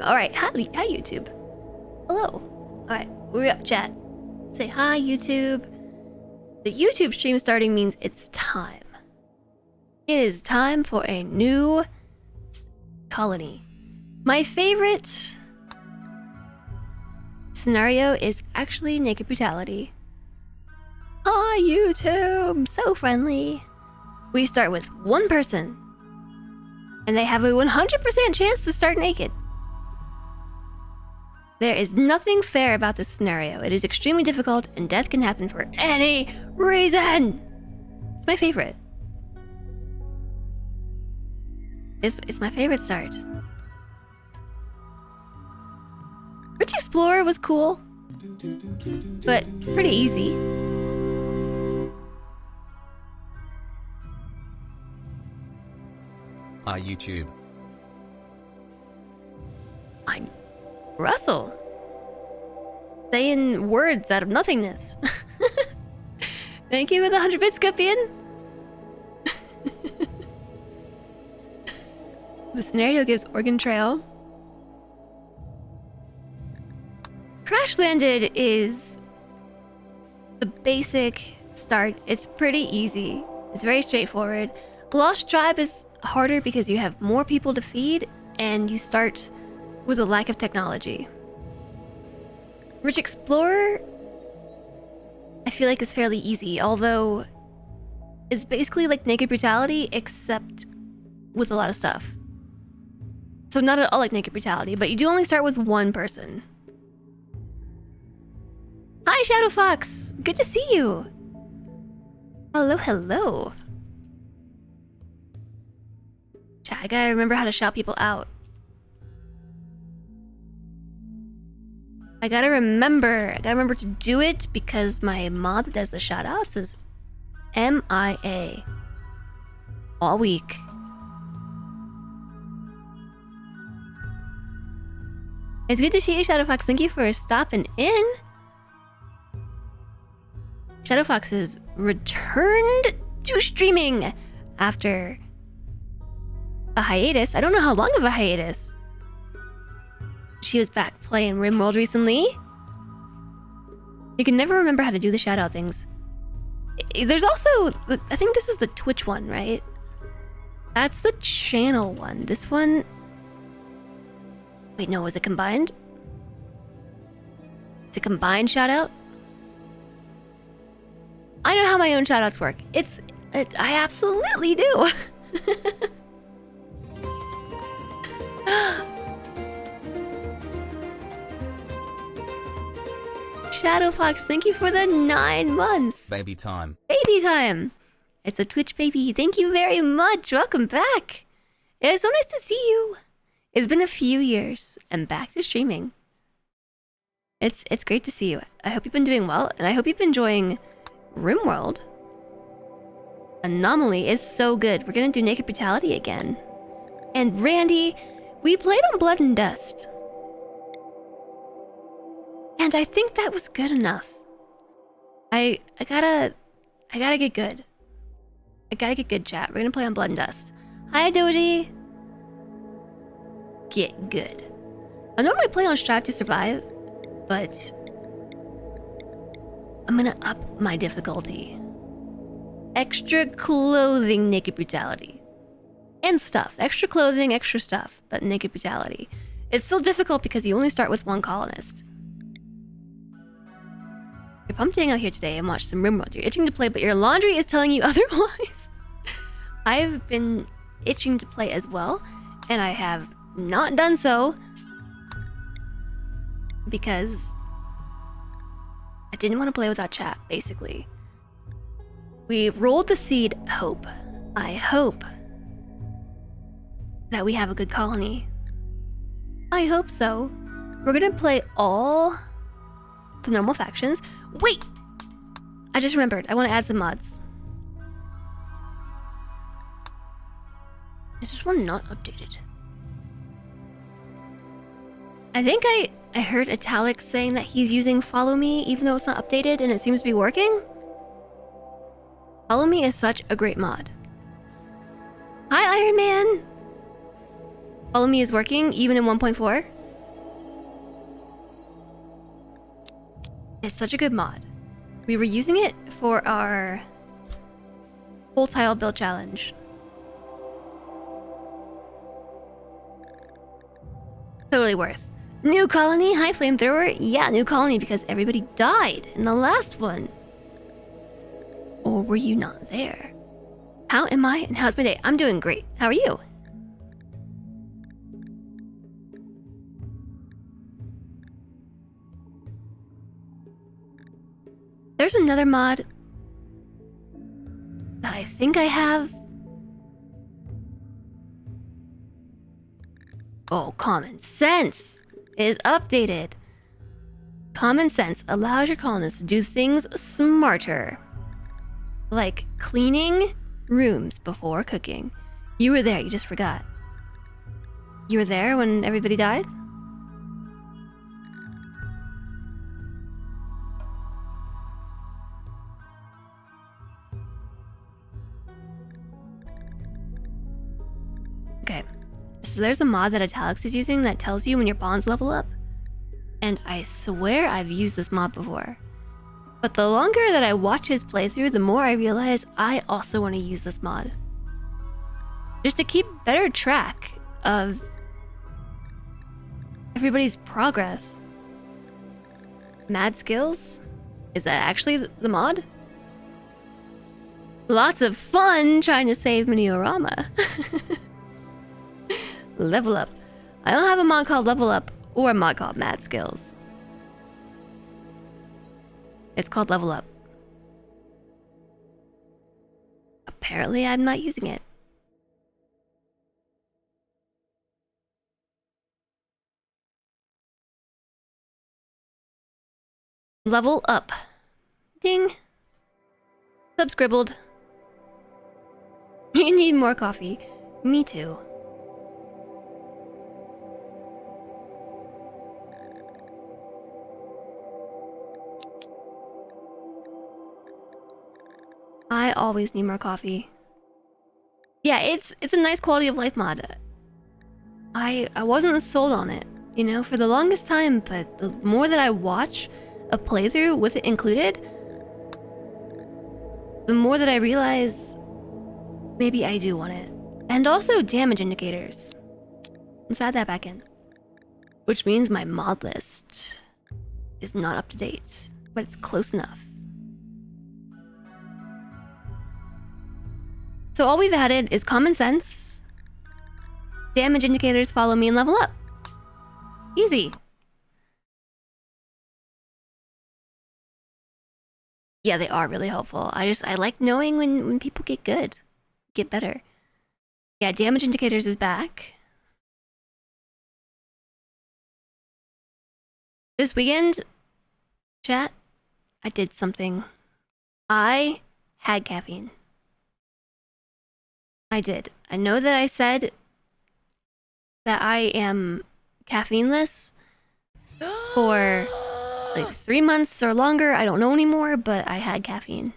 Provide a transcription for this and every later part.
Alright, hi YouTube. Hello. Alright, we're up, chat. Say hi, YouTube. The YouTube stream starting means it's time. It is time for a new colony. My favorite scenario is actually naked brutality. Hi, YouTube! So friendly. We start with one person, and they have a 100% chance to start naked. There is nothing fair about this scenario. It is extremely difficult, and death can happen for any reason. It's my favorite. It's my favorite start. Rich Explorer was cool, but pretty easy. Hi, YouTube. I'm Russell. Saying words out of nothingness. Thank you for the 100 bits, Scorpion. The scenario gives Oregon Trail. Crash Landed is the basic start. It's pretty easy. It's very straightforward. Lost Tribe is harder because you have more people to feed and you start with a lack of technology. Rich Explorer, I feel like is fairly easy, although it's basically like Naked Brutality except with a lot of stuff. So not at all like Naked Brutality, but you do only start with one person. Hi, Shadow Fox! Good to see you! Hello, hello. Chat, I gotta remember how to shout people out. I gotta remember to do it because my mod that does the shoutouts is MIA. All week. It's good to see you, Shadowfox. Thank you for stopping in. Shadowfox has returned to streaming after a hiatus. I don't know how long of a hiatus. She was back playing RimWorld recently. You can never remember how to do the shoutout things. There's also, I think this is the Twitch one, right? That's the channel one. This one... Wait, no, was it combined? It's a combined shoutout? I know how my own shoutouts work. I absolutely do. Shadow Fox, thank you for the 9 months. Baby time. Baby time. It's a Twitch baby. Thank you very much. Welcome back. It's so nice to see you. It's been a few years. I'm back to streaming. It's great to see you. I hope you've been doing well, and I hope you've been enjoying RimWorld. Anomaly is so good. We're gonna do Naked Brutality again. And Randy, we played on Blood and Dust. And I think that was good enough. I gotta get good. I gotta get good, chat. We're gonna play on Blood and Dust. Hi, Doji. Get good. I normally play on Strive to Survive, but I'm gonna up my difficulty. Extra clothing, Naked Brutality. And stuff. Extra clothing, extra stuff, but Naked Brutality. It's still difficult because you only start with one colonist. You're pumped to hang out here today and watch some RimWorld. You're itching to play, but your laundry is telling you otherwise. I've been itching to play as well, and I have not done so because I didn't want to play without chat, basically. We rolled the seed hope. I hope that we have a good colony. I hope so. We're gonna play all the normal factions. Wait! I just remembered. I want to add some mods. Is this one not updated? I think I heard Italic saying that he's using Follow Me even though it's not updated and it seems to be working. Follow Me is such a great mod. Hi, Iron Man! Follow me is working, even in 1.4. It's such a good mod. We were using it for our whole tile build challenge. Totally worth. New colony, hi flamethrower. Yeah, new colony because everybody died in the last one. Or were you not there? How am I and how's my day? I'm doing great. How are you? There's another mod that I think I have. Oh, common sense is updated. Common sense allows your colonists to do things smarter. Like cleaning rooms before cooking. You were there, you just forgot. You were there when everybody died? Okay, so there's a mod that Italics is using that tells you when your bonds level up. And I swear I've used this mod before. But the longer that I watch his playthrough, the more I realize I also want to use this mod. Just to keep better track of everybody's progress. Mad skills? Is that actually the mod? Lots of fun trying to save Miniorama. Level up. I don't have a mod called Level Up or a mod called Mad Skills. It's called Level Up. Apparently, I'm not using it. Level Up. Ding. Subscribbled. You need more coffee. Me too. I always need more coffee. Yeah, it's a nice quality of life mod. I wasn't sold on it, you know, for the longest time, but the more that I watch a playthrough with it included, the more that I realize maybe I do want it. And also damage indicators. Let's add that back in. Which means my mod list is not up to date, but it's close enough. So all we've added is common sense, damage indicators, follow me, and level up. Easy. Yeah, they are really helpful. I like knowing when people get good, get better. Yeah, damage indicators is back. This weekend, chat, I did something. I had caffeine. I did. I know that I said that I am caffeineless for like 3 months or longer. I don't know anymore, but I had caffeine.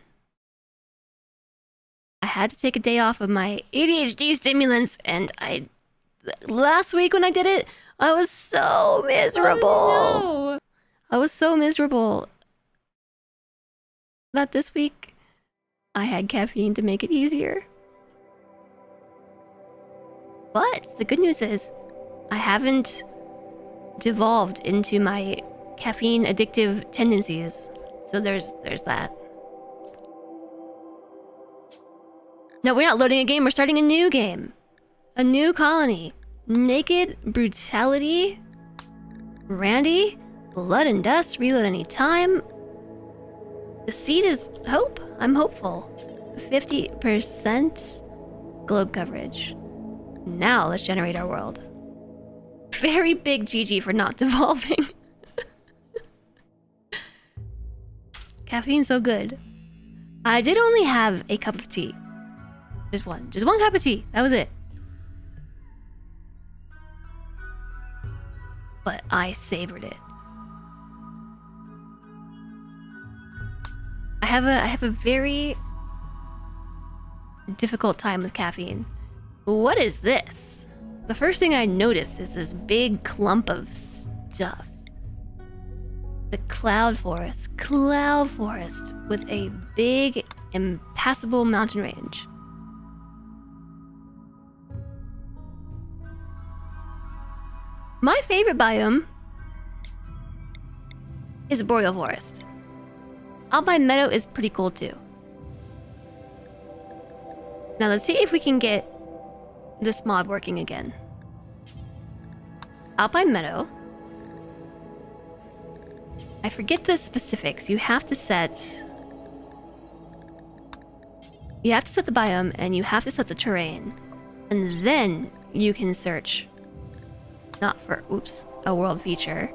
I had to take a day off of my ADHD stimulants, and last week when I did it, I was so miserable. Oh, no. I was so miserable that this week I had caffeine to make it easier. But the good news is I haven't devolved into my caffeine addictive tendencies. So there's that. No, we're not loading a game, we're starting a new game. A new colony. Naked Brutality. Randy. Blood and Dust. Reload any time. The seed is hope. I'm hopeful. 50% globe coverage. Now let's generate our world. Very big GG for not devolving. Caffeine's so good. I did only have a cup of tea. Just one cup of tea. That was it. But I savored it. I have a very difficult time with caffeine. What is this? the first thing I notice is this big clump of stuff. The cloud forest with a big, impassable mountain range. My favorite biome is boreal forest. Alpine meadow is pretty cool too. Now let's see if we can get this mod working again. Alpine meadow. I forget the specifics. You have to set the biome and you have to set the terrain. And then you can search not for a world feature,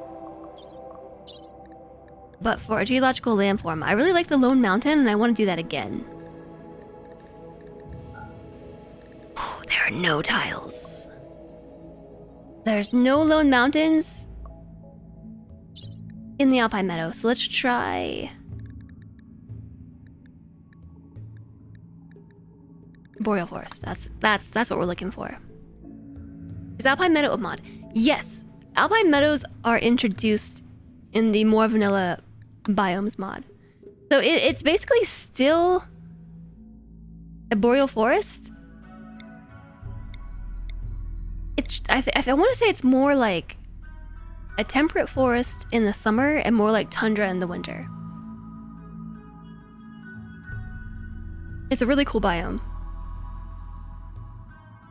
but for a geological landform. I really like the Lone Mountain and I want to do that again. Oh, there are no tiles. There's no Lone Mountains in the Alpine Meadow, so let's try Boreal Forest. That's what we're looking for. Is Alpine Meadow a mod? Yes, Alpine Meadows are introduced in the more vanilla biomes mod. So it's basically still a boreal forest. I want to say it's more like a temperate forest in the summer and more like tundra in the winter. It's a really cool biome.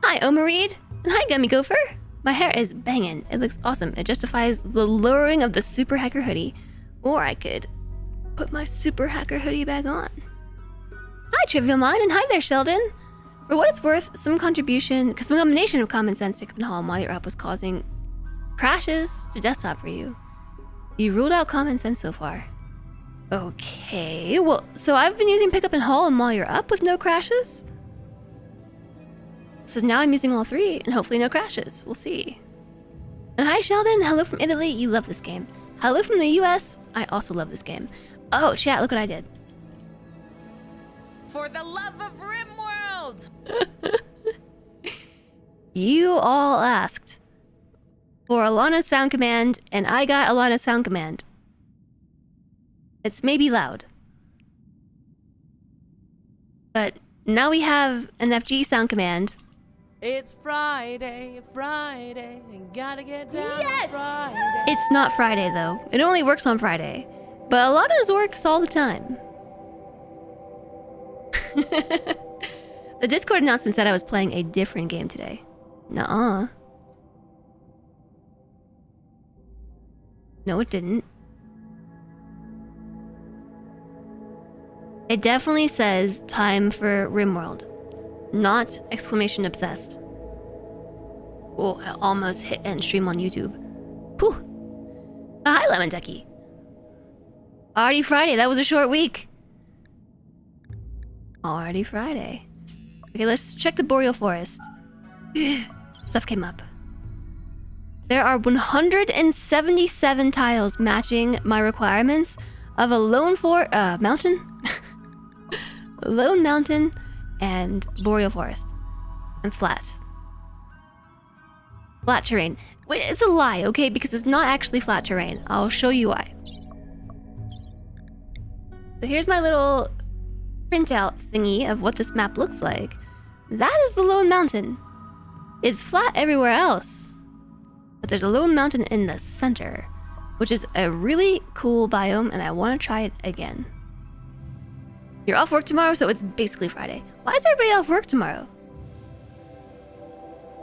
Hi, Omareed, and hi, Gummy Gopher. My hair is banging. It looks awesome. It justifies the lowering of the super hacker hoodie. Or I could put my super hacker hoodie back on. Hi, Trivial Mind, and hi there, Sheldon. For what it's worth, some combination of common sense, pick up and haul while you're up was causing crashes to desktop for you. You ruled out common sense so far. Okay, well, so I've been using pick up and haul and while you're up with no crashes? So now I'm using all three and hopefully no crashes. We'll see. And hi, Sheldon. Hello from Italy. You love this game. Hello from the US. I also love this game. Oh, chat, look what I did. For the love of RimWorld! You all asked for Alana's sound command, and I got Alana's sound command. It's maybe loud. But now we have an FG sound command. It's Friday, gotta get down. Yes! Friday. It's not Friday, though. It only works on Friday. But Alana's works all the time. The Discord announcement said I was playing a different game today. Nuh-uh. No, it didn't. It definitely says time for RimWorld. Not exclamation obsessed. Oh, I almost hit end stream on YouTube. Whew. Hi, Lemon Ducky. Already Friday. That was a short week. Already Friday. Okay, let's check the Boreal Forest. Stuff came up. There are 177 tiles matching my requirements of a mountain. Lone Mountain and Boreal Forest. And flat. Flat terrain. Wait, it's a lie, okay? Because it's not actually flat terrain. I'll show you why. So here's my little printout thingy of what this map looks like. That is the Lone Mountain. It's flat everywhere else. But there's a Lone Mountain in the center, which is a really cool biome, and I want to try it again. You're off work tomorrow, so it's basically Friday. Why is everybody off work tomorrow?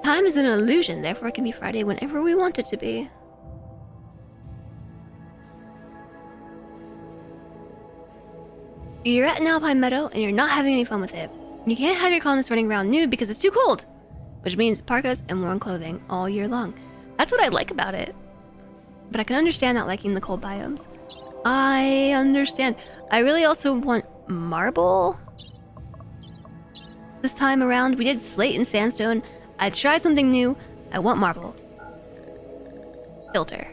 Time is an illusion, therefore it can be Friday whenever we want it to be. You're at an Alpine Meadow, and you're not having any fun with it. You can't have your colonists running around nude because it's too cold, which means parkas and warm clothing all year long. That's what I like about it. But I can understand not liking the cold biomes. I understand. I really also want marble this time around. We did slate and sandstone. I tried something new. I want marble. Filter.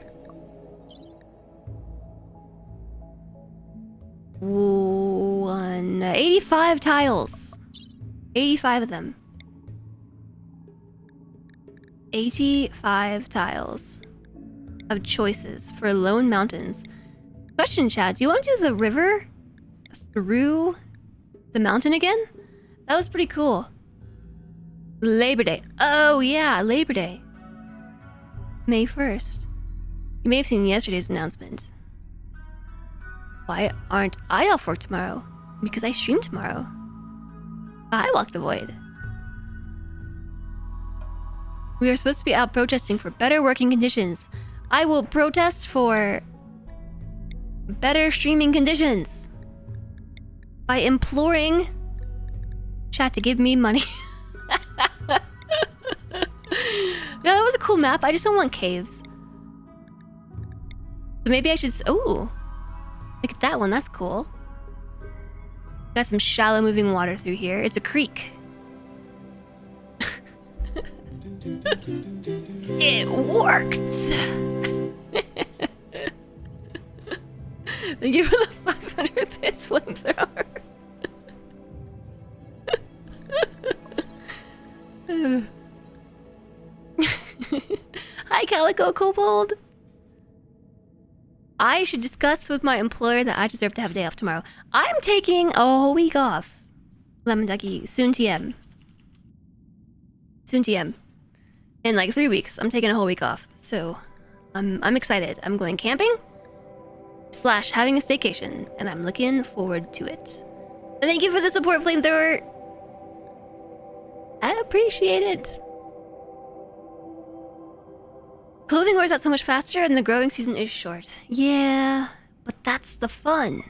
85 tiles. 85 of them. 85 tiles of choices for lone mountains. Question, chat. Do you want to do the river through the mountain again? That was pretty cool. Labor Day. Oh, yeah, Labor Day. May 1st. You may have seen yesterday's announcement. Why aren't I off work tomorrow? Because I stream tomorrow. I walk the void. We are supposed to be out protesting for better working conditions. I will protest for better streaming conditions by imploring chat to give me money. Yeah, that was a cool map. I just don't want caves. So maybe I should... Oh, look at that one. That's cool. Got some shallow moving water through here. It's a creek. It worked! Thank you for the 500 bits flamethrower. Hi, Calico Kobold. I should discuss with my employer that I deserve to have a day off tomorrow. I'm taking a whole week off. Lemon Ducky, soon TM. Soon TM. In like 3 weeks, I'm taking a whole week off. So, I'm excited. I'm going camping / having a staycation, and I'm looking forward to it. And thank you for the support, Flamethrower. I appreciate it. Clothing wears out so much faster, and the growing season is short. Yeah, but that's the fun.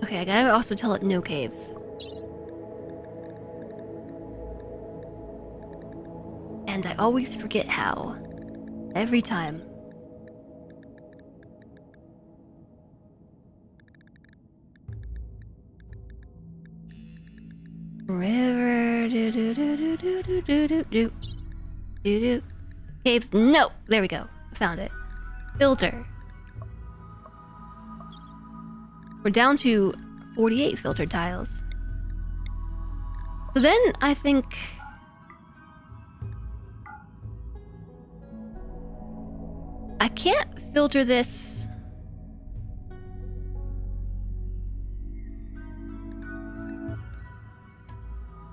Okay, I gotta also tell it no caves. And I always forget how. Every time. River do do do do do do do do do do. Caves. No! There we go. Found it. Filter. We're down to 48 filtered tiles. So then I think I can't filter this.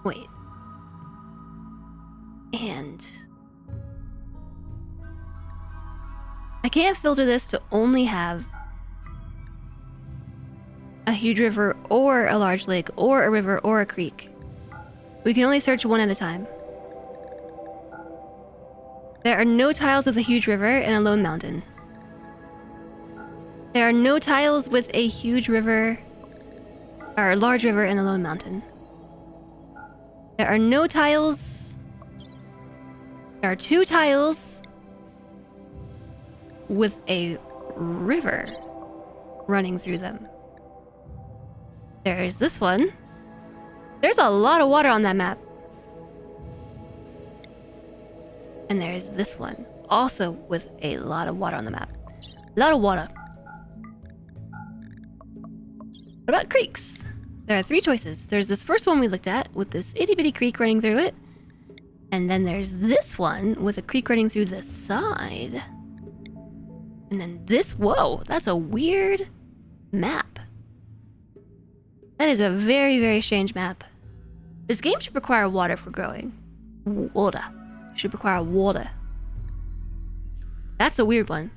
Wait. And I can't filter this to only have a huge river or a large lake or a river or a creek. We can only search one at a time. There are no tiles with a huge river and a lone mountain. There are no tiles with a huge river or a large river and a lone mountain. There are no tiles. There are 2 tiles with a river running through them. There's this one. There's a lot of water on that map. And there's this one, also with a lot of water on the map. A lot of water. What about creeks? There are 3 choices. There's this first one we looked at with this itty bitty creek running through it. And then there's this one with a creek running through the side. And then this, whoa, that's a weird map. That is a very, very strange map. This game should require water for growing. Water. Should require water. That's a weird one.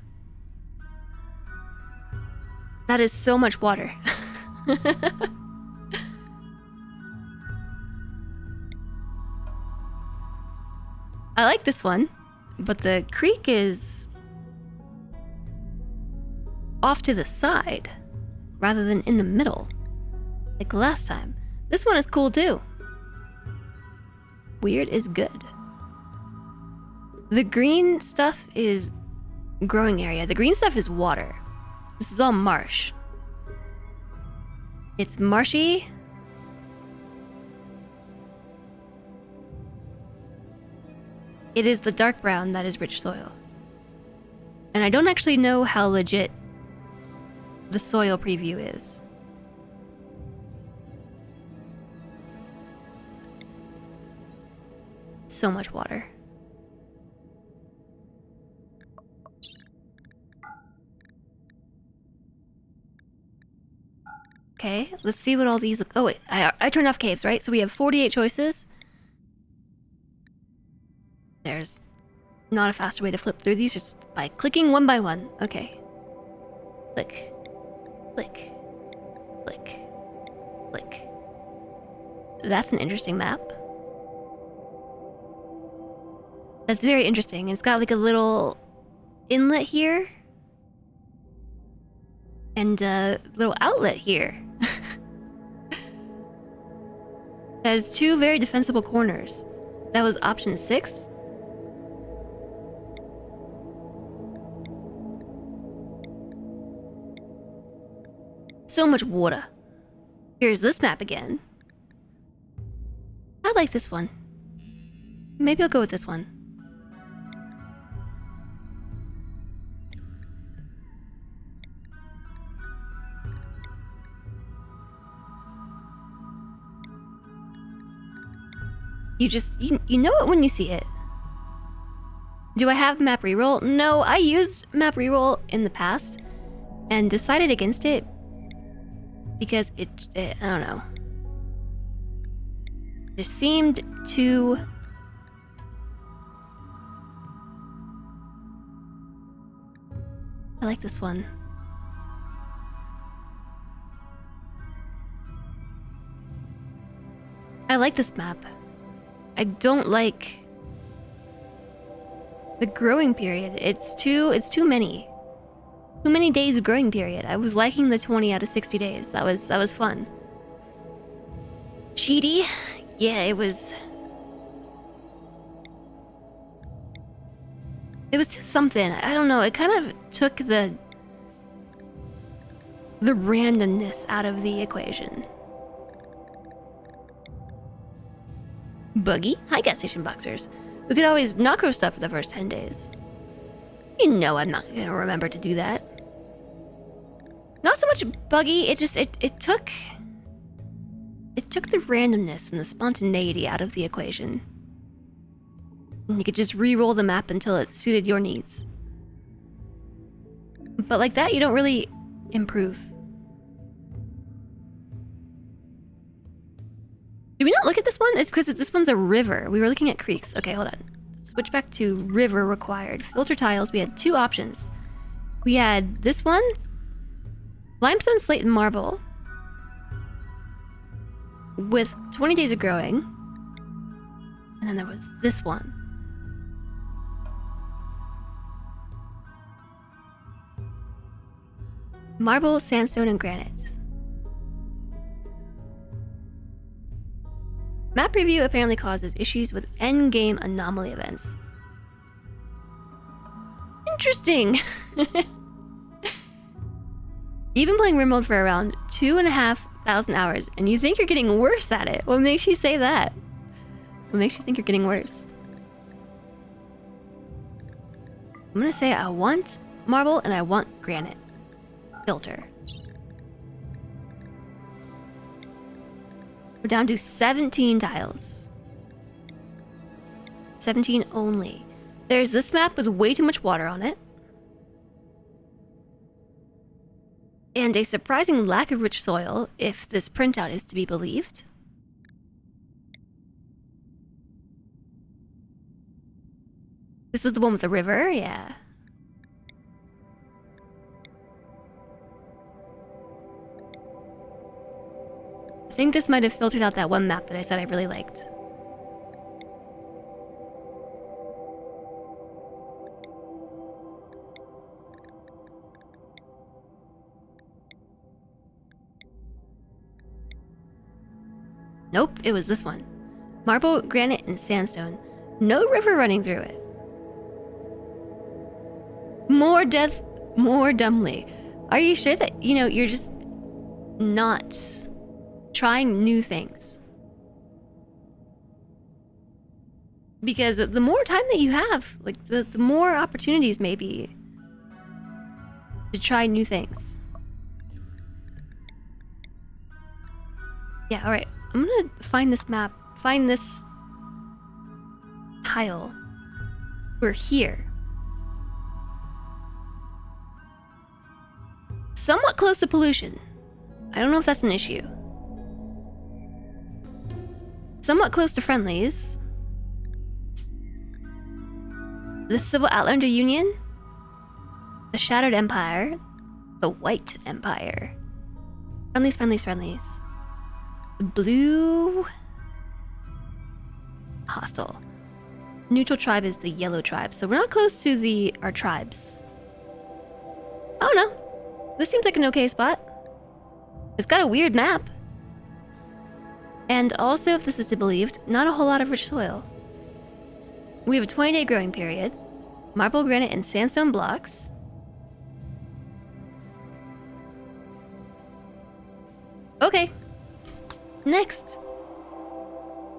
That is so much water. I like this one, but the creek is off to the side rather than in the middle, like last time. This one is cool too. Weird is good. The green stuff is growing area. The green stuff is water. This is all marsh. It's marshy. It is the dark brown that is rich soil. And I don't actually know how legit the soil preview is. so much water. Okay, let's see what all these look. Oh wait, I turned off caves, right? So we have 48 choices. There's not a faster way to flip through these, just by clicking one by one. Okay. Click. Click. Click. Click. That's an interesting map. That's very interesting. It's got like a little inlet here. And a little outlet here. That has two very defensible corners. That was option 6. So much water. Here's this map again. I like this one. Maybe I'll go with this one. You know it when you see it. Do I have map reroll? No, I used map reroll in the past and decided against it because it I don't know. It seemed too I like this one. I like this map. I don't like the growing period. It's too many. Too many days of growing period. I was liking the 20 out of 60 days. That was fun. Cheaty? Yeah, it was too something. I don't know. It kind of took the randomness out of the equation. Buggy? Hi, gas station boxers. We could always not grow stuff for the first 10 days. You know I'm not gonna remember to do that. Not so much buggy, it took the randomness and the spontaneity out of the equation. And you could just re-roll the map until it suited your needs. But like that, you don't really improve. Did we not look at this one? It's because this one's a river. We were looking at creeks. Okay, hold on. Switch back to river required. Filter tiles. We had 2 options. We had this one. Limestone, slate, and marble. With 20 days of growing. And then there was this one. Marble, sandstone, and granite. Map preview apparently causes issues with endgame anomaly events. Interesting! You've been playing RimWorld for around 2,500 hours, and you think you're getting worse at it. What makes you say that? What makes you think you're getting worse? I'm gonna say I want marble and I want granite. Filter. We're down to 17 tiles. 17 only. There's this map with way too much water on it. And a surprising lack of rich soil, if this printout is to be believed. This was the one with the river, yeah. I think this might have filtered out that one map that I said I really liked. Nope, it was this one. Marble, granite, and sandstone. No river running through it. More death, more dumbly. Are you sure that, you're just not trying new things? Because the more time that you have, like, the more opportunities maybe to try new things. Yeah, alright. I'm gonna find this map. Find this tile. We're here. Somewhat close to pollution. I don't know if that's an issue. Somewhat close to friendlies. The Civil Outlander Union. The Shattered Empire. The White Empire. Friendlies, friendlies, friendlies. The Blue... Hostile. Neutral tribe is the Yellow tribe, so we're not close to our tribes. I don't know. This seems like an okay spot. It's got a weird map. And also, if this is to be believed, not a whole lot of rich soil. We have a 20-day growing period. Marble, granite, and sandstone blocks. Okay. Next.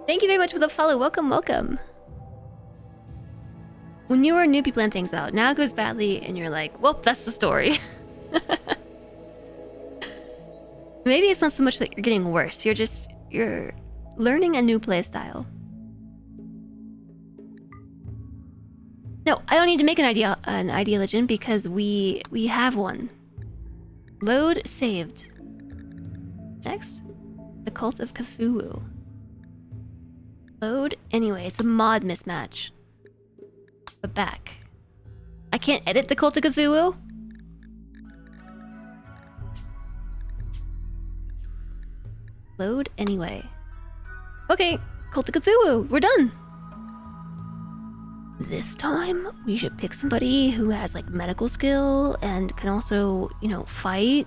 Thank you very much for the follow. Welcome, welcome. When you were a newbie, plan things out. Now it goes badly, and you're like, well, that's the story. Maybe it's not so much that you're getting worse. You're learning a new playstyle. No, I don't need to make an idea legend because we have one. Load saved. Next, the Cult of Cthulhu. Load anyway. It's a mod mismatch. But back. I can't edit the Cult of Cthulhu. Load anyway. Okay, Cult of Cthulhu, we're done. This time, we should pick somebody who has like medical skill and can also, you know, fight.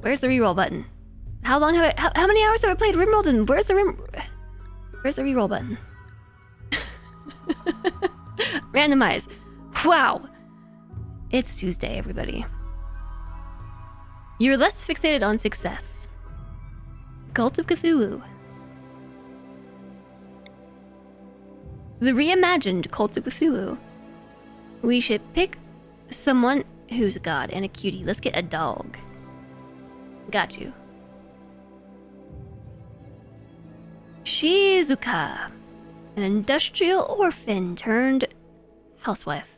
Where's the reroll button? How long have how many hours have I played RimWorld and where's the reroll button? Randomize. Wow. It's Tuesday, everybody. You're less fixated on success. Cult of Cthulhu. The reimagined Cult of Cthulhu. We should pick someone who's a god and a cutie. Let's get a dog. Got you. Shizuka. An industrial orphan turned housewife.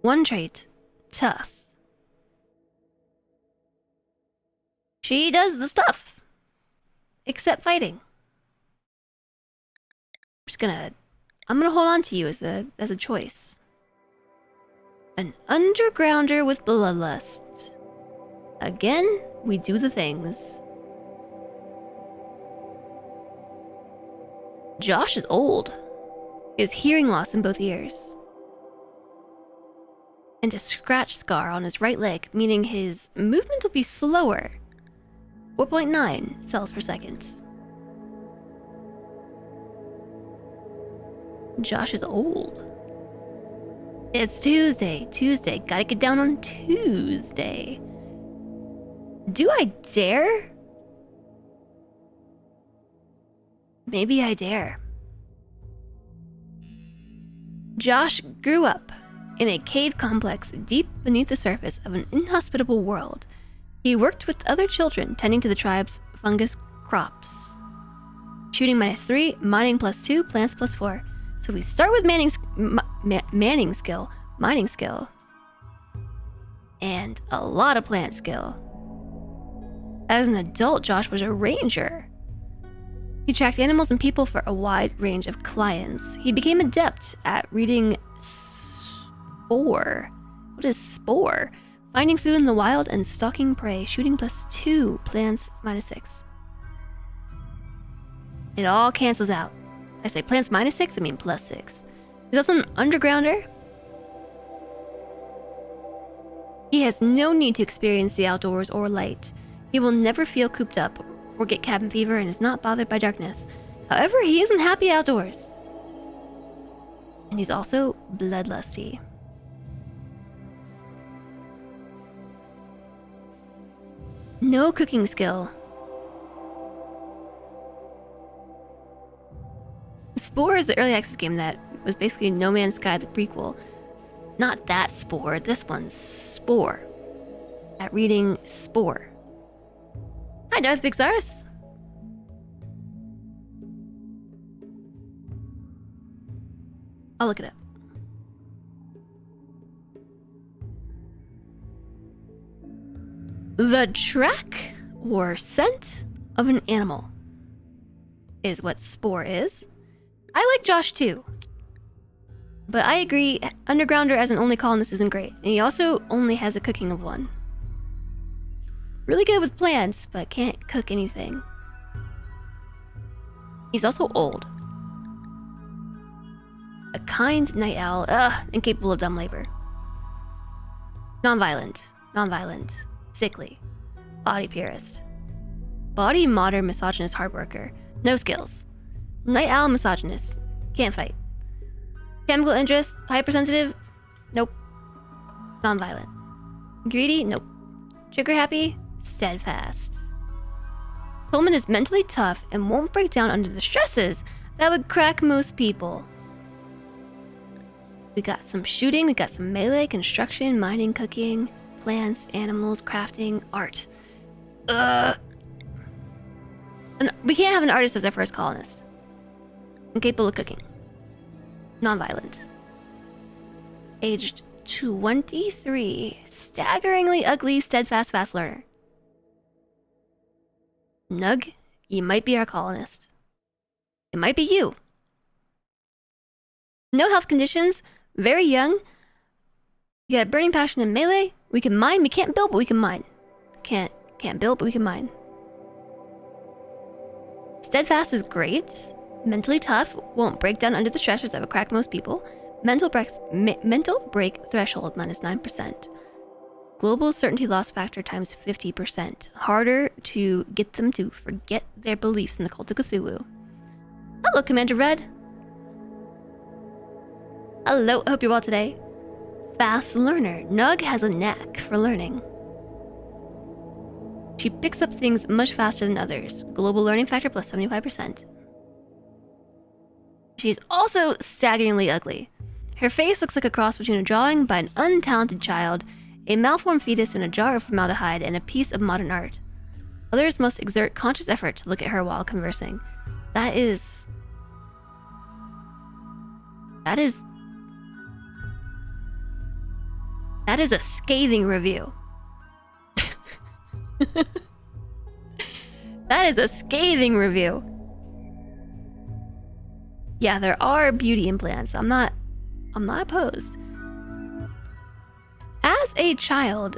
One trait. Tough. She does the stuff. Except fighting. I'm gonna hold on to you as a choice. An undergrounder with bloodlust. Again, we do the things. Josh is old. He has hearing loss in both ears. And a scratch scar on his right leg, meaning his movement will be slower. 4.9 cells per second. Josh is old. It's Tuesday. Gotta get down on Tuesday. Do I dare? Maybe I dare. Josh grew up in a cave complex deep beneath the surface of an inhospitable world. He worked with other children tending to the tribe's fungus crops. Shooting -3, mining +2, plants +4. So we start with mining skill, and a lot of plant skill. As an adult, Josh was a ranger. He tracked animals and people for a wide range of clients. He became adept at reading spore. What is spore? Finding food in the wild and stalking prey. Shooting +2, plants -6. It all cancels out. I say plants -6, I mean +6. He's also an undergrounder. He has no need to experience the outdoors or light. He will never feel cooped up or get cabin fever and is not bothered by darkness. However, he isn't happy outdoors. And he's also bloodlusty. No cooking skill. Spore is the early access game that was basically No Man's Sky, the prequel. Not that Spore, this one's Spore. At reading Spore. Hi, Darth Vixaris. I'll look it up. The track or scent of an animal is what spore is. I like Josh too. But I agree, Undergrounder as an only colonist isn't great. And he also only has a cooking of 1. Really good with plants, but can't cook anything. He's also old. A kind night owl, incapable of dumb labor. Non-violent, sickly, body purist. Body modern misogynist hard worker, no skills. Night owl misogynist, can't fight. Chemical interest, hypersensitive, nope. Non-violent. Greedy, nope. Trigger happy, steadfast. Coleman is mentally tough and won't break down under the stresses that would crack most people. We got some shooting, we got some melee, construction, mining, cooking, plants, animals, crafting, art. And we can't have an artist as our first colonist. Incapable of cooking. Non-violent. Aged 23. Staggeringly ugly, steadfast, fast learner. Nug, you might be our colonist. It might be you. No health conditions. Very young. You got burning passion in melee. We can mine. We can't build, but we can mine. Can't build, but we can mine. Steadfast is great. Mentally tough. Won't break down under the stressors that would crack most people. Mental break threshold -9%. Global certainty loss factor times 50%. Harder to get them to forget their beliefs in the cult of Cthulhu. Hello, Commander Red. Hello, I hope you're well today. Fast learner. Nug has a knack for learning. She picks up things much faster than others. Global learning factor plus 75%. She's also staggeringly ugly. Her face looks like a cross between a drawing by an untalented child, a malformed fetus in a jar of formaldehyde, and a piece of modern art. Others must exert conscious effort to look at her while conversing. That is a scathing review. That is a scathing review. Yeah, there are beauty implants. I'm not opposed. As a child,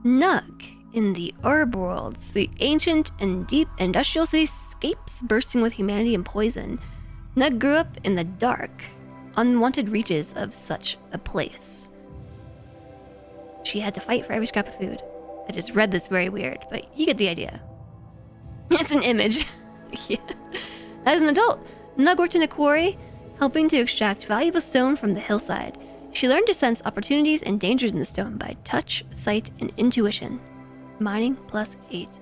Nug in the herb worlds, the ancient and deep industrial cityscapes bursting with humanity and poison, Nug grew up in the dark, unwanted reaches of such a place. She had to fight for every scrap of food. I just read this very weird, but you get the idea. It's an image. Yeah. As an adult, Nug worked in a quarry, helping to extract valuable stone from the hillside. She learned to sense opportunities and dangers in the stone by touch, sight, and intuition. Mining +8.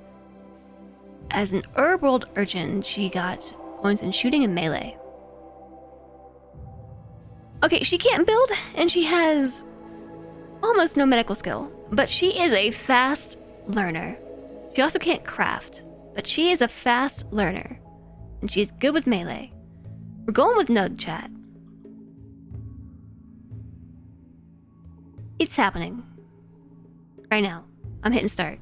As an herb world urchin, she got points in shooting and melee. Okay, she can't build, and she has almost no medical skill, but she is a fast learner. She also can't craft, but she is a fast learner, and she's good with melee. We're going with Nug, chat. It's happening. Right now. I'm hitting start.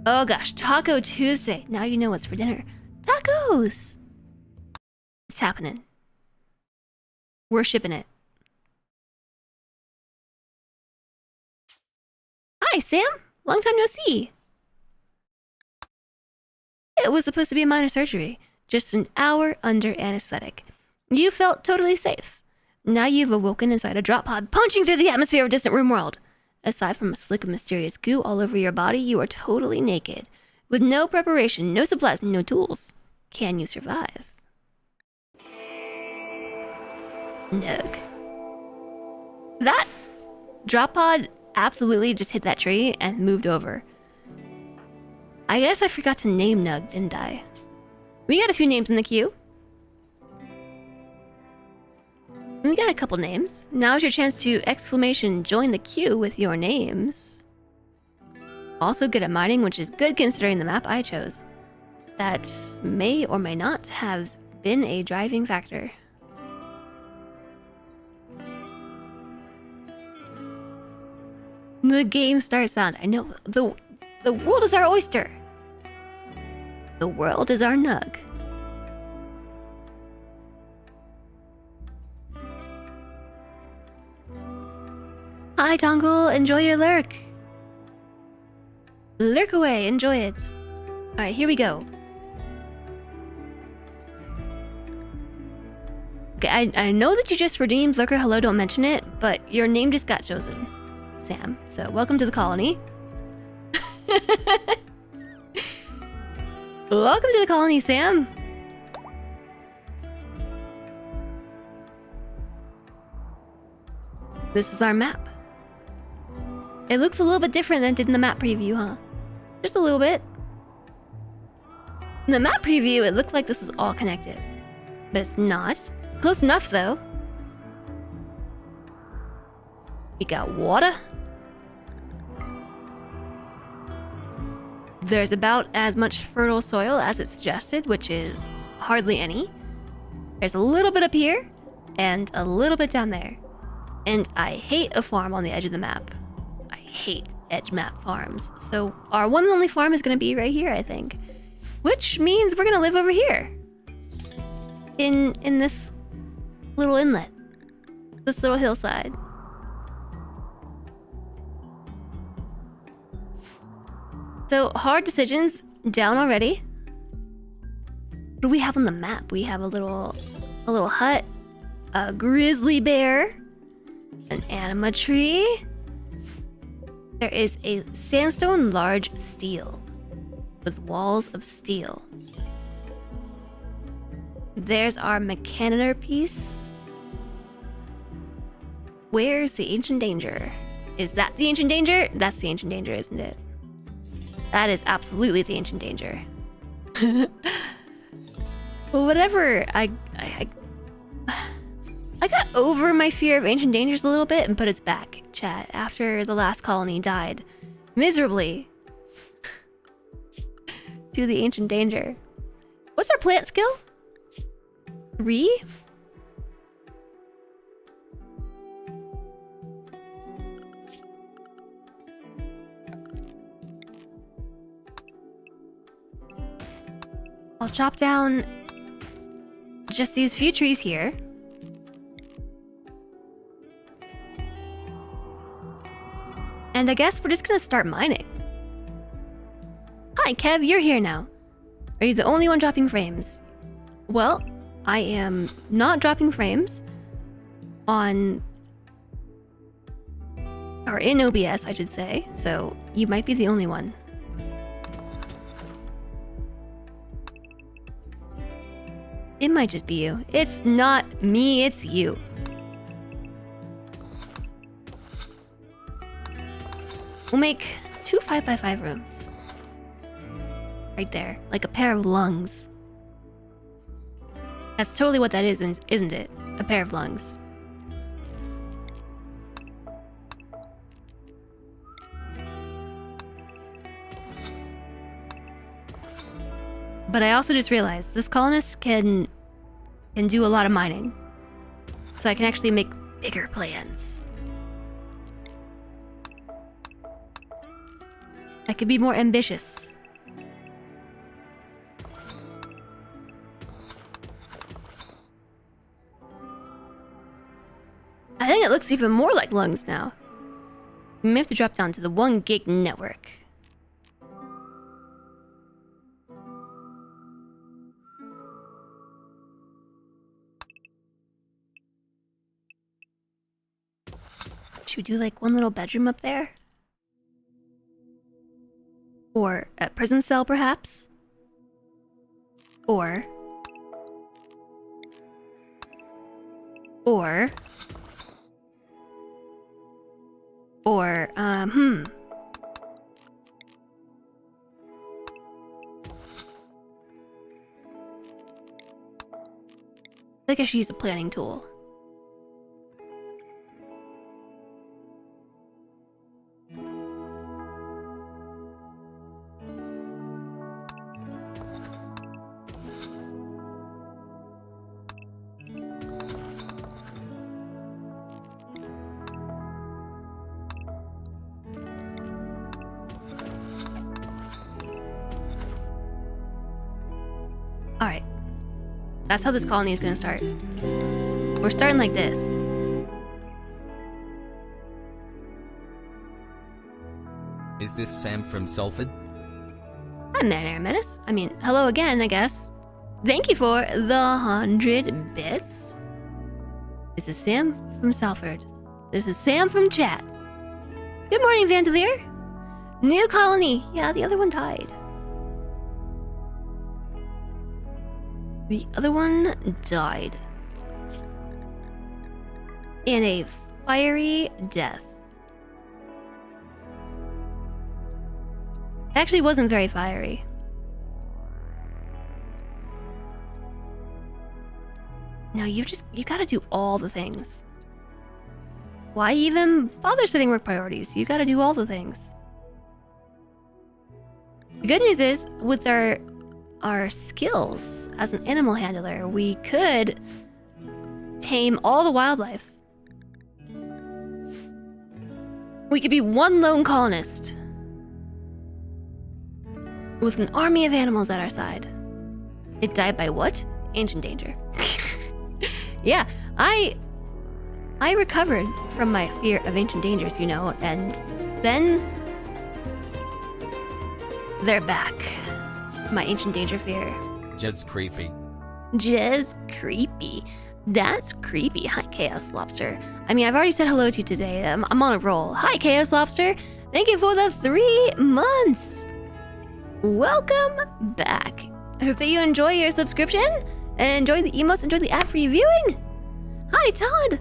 Oh gosh, Taco Tuesday. Now you know what's for dinner. Tacos! It's happening. We're shipping it. Hi, Sam. Long time no see. It was supposed to be a minor surgery. Just an hour under anesthetic. You felt totally safe. Now you've awoken inside a drop pod, punching through the atmosphere of distant RimWorld. Aside from a slick of mysterious goo all over your body, you are totally naked. With no preparation, no supplies, no tools. Can you survive? Nug. That drop pod absolutely just hit that tree and moved over. I guess I forgot to name Nug, didn't I? We got a few names in the queue. We got a couple names. Now's your chance to join the queue with your names. Also good at mining, which is good considering the map I chose. That may or may not have been a driving factor. The game start sound. I know. The world is our oyster. The world is our nug. Hi, Tongle. Enjoy your lurk. Lurk away. Enjoy it. Alright, here we go. Okay, I know that you just redeemed Lurker Hello, don't mention it, but your name just got chosen, Sam. So, welcome to the colony. Welcome to the colony, Sam. This is our map. It looks a little bit different than it did in the map preview, huh? Just a little bit. In the map preview, it looked like this was all connected. But it's not. Close enough, though. We got water. There's about as much fertile soil as it suggested, which is hardly any. There's a little bit up here, and a little bit down there. And I hate a farm on the edge of the map. I hate edge map farms. So our one and only farm is going to be right here, I think. Which means we're going to live over here. In this little inlet. This little hillside. So, hard decisions down already. What do we have on the map? We have a little hut, a grizzly bear, an anima tree. There is a sandstone large steel with walls of steel. There's our mechanitor piece. Where's the ancient danger? Is that the ancient danger? That's the ancient danger, isn't it? That is absolutely the ancient danger. But whatever, I got over my fear of ancient dangers a little bit and put us back, chat, after the last colony died miserably to the ancient danger. What's our plant skill? 3? I'll chop down just these few trees here. And I guess we're just gonna start mining. Hi, Kev, you're here now. Are you the only one dropping frames? Well, I am not dropping frames on... or in OBS, I should say, so you might be the only one. It might just be you. It's not me, it's you. We'll make 2 5x5 rooms. Right there, like a pair of lungs. That's totally what that is, isn't it? A pair of lungs. But I also just realized this colonist can do a lot of mining. So I can actually make bigger plans. I could be more ambitious. I think it looks even more like lungs now. We may have to drop down to the 1 gig network. Should we do like one little bedroom up there? Or a prison cell, perhaps? Or... I guess she's a planning tool. Alright. That's how this colony is gonna start. We're starting like this. Is this Sam from Salford? I'm Man Menace. I mean, hello again, I guess. Thank you for the 100 bits. This is Sam from Salford. This is Sam from chat. Good morning, Vandalier. New colony. Yeah, the other one died. The other one died. In a fiery death. It actually wasn't very fiery. No, you gotta do all the things. Why even bother setting work priorities? You gotta do all the things. The good news is, with our skills as an animal handler, we could tame all the wildlife. We could be one lone colonist with an army of animals at our side. It died by what? Ancient danger. Yeah, I recovered from my fear of ancient dangers, you know, and then they're back. My ancient danger fear. Just creepy. Just creepy. That's creepy. Hi, Chaos Lobster. I mean, I've already said hello to you today. I'm on a roll. Hi, Chaos Lobster. Thank you for the 3 months. Welcome back. I hope that you enjoy your subscription and enjoy the emotes, enjoy the ad-free viewing. Hi, Todd.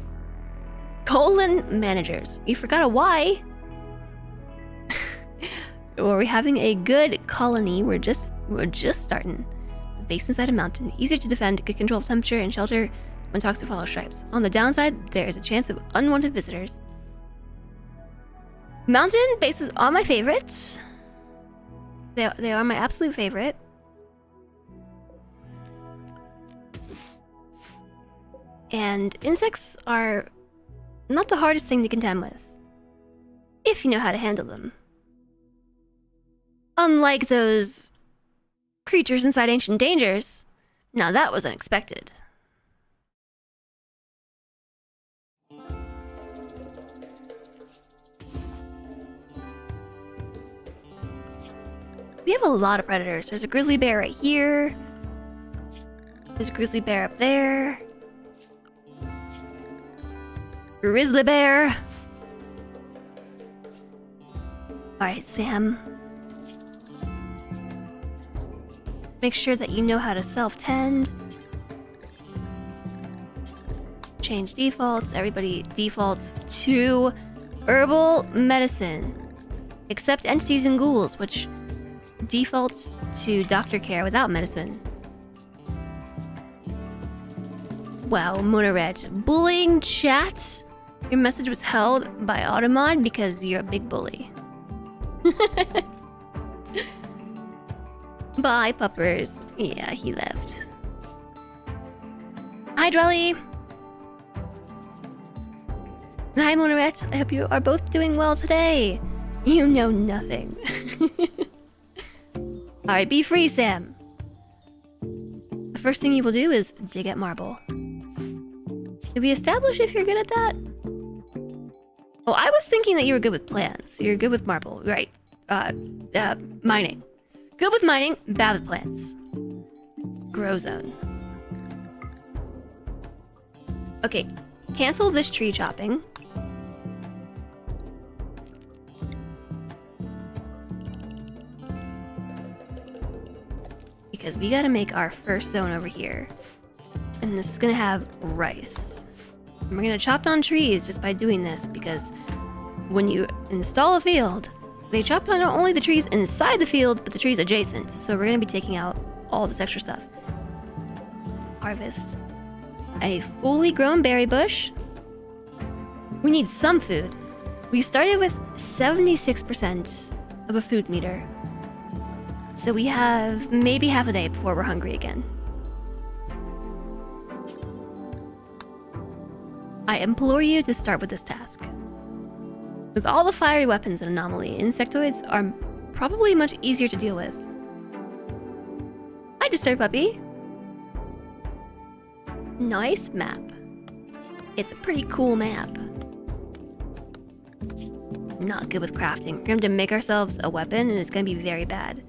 Managers. You forgot a Y. We're having a good colony. We're just starting. The base inside a mountain, easier to defend, good control of temperature and shelter when toxic follow stripes. On the downside, there is a chance of unwanted visitors. Mountain bases are my favorites. They are my absolute favorite. And insects are not the hardest thing to contend with, if you know how to handle them. Unlike those creatures inside Ancient Dangers. Now that was unexpected. We have a lot of predators. There's a grizzly bear right here. There's a grizzly bear up there. Grizzly bear. Alright, Sam. Make sure that you know how to self-tend. Change defaults. Everybody defaults to herbal medicine. Except entities and ghouls, which default to doctor care without medicine. Wow, Monoret. Bullying chat? Your message was held by Automod because you're a big bully. Bye, puppers. Yeah, he left. Hi, Drelly. Hi, Monoret. I hope you are both doing well today. You know nothing. Alright, be free, Sam. The first thing you will do is dig at marble. Did we establish if you're good at that? Oh, I was thinking that you were good with plants. You're good with marble, right? Mining. Good with mining, bad with plants. Grow zone. Okay, cancel this tree chopping. Because we gotta make our first zone over here. And this is gonna have rice. And we're gonna chop down trees just by doing this, because when you install a field, they chop down not only the trees inside the field, but the trees adjacent. So we're gonna be taking out all this extra stuff. Harvest. A fully grown berry bush. We need some food. We started with 76% of a food meter. So we have maybe half a day before we're hungry again. I implore you to start with this task. With all the fiery weapons in Anomaly, insectoids are probably much easier to deal with. Hi, Disturbed Puppy. Nice map. It's a pretty cool map. Not good with crafting. We're gonna have to make ourselves a weapon and it's gonna be very bad.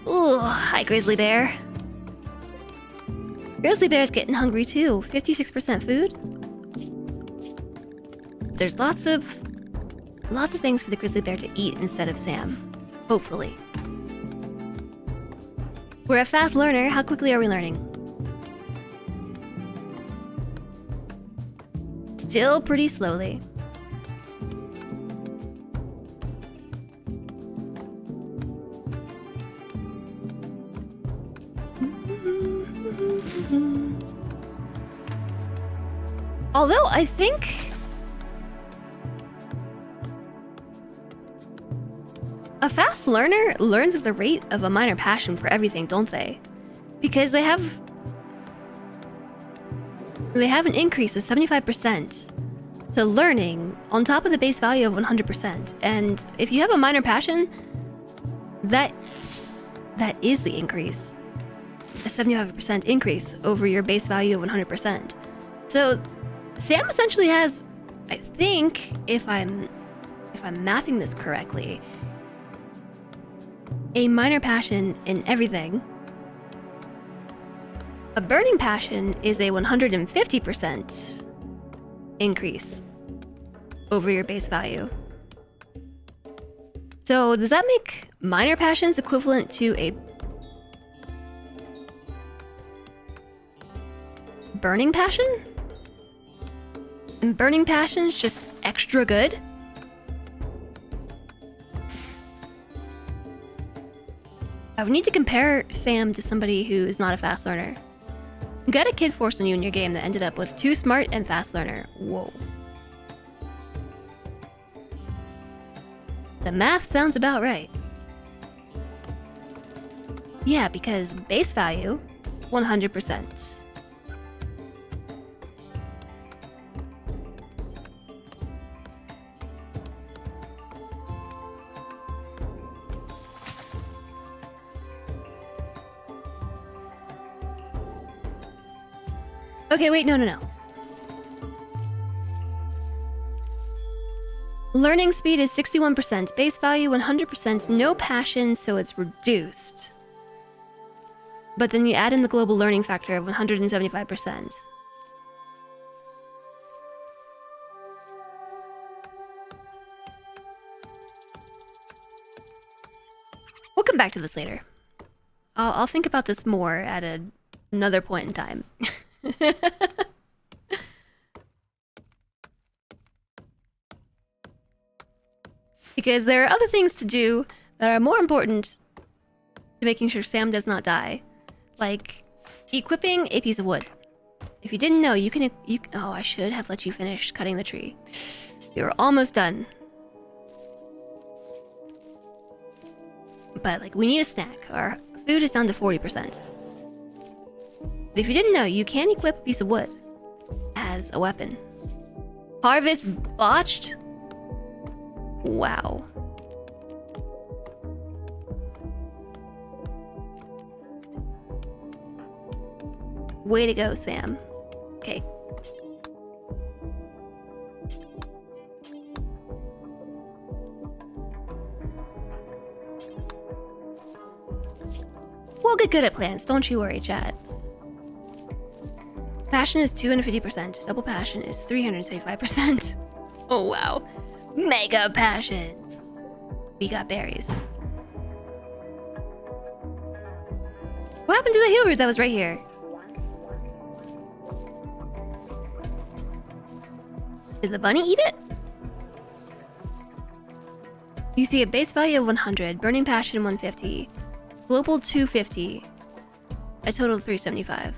Ooh, hi Grizzly Bear. Grizzly Bear's getting hungry too. 56% food. There's lots of things for the Grizzly Bear to eat instead of Sam. Hopefully. We're a fast learner. How quickly are we learning? Still pretty slowly. Although I think a fast learner learns at the rate of a minor passion for everything, don't they? Because they have an increase of 75% to learning on top of the base value of 100%. And if you have a minor passion, that is the increase. A 75% increase over your base value of 100%. So Sam essentially has, I think, if I'm mathing this correctly, a minor passion in everything. A burning passion is a 150% increase over your base value. So does that make minor passions equivalent to a burning passion? And burning passion's just extra good? I would need to compare Sam to somebody who is not a fast learner. Got a kid force on you in your game that ended up with too smart and fast learner. Whoa. The math sounds about right. Yeah, because base value, 100%. Okay, wait, no. Learning speed is 61%, base value 100%, no passion, so it's reduced. But then you add in the global learning factor of 175%. We'll come back to this later. I'll think about this more at another point in time. Because there are other things to do that are more important to making sure Sam does not die. Like equipping a piece of wood. If you didn't know, you can... oh, I should have let you finish cutting the tree. You're almost done. But, like, we need a snack. Our food is down to 40%. But if you didn't know, you can equip a piece of wood as a weapon. Harvest botched? Wow. Way to go, Sam. Okay. We'll get good at plans, don't you worry, chat. Passion is 250%. Double passion is 375%. Oh, wow. Mega passions. We got berries. What happened to the heal root that was right here? Did the bunny eat it? You see a base value of 100, burning passion 150, global 250, a total of 375.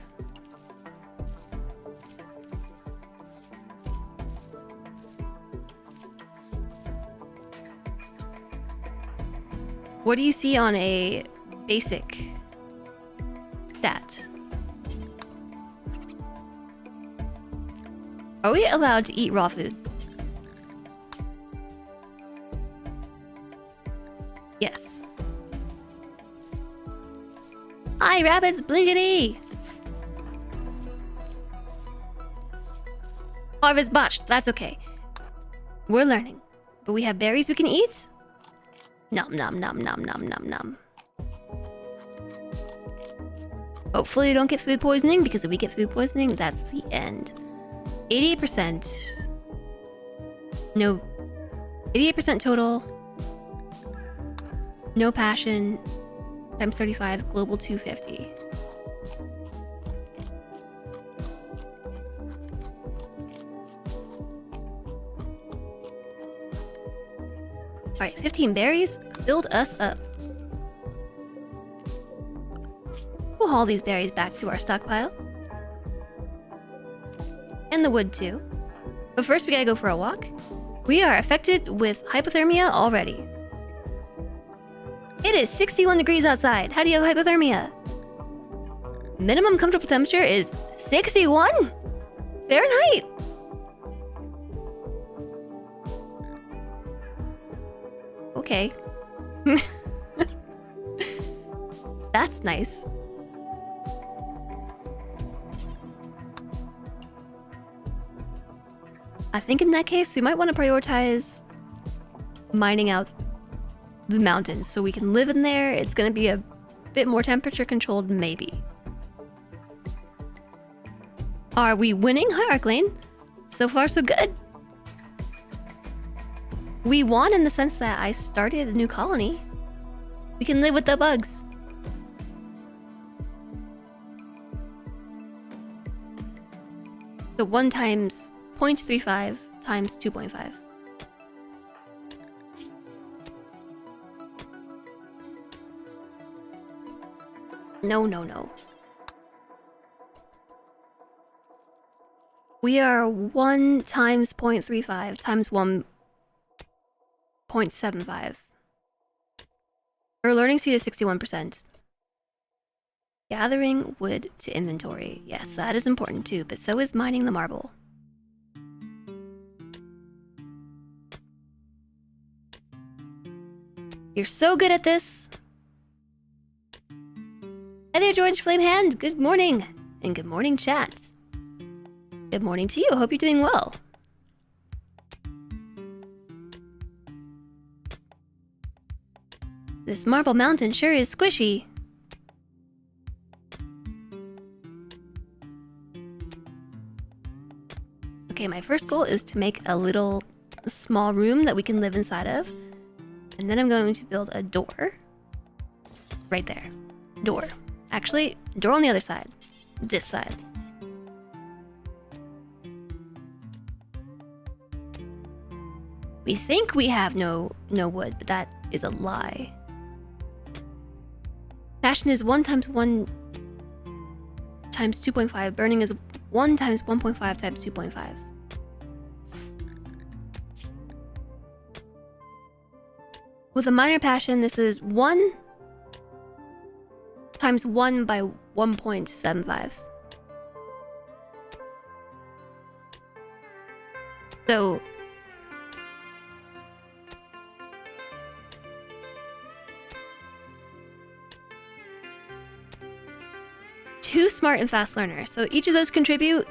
What do you see on a basic stat? Are we allowed to eat raw food? Yes. Hi, rabbits, blinkety! Harvest botched. That's okay. We're learning. But we have berries we can eat? Nom nom nom nom nom nom nom. Hopefully we don't get food poisoning, because if we get food poisoning, that's the end. 88%. No. 88% total. No passion. Times 35. Global 250. Alright, 15 berries. Filled us up. We'll haul these berries back to our stockpile. And the wood too. But first we gotta go for a walk. We are affected with hypothermia already. It is 61 degrees outside. How do you have hypothermia? Minimum comfortable temperature is 61 Fahrenheit. Okay. That's nice. I think in that case, we might want to prioritize mining out the mountains so we can live in there. It's going to be a bit more temperature controlled, maybe. Are we winning? Hi, Arclane. So far, so good. We won in the sense that I started a new colony. We can live with the bugs. So 1 times 0.35 times 2.5. No, no, no. We are 1 times 0.35 times 1.75. Our learning speed is 61%. Gathering wood to inventory. Yes, that is important too, but so is mining the marble. You're so good at this. Hi there, George Flamehand. Good morning. And good morning, chat. Good morning to you. Hope you're doing well. This marble mountain sure is squishy. Okay, my first goal is to make a little small room that we can live inside of. And then I'm going to build a door. Right there. Door. Actually, door on the other side. This side. We think we have no wood, but that is a lie. Passion is 1 times 1 times 2.5. Burning is 1 times 1.5 times 2.5. With a minor passion, this is 1 times 1 by 1.75. So... Two smart and fast learner. So each of those contribute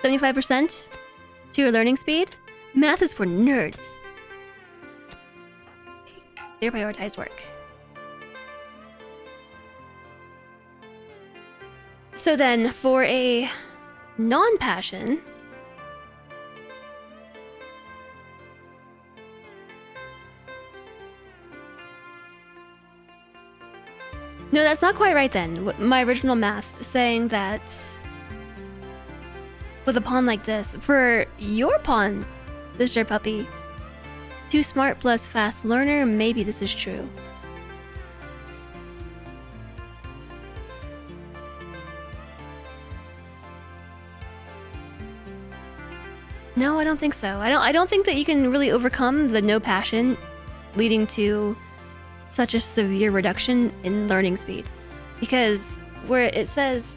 75% to your learning speed. Math is for nerds. Their prioritized work. So then, for a non-passion... No, that's not quite right then. My original math saying that with a pawn like this, for your pawn, Mr. Puppy, 2 smart plus fast learner, maybe this is true. No, I don't think so. I don't think that you can really overcome the no passion leading to such a severe reduction in learning speed. Because where it says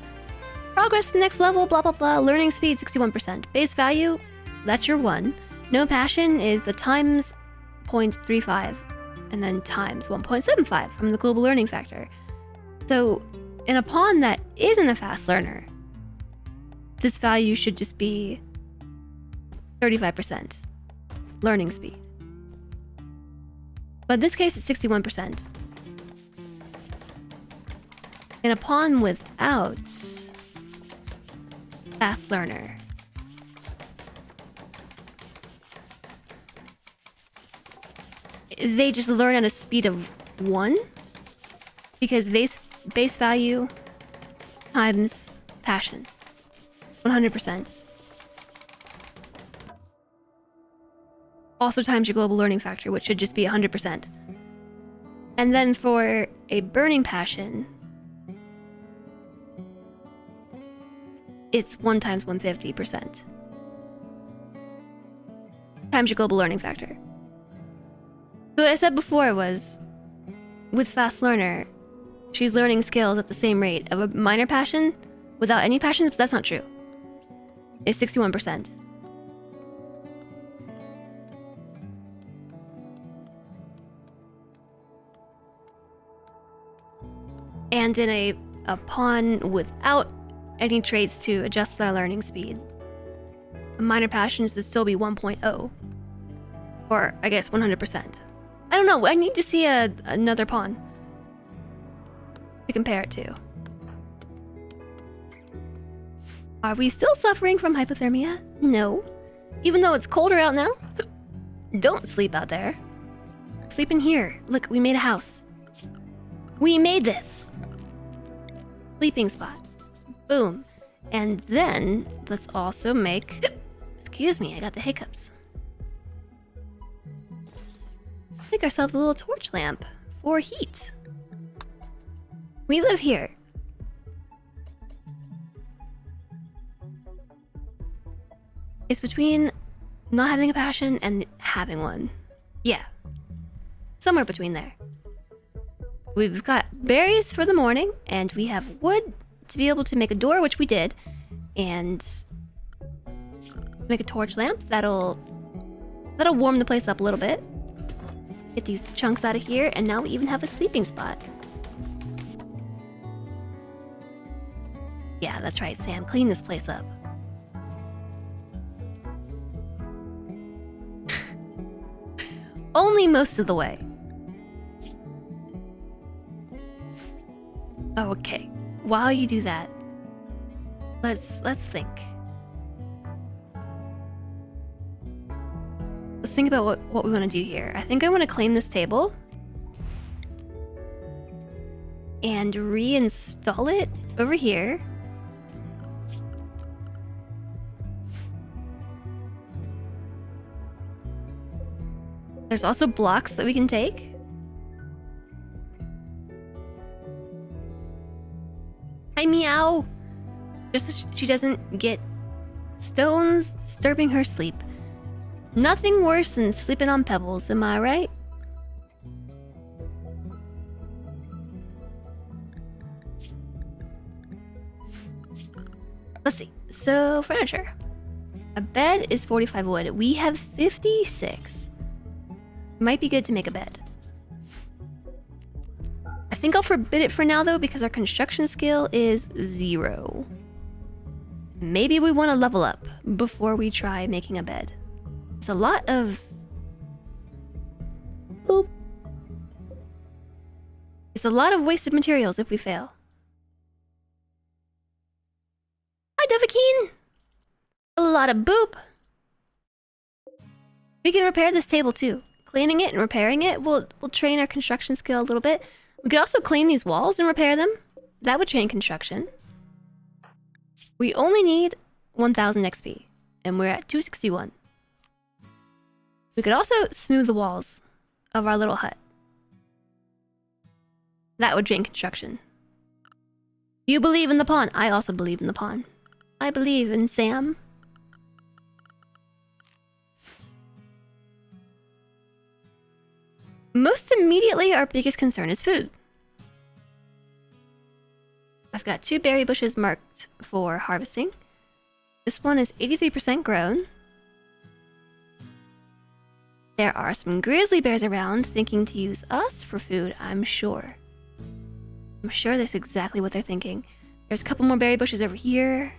progress to the next level, blah blah blah, learning speed 61%. Base value, that's your 1. No passion is the times 0.35 and then times 1.75 from the global learning factor. So in a pawn that isn't a fast learner, this value should just be 35% learning speed. But in this case, it's 61%. And a pawn without fast learner. They just learn at a speed of 1 because base value times passion. 100%. Also times your global learning factor, which should just be 100%. And then for a burning passion, it's 1 times 150%. Times your global learning factor. So what I said before was, with fast learner, she's learning skills at the same rate of a minor passion without any passions, but that's not true. It's 61%. And in a pawn without any traits to adjust their learning speed, a minor passion is to still be 1.0. Or, I guess, 100%. I don't know, I need to see another pawn to compare it to. Are we still suffering from hypothermia? No. Even though it's colder out now? Don't sleep out there. Sleep in here. Look, we made a house. We made this. Sleeping spot. Boom. And then, let's also make... Excuse me, I got the hiccups. Make ourselves a little torch lamp for heat. We live here. It's between not having a passion and having one. Yeah. Somewhere between there. We've got berries for the morning, and we have wood to be able to make a door, which we did, and make a torch lamp. That'll warm the place up a little bit. Get these chunks out of here, and now we even have a sleeping spot. Yeah, that's right, Sam. Clean this place up. Only most of the way. Okay. While you do that, let's think. Let's think about what we want to do here. I think I want to claim this table and reinstall it over here. There's also blocks that we can take. Hi, meow! Just so she doesn't get stones disturbing her sleep. Nothing worse than sleeping on pebbles, am I right? Let's see. So, furniture. A bed is 45 wood. We have 56. Might be good to make a bed. I think I'll forbid it for now, though, because our construction skill is 0. Maybe we want to level up before we try making a bed. It's a lot of... Boop. It's a lot of wasted materials if we fail. Hi, Devakeen! A lot of boop! We can repair this table, too. Cleaning it and repairing it will train our construction skill a little bit. We could also clean these walls and repair them. That would train construction. We only need 1000 XP, and we're at 261. We could also smooth the walls of our little hut. That would train construction. You believe in the pawn. I also believe in the pawn. I believe in Sam. Most immediately, our biggest concern is food. I've got 2 berry bushes marked for harvesting. This one is 83% grown. There are some grizzly bears around thinking to use us for food, I'm sure. I'm sure that's exactly what they're thinking. There's a couple more berry bushes over here.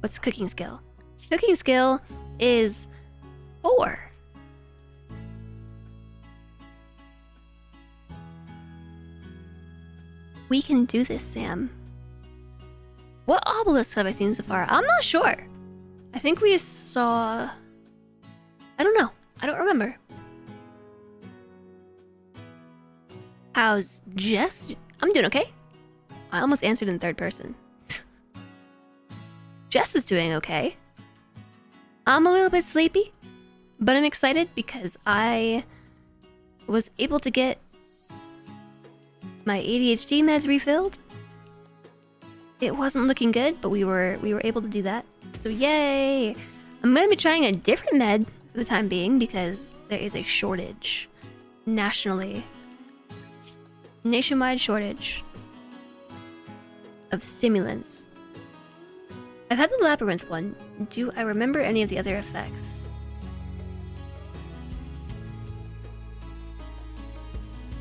What's cooking skill? Cooking skill is 4. We can do this, Sam. What obelisks have I seen so far? I'm not sure. I think we saw... I don't know. I don't remember. How's Jess? I'm doing okay. I almost answered in third person. Jess is doing okay. I'm a little bit sleepy, but I'm excited because I was able to get my ADHD meds refilled. It wasn't looking good, but we were able to do that. So yay! I'm gonna be trying a different med for the time being because there is a shortage nationally. Nationwide shortage of stimulants. I've had the labyrinth one. Do I remember any of the other effects?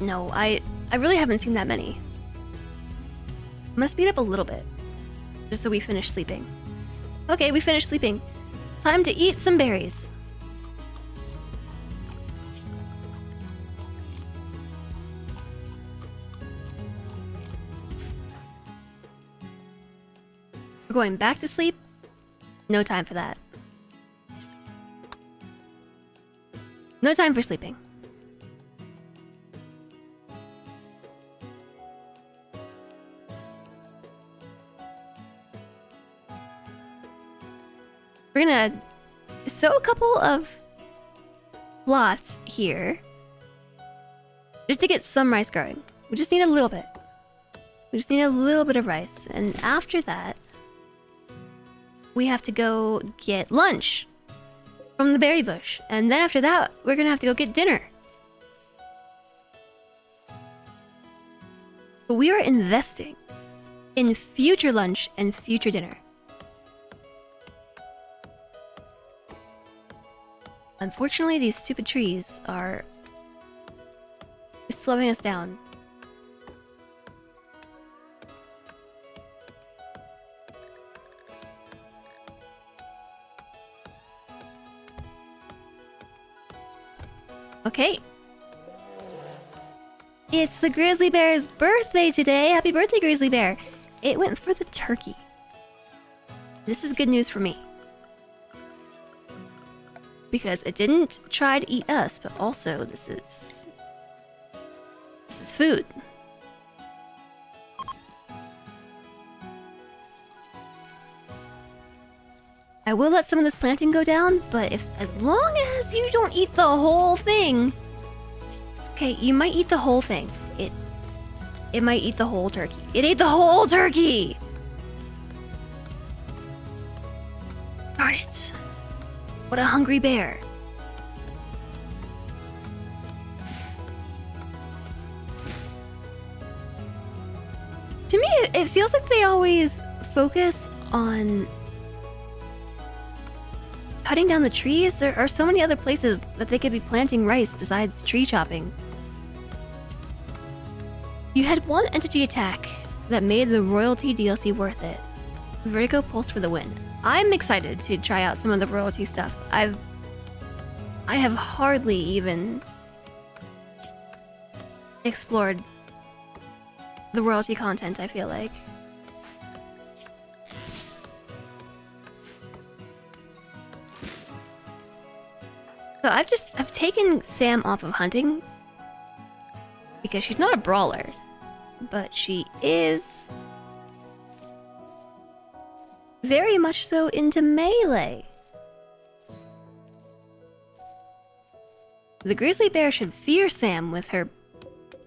No, I really haven't seen that many. I'm gonna speed up a little bit, just so we finish sleeping. Okay, we finished sleeping. Time to eat some berries. We're going back to sleep? No time for that. No time for sleeping. We're gonna sow a couple of plots here just to get some rice growing. We just need a little bit. We just need a little bit of rice. And after that, we have to go get lunch from the berry bush. And then after that, we're gonna have to go get dinner. But we are investing in future lunch and future dinner. Unfortunately, these stupid trees are slowing us down. Okay. It's the grizzly bear's birthday today. Happy birthday, grizzly bear. It went for the turkey. This is good news for me. Because it didn't try to eat us, but also this is food. I will let some of this planting go down, but as long as you don't eat the whole thing. Okay, you might eat the whole thing. It might eat the whole turkey. It ate the whole turkey! Darn it. What a hungry bear. To me, it feels like they always focus on cutting down the trees. There are so many other places that they could be planting rice besides tree chopping. You had one entity attack that made the royalty DLC worth it. Vertigo Pulse for the win. I'm excited to try out some of the royalty stuff. I have hardly even explored the royalty content, I feel like. So I've taken Sam off of hunting because she's not a brawler, but she is very much so into melee. The grizzly bear should fear Sam with her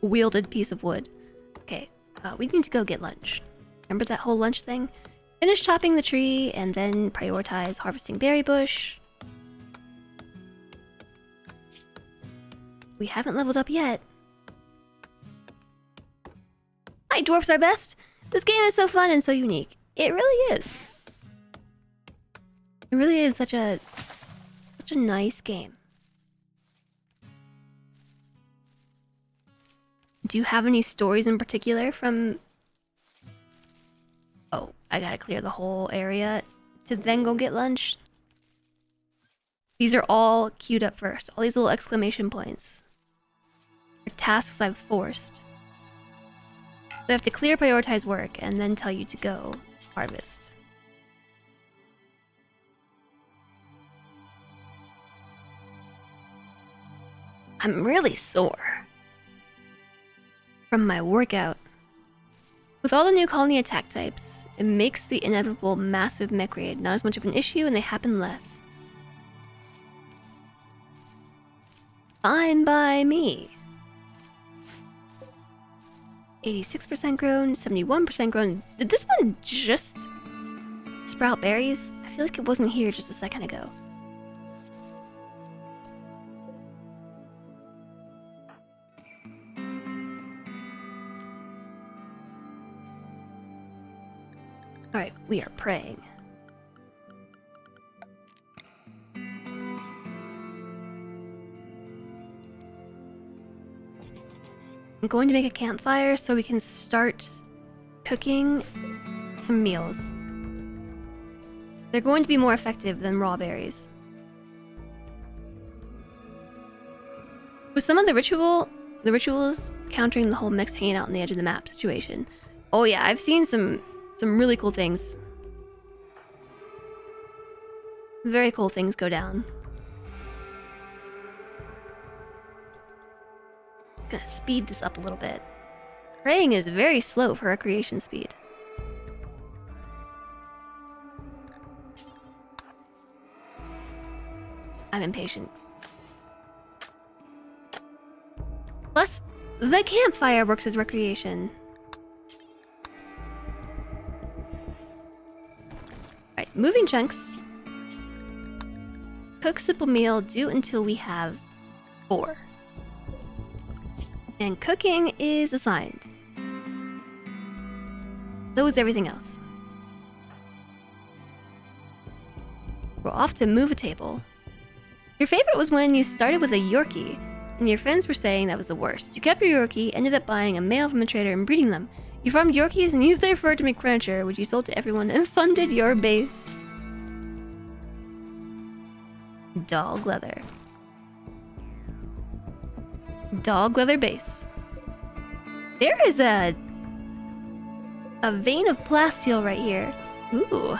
wielded piece of wood. Okay, we need to go get lunch. Remember that whole lunch thing? Finish chopping the tree and then prioritize harvesting berry bush. We haven't leveled up yet. Night dwarfs are best! This game is so fun and so unique. It really is. It really is such a nice game. Do you have any stories in particular from... Oh, I gotta clear the whole area to then go get lunch. These are all queued up first. All these little exclamation points are tasks I've forced. So I have to clear prioritize work and then tell you to go harvest. I'm really sore from my workout. With all the new colony attack types, it makes the inevitable massive mech raid not as much of an issue and they happen less. Fine by me. 86% grown, 71% grown. Did this one just sprout berries? I feel like it wasn't here just a second ago. Alright, we are praying. I'm going to make a campfire so we can start cooking some meals. They're going to be more effective than raw berries. With some of the rituals countering the whole mix hanging out on the edge of the map situation. Oh yeah, I've seen some really cool things. Very cool things go down. Gonna speed this up a little bit. Praying is very slow for recreation speed. I'm impatient. Plus, the campfire works as recreation. Alright, moving chunks. Cook simple meal, do until we have 4. And cooking is assigned. So is everything else. We're off to move a table. Your favorite was when you started with a Yorkie, and your friends were saying that was the worst. You kept your Yorkie, ended up buying a male from a trader and breeding them. You farmed Yorkies and used their fur to make furniture, which you sold to everyone and funded your base. Dog leather. Dog leather base. There is a vein of plasteel right here. Ooh.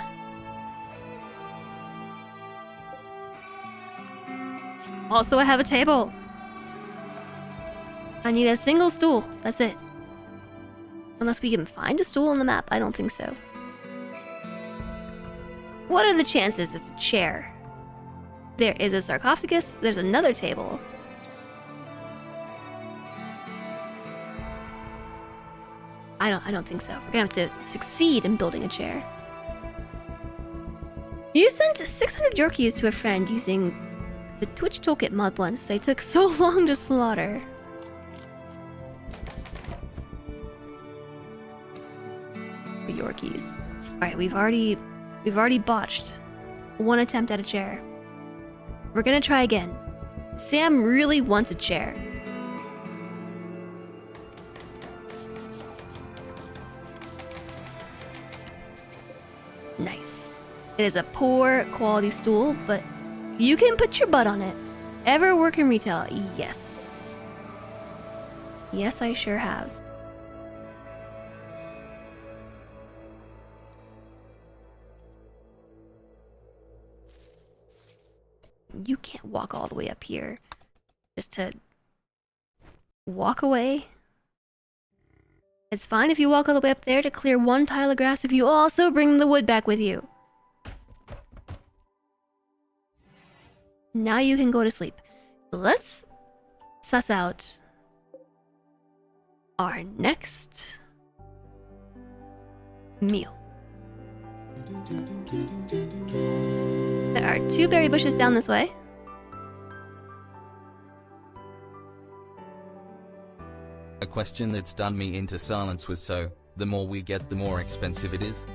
Also, I have a table. I need a single stool. That's it. Unless we can find a stool on the map. I don't think so. What are the chances it's a chair? There is a sarcophagus. There's another table. I don't think so. We're gonna have to succeed in building a chair. You sent 600 Yorkies to a friend using the Twitch Toolkit mod once. They took so long to slaughter. The Yorkies. Alright, we've already botched one attempt at a chair. We're gonna try again. Sam really wants a chair. Nice. It is a poor quality stool, but you can put your butt on it. Ever work in retail? Yes. Yes, I sure have. You can't walk all the way up here just to walk away. It's fine if you walk all the way up there to clear one tile of grass if you also bring the wood back with you. Now you can go to sleep. So let's suss out our next meal. There are 2 berry bushes down this way. A question that's done me into silence was so, the more we get, the more expensive it is.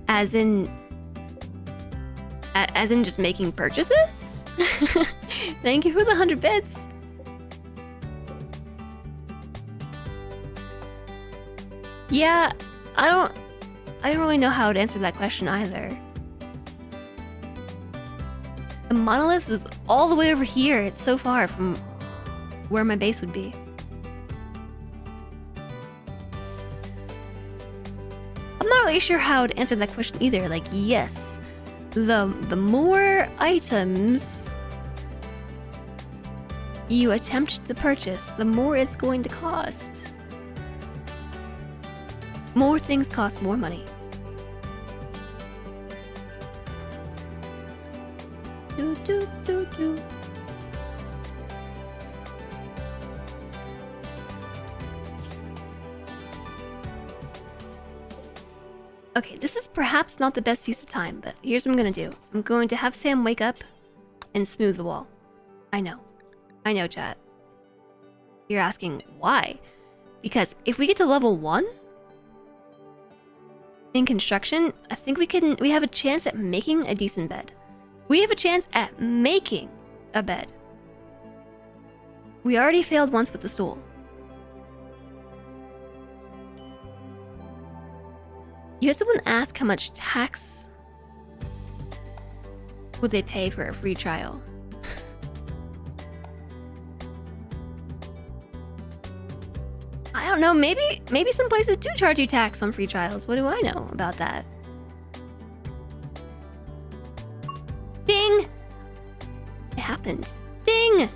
As in just making purchases? Thank you for the 100 bits. Yeah, I I don't really know how to answer that question either. The monolith is all the way over here. It's so far from where my base would be. I'm not really sure how to answer that question either. Like, yes, the more items you attempt to purchase, the more it's going to cost. More things cost more money. Do, do, do, do. Okay, this is perhaps not the best use of time, but here's what I'm gonna do. I'm going to have Sam wake up and smooth the wall. I know, chat. You're asking why? Because if we get to level 1 in construction, I think we have a chance at making a decent bed. We have a chance at making a bed. We already failed once with the stool. You had someone ask how much tax would they pay for a free trial. I don't know, maybe some places do charge you tax on free trials. What do I know about that? Ding! It happened. Ding!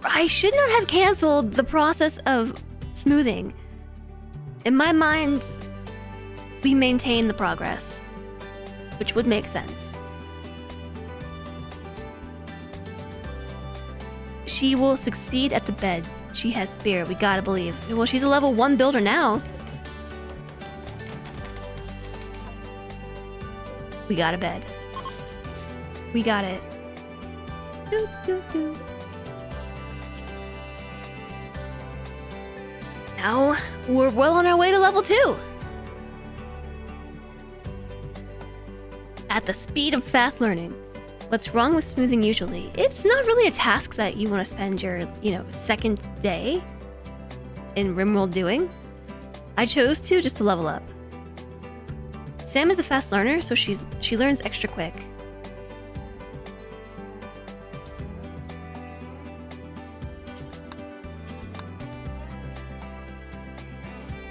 I should not have canceled the process of smoothing. In my mind, we maintain the progress, which would make sense. She will succeed at the bed. She has spirit, we gotta believe. Well, she's a level 1 builder now. We got a bed. We got it. Doo, doo, doo. Now, we're well on our way to level 2. At the speed of fast learning. What's wrong with smoothing usually? It's not really a task that you want to spend your, second day in RimWorld doing. I chose to just to level up. Sam is a fast learner, so she learns extra quick.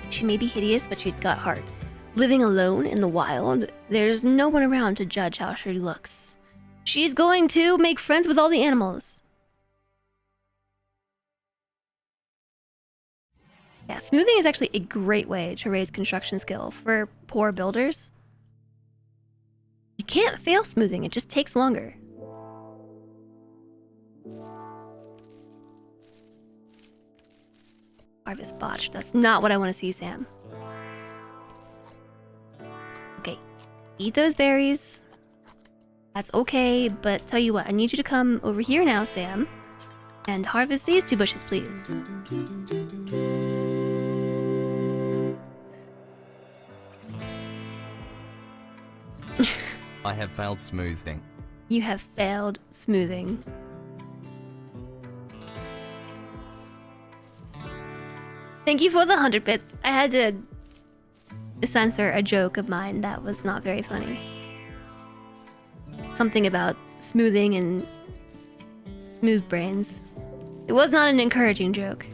She may be hideous, but she's got heart. Living alone in the wild, there's no one around to judge how she looks. She's going to make friends with all the animals. Yeah, smoothing is actually a great way to raise construction skill for poor builders. You can't fail smoothing, it just takes longer. Harvest botched. That's not what I want to see, Sam. Okay, eat those berries. That's okay, but tell you what, I need you to come over here now, Sam, and harvest these 2 bushes, please. I have failed smoothing. You have failed smoothing. Thank you for the 100 bits. I had to censor a joke of mine that was not very funny. Something about smoothing and smooth brains. It was not an encouraging joke.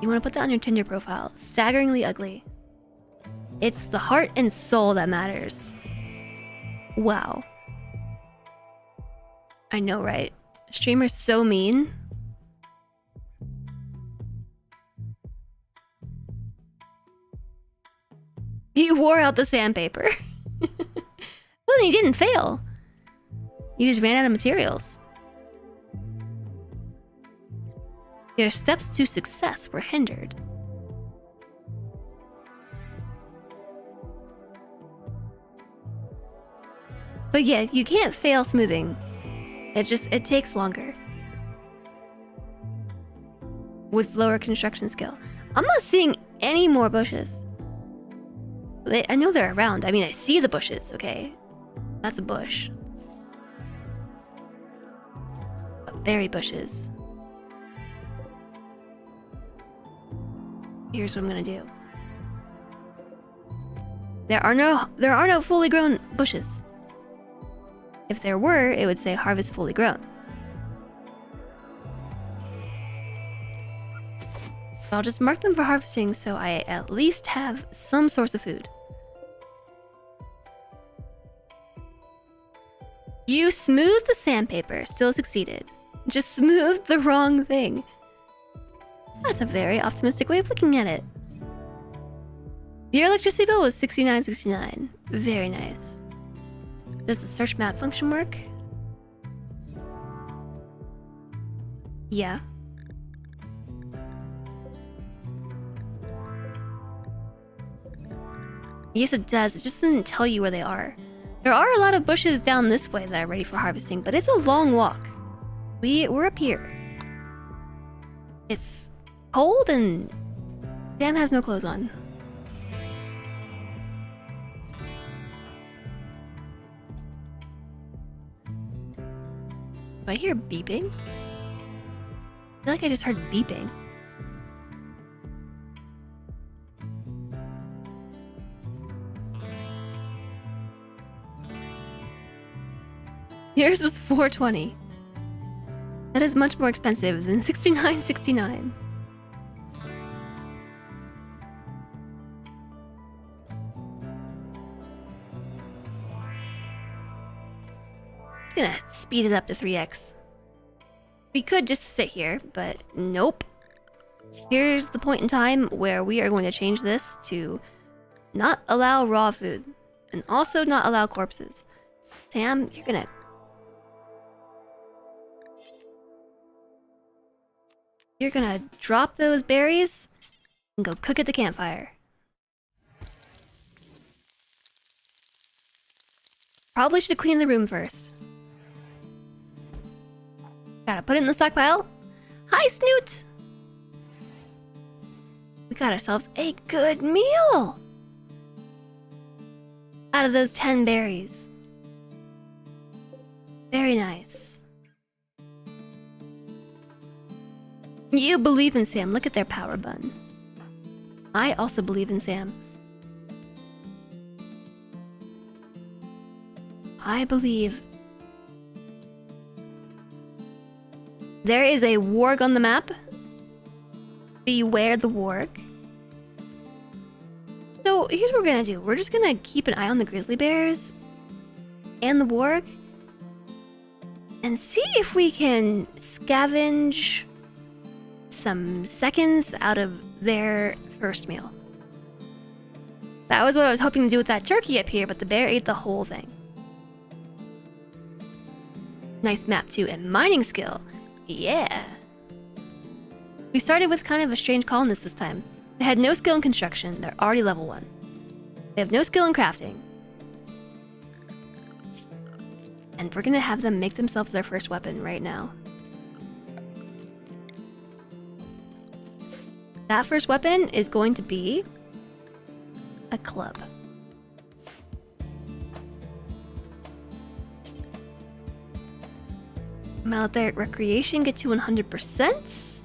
You want to put that on your Tinder profile. Staggeringly ugly. It's the heart and soul that matters. Wow. I know, right? Streamer's so mean. You wore out the sandpaper. Well, you didn't fail. You just ran out of materials. Your steps to success were hindered. But yeah, you can't fail smoothing. It takes longer. With lower construction skill. I'm not seeing any more bushes. I know they're around. I mean, I see the bushes, okay? That's a bush. berry bushes. Here's what I'm gonna do. There are no fully grown bushes. If there were, it would say harvest fully grown. But I'll just mark them for harvesting so I at least have some source of food. You smoothed the sandpaper, still succeeded. Just smoothed the wrong thing. That's a very optimistic way of looking at it. Your electricity bill was $69.69. Very nice. Does the search map function work? Yeah. Yes, it does. It just doesn't tell you where they are. There are a lot of bushes down this way that are ready for harvesting, but it's a long walk. We're up here. It's cold and Sam has no clothes on. Do I hear beeping? I feel like I just heard beeping. Yours was $4.20. That is much more expensive than $69.69. It's gonna speed it up to 3x. We could just sit here, but nope. Here's the point in time where we are going to change this to not allow raw food and also not allow corpses. Sam, you're gonna drop those berries and go cook at the campfire. Probably should clean the room first. Gotta put it in the stockpile. Hi, Snoot! We got ourselves a good meal! Out of those 10 berries. Very nice. You believe in Sam. Look at their power button. I also believe in Sam. I believe. There is a warg on the map. Beware the warg. So here's what we're gonna do. We're just gonna keep an eye on the grizzly bears and the warg and see if we can scavenge some seconds out of their first meal. That was what I was hoping to do with that turkey up here, but the bear ate the whole thing. Nice map too, and mining skill. Yeah. We started with kind of a strange colonist this time. They had no skill in construction. They're already level 1. They have no skill in crafting. And we're gonna have them make themselves their first weapon right now. That first weapon is going to be a club. I'm gonna let their recreation get to 100%,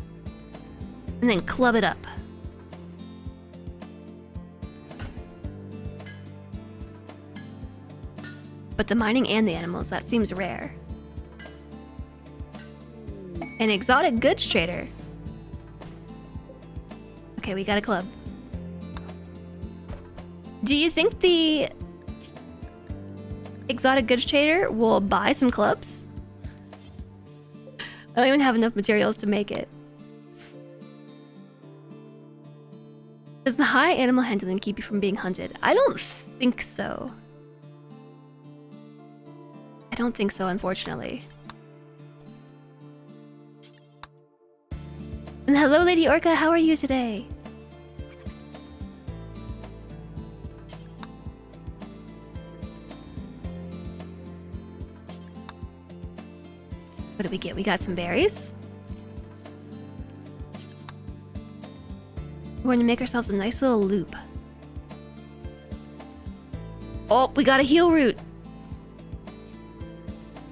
and then club it up. But the mining and the animals, that seems rare. An exotic goods trader. Okay, we got a club. Do you think the exotic goods trader will buy some clubs? I don't even have enough materials to make it. Does the high animal handling keep you from being hunted? I don't think so. I don't think so, unfortunately. And hello, Lady Orca, how are you today? What did we get? We got some berries. We're going to make ourselves a nice little loop. Oh, we got a heal root.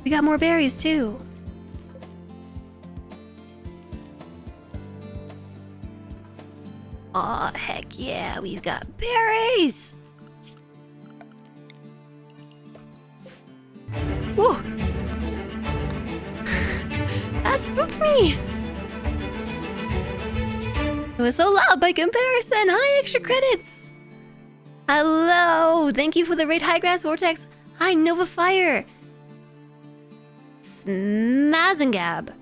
We got more berries too. Aw, heck yeah, we've got berries! Whoa! That spooked me! It was so loud by comparison! Hi, extra credits! Hello! Thank you for the raid, High Grass Vortex! Hi, Nova Fire! Smaz and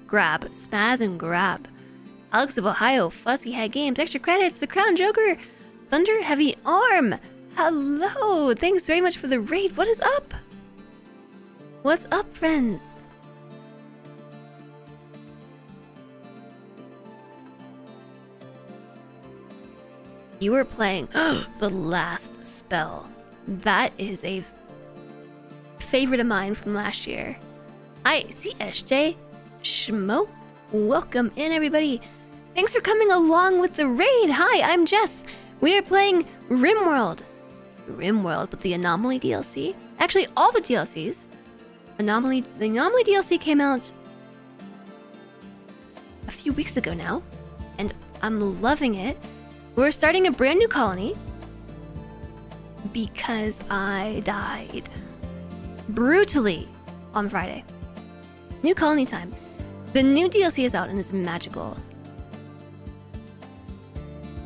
Grab. Spaz and Grab. Alex of Ohio, Fuzzy Head Games, extra credits, The Crown Joker, Thunder Heavy Arm. Hello! Thanks very much for the raid. What is up? What's up, friends? You were playing The Last Spell. That is a favorite of mine from last year. Hi, CSJ Schmo. Welcome in, everybody. Thanks for coming along with the raid. Hi, I'm Jess. We are playing RimWorld. RimWorld with the Anomaly DLC. Actually, all the DLCs. The Anomaly DLC came out a few weeks ago now, and I'm loving it. We're starting a brand new colony because I died brutally on Friday. New colony time. The new DLC is out and it's magical.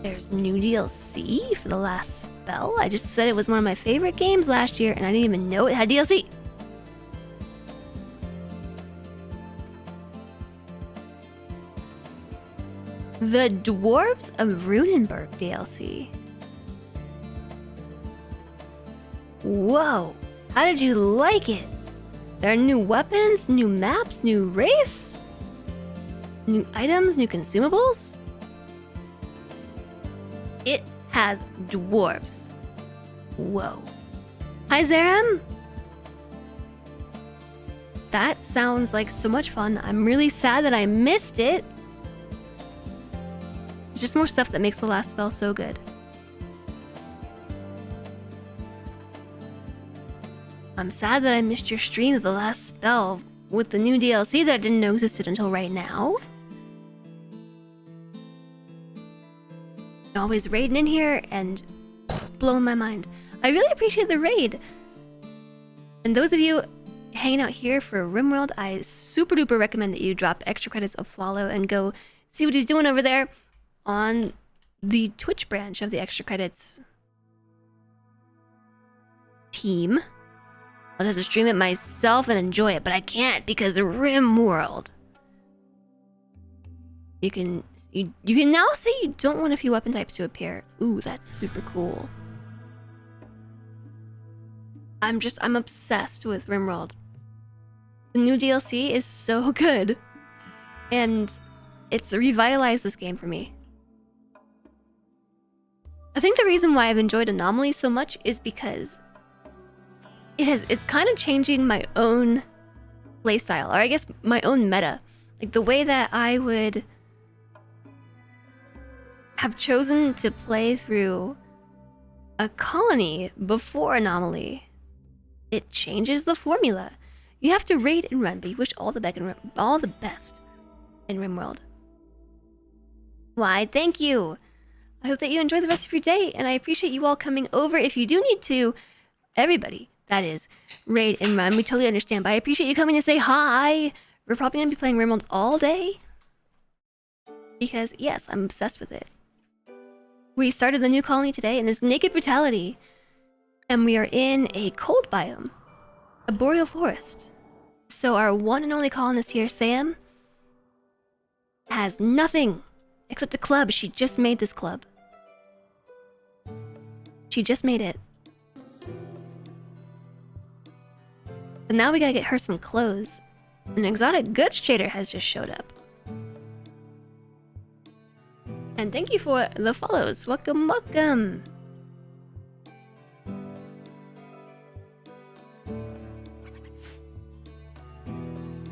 There's new DLC for The Last Spell. I just said it was one of my favorite games last year and I didn't even know it had DLC. The Dwarves of Runenburg DLC. Whoa, how did you like it? There are new weapons, new maps, new race, new items, new consumables. It has dwarves. Whoa. Hi, Zeram. That sounds like so much fun. I'm really sad that I missed it. It's just more stuff that makes The Last Spell so good. I'm sad that I missed your stream of The Last Spell with the new DLC that I didn't know existed until right now. You're always raiding in here and blowing my mind. I really appreciate the raid. And those of you hanging out here for RimWorld, I super duper recommend that you drop extra credits a follow and go see what he's doing over there on the Twitch branch of the extra credits team. I'll have to stream it myself and enjoy it, but I can't because of RimWorld. You can now say you don't want a few weapon types to appear. Ooh, that's super cool. I'm obsessed with RimWorld. The new DLC is so good. And it's revitalized this game for me. I think the reason why I've enjoyed Anomaly so much is because it's kind of changing my own playstyle, or I guess my own meta. Like the way that I would have chosen to play through a colony before Anomaly. It changes the formula. You have to raid and run, but you wish all the best in RimWorld. Why, thank you. I hope that you enjoy the rest of your day, and I appreciate you all coming over. If you do need to, everybody, that is, raid and run, we totally understand, but I appreciate you coming to say hi. We're probably going to be playing RimWorld all day. Because, yes, I'm obsessed with it. We started the new colony today, and it's Naked Brutality. And we are in a cold biome. A boreal forest. So our one and only colonist here, Sam, has nothing except a club. She just made this club. She just made it. But now we gotta get her some clothes. An exotic goods trader has just showed up. And thank you for the follows. Welcome, welcome.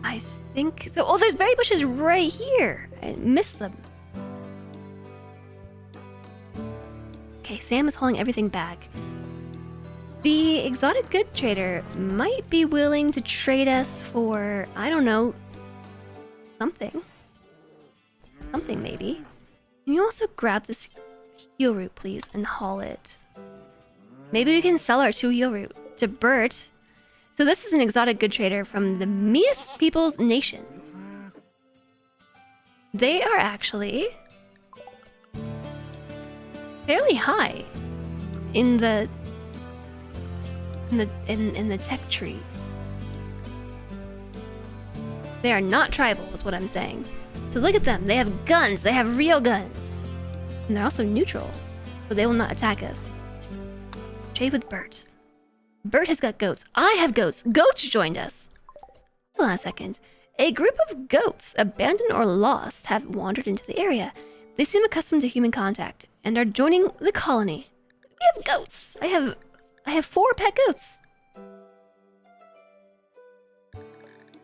I think... Oh, there's berry bushes right here. I missed them. Okay, Sam is hauling everything back. The exotic good trader might be willing to trade us for, I don't know, something. Something, maybe. Can you also grab this heal root, please, and haul it. Maybe we can sell our 2 heal root to Bert. So this is an exotic good trader from the Mias People's Nation. They are actually fairly high in the tech tree. They are not tribal, is what I'm saying. So look at them. They have guns. They have real guns. And they're also neutral, but they will not attack us. Trade with Bert. Bert has got goats. I have goats. Goats joined us. Hold on a second. A group of goats, abandoned or lost, have wandered into the area. They seem accustomed to human contact and are joining the colony. We have goats. I have 4 pet goats. What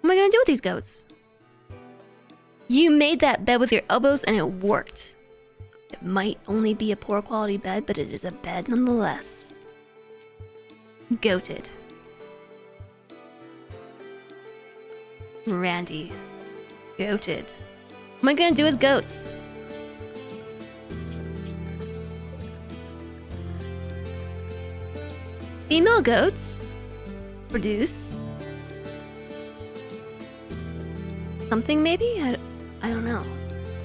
am I gonna do with these goats? You made that bed with your elbows and it worked. It might only be a poor quality bed, but it is a bed nonetheless. Goated. Randy. Goated. What am I gonna do with goats? Female goats produce something, maybe? I don't know.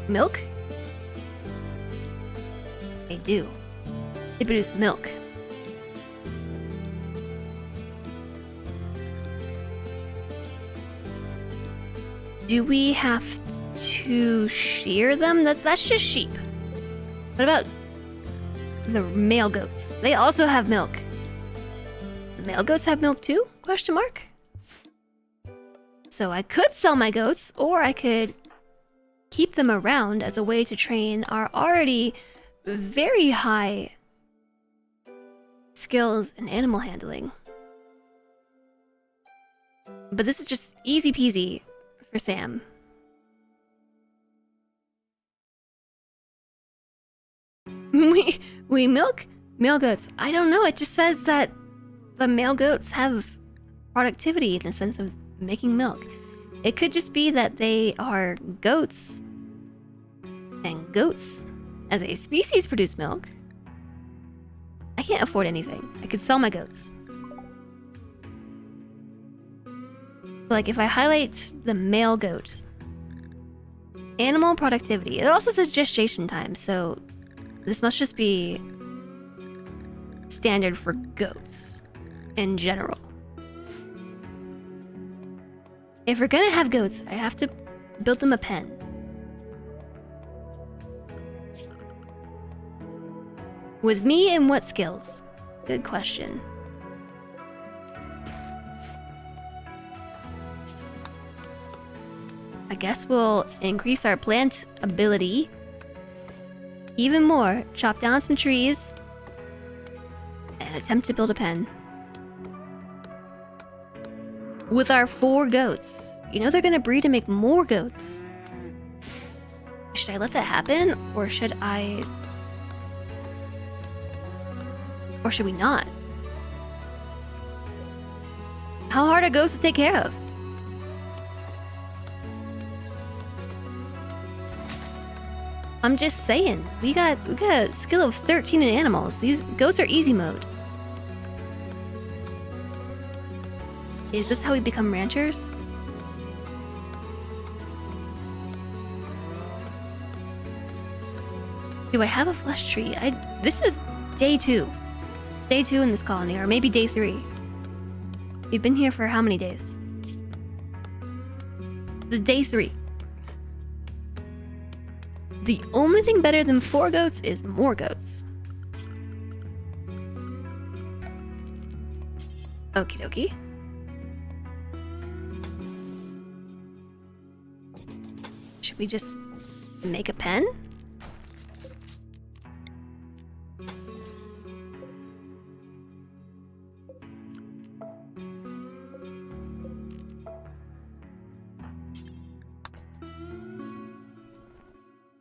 Milk? They do. They produce milk. Do we have to shear them? That's just sheep. What about the male goats? They also have milk. The male goats have milk too? Question mark. So I could sell my goats, or I could keep them around as a way to train our already very high skills in animal handling. But this is just easy peasy for Sam. We milk male goats. I don't know, it just says that the male goats have productivity in the sense of making milk. It could just be that they are goats, and goats as a species produce milk. I can't afford anything. I could sell my goats. Like if I highlight the male goat, animal productivity, it also says gestation time, so this must just be standard for goats in general. If we're gonna have goats, I have to build them a pen. With me and what skills? Good question. I guess we'll increase our plant ability even more, chop down some trees, and attempt to build a pen. With our 4 goats. You know they're gonna breed and make more goats. Should I let that happen? Or should I... Or should we not? How hard are goats to take care of? I'm just saying, we got a skill of 13 in animals. These goats are easy mode. Is this how we become ranchers? Do I have a flesh tree? This is day 2. Day 2 in this colony, or maybe day 3. We've been here for how many days? This is day 3. The only thing better than 4 goats is more goats. Okie dokie. Should we just make a pen?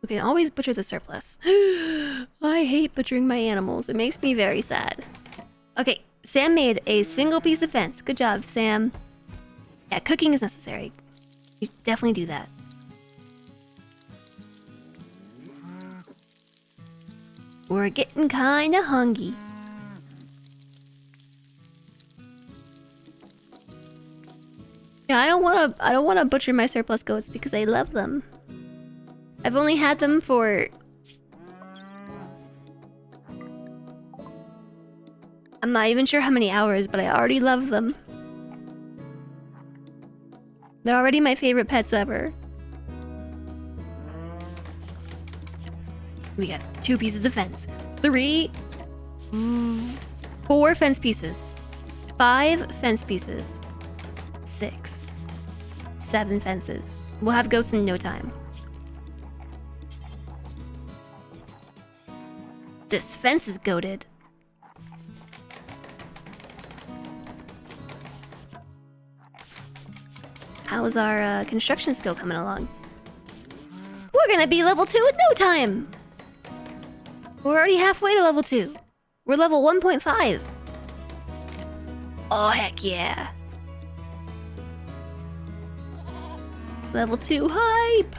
We can always butcher the surplus. I hate butchering my animals. It makes me very sad. Okay, Sam made a single piece of fence. Good job, Sam. Yeah, cooking is necessary. You definitely do that. We're getting kinda hungry. Yeah, I don't wanna butcher my surplus goats because I love them. I've only had them for... I'm not even sure how many hours, but I already love them. They're already my favorite pets ever. We got 2 pieces of fence. 3... 4 fence pieces. 5 fence pieces. 6. 7 fences. We'll have goats in no time. This fence is goated. How's our construction skill coming along? We're gonna be level 2 in no time! We're already halfway to level 2. We're level 1.5. Oh, heck yeah. Level 2 hype!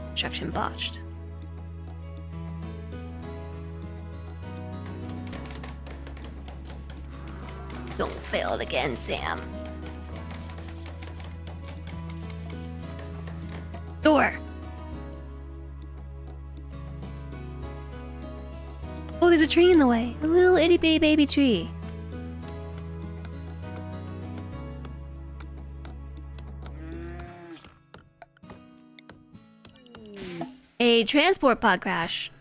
Construction botched. Don't fail it again, Sam. Door! Oh, there's a tree in the way. A little itty bitty baby tree. A transport pod crash.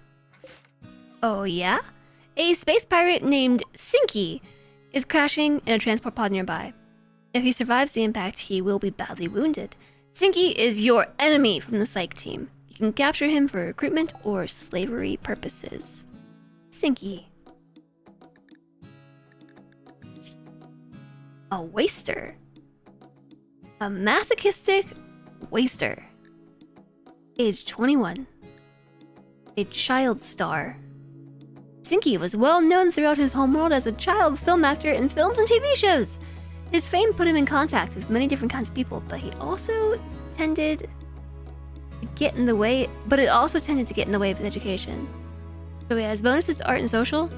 Oh yeah? A space pirate named Sinky is crashing in a transport pod nearby. If he survives the impact, he will be badly wounded. Sinky is your enemy from the psych team. You can capture him for recruitment or slavery purposes. Sinky. A waster. A masochistic waster. Age 21. A child star. Sinky was well known throughout his homeworld as a child film actor in films and TV shows. His fame put him in contact with many different kinds of people, but it also tended to get in the way of his education. So he has bonuses to art and social,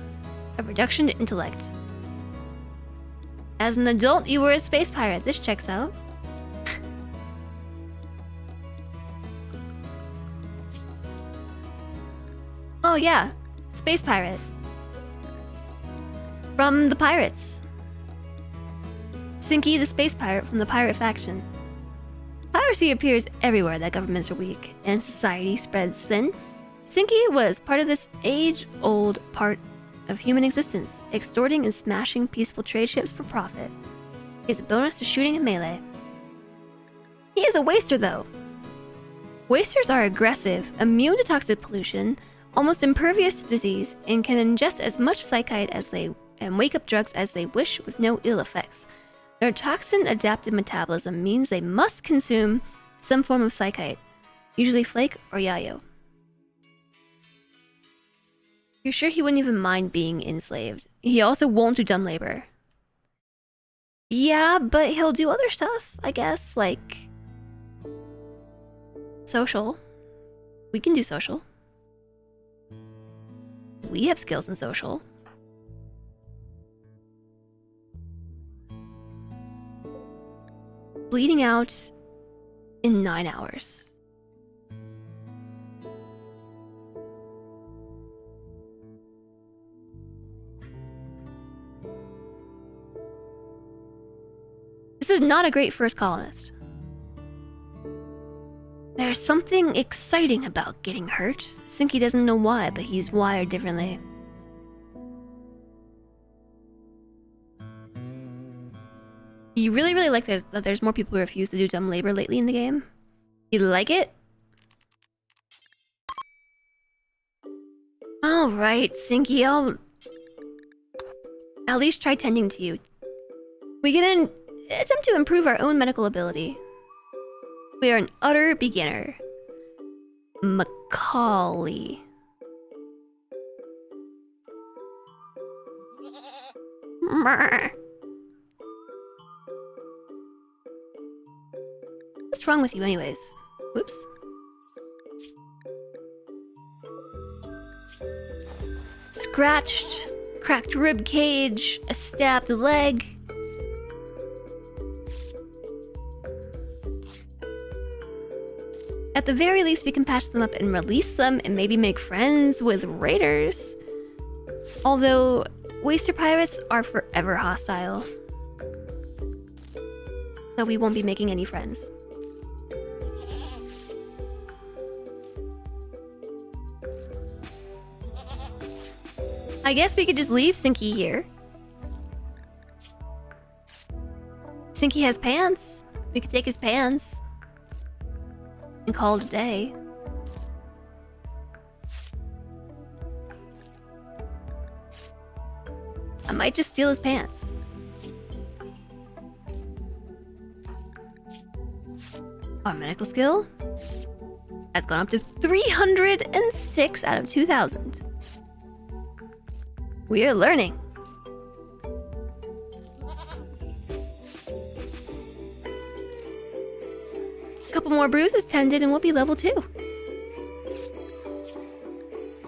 a reduction to intellect. As an adult, you were a space pirate. This checks out. Oh yeah, space pirate. From the pirates. Sinky the space pirate from the pirate faction. Piracy appears everywhere that governments are weak, and society spreads thin. Sinky was part of this age-old part of human existence, extorting and smashing peaceful trade ships for profit. He has a bonus to shooting and melee. He is a waster though. Wasters are aggressive, immune to toxic pollution, almost impervious to disease, and can ingest as much psychite and wake-up drugs as they wish with no ill effects. Their toxin-adapted metabolism means they must consume some form of psychite, usually flake or yayo. You're sure he wouldn't even mind being enslaved? He also won't do dumb labor. Yeah, but he'll do other stuff, I guess, like... social. We can do social. We have skills in social. Bleeding out in 9 hours. This is not a great first colonist. There's something exciting about getting hurt. Sinky doesn't know why, but he's wired differently. You really like that there's more people who refuse to do dumb labor lately in the game. You like it? Alright, Sinky, I'll at least try tending to you. We can attempt to improve our own medical ability. We are an utter beginner. Macaulay. What's wrong with you anyways? Whoops. scratched, cracked rib cage, a stabbed leg. At the very least, we can patch them up and release them and maybe make friends with raiders. Although, waster pirates are forever hostile. So we won't be making any friends. I guess we could just leave Sinky here. Sinky has pants. We could take his pants. And call it a day. I might just steal his pants. Our medical skill has gone up to 306 out of 2,000. We are learning. Couple more bruises tended and we'll be level 2.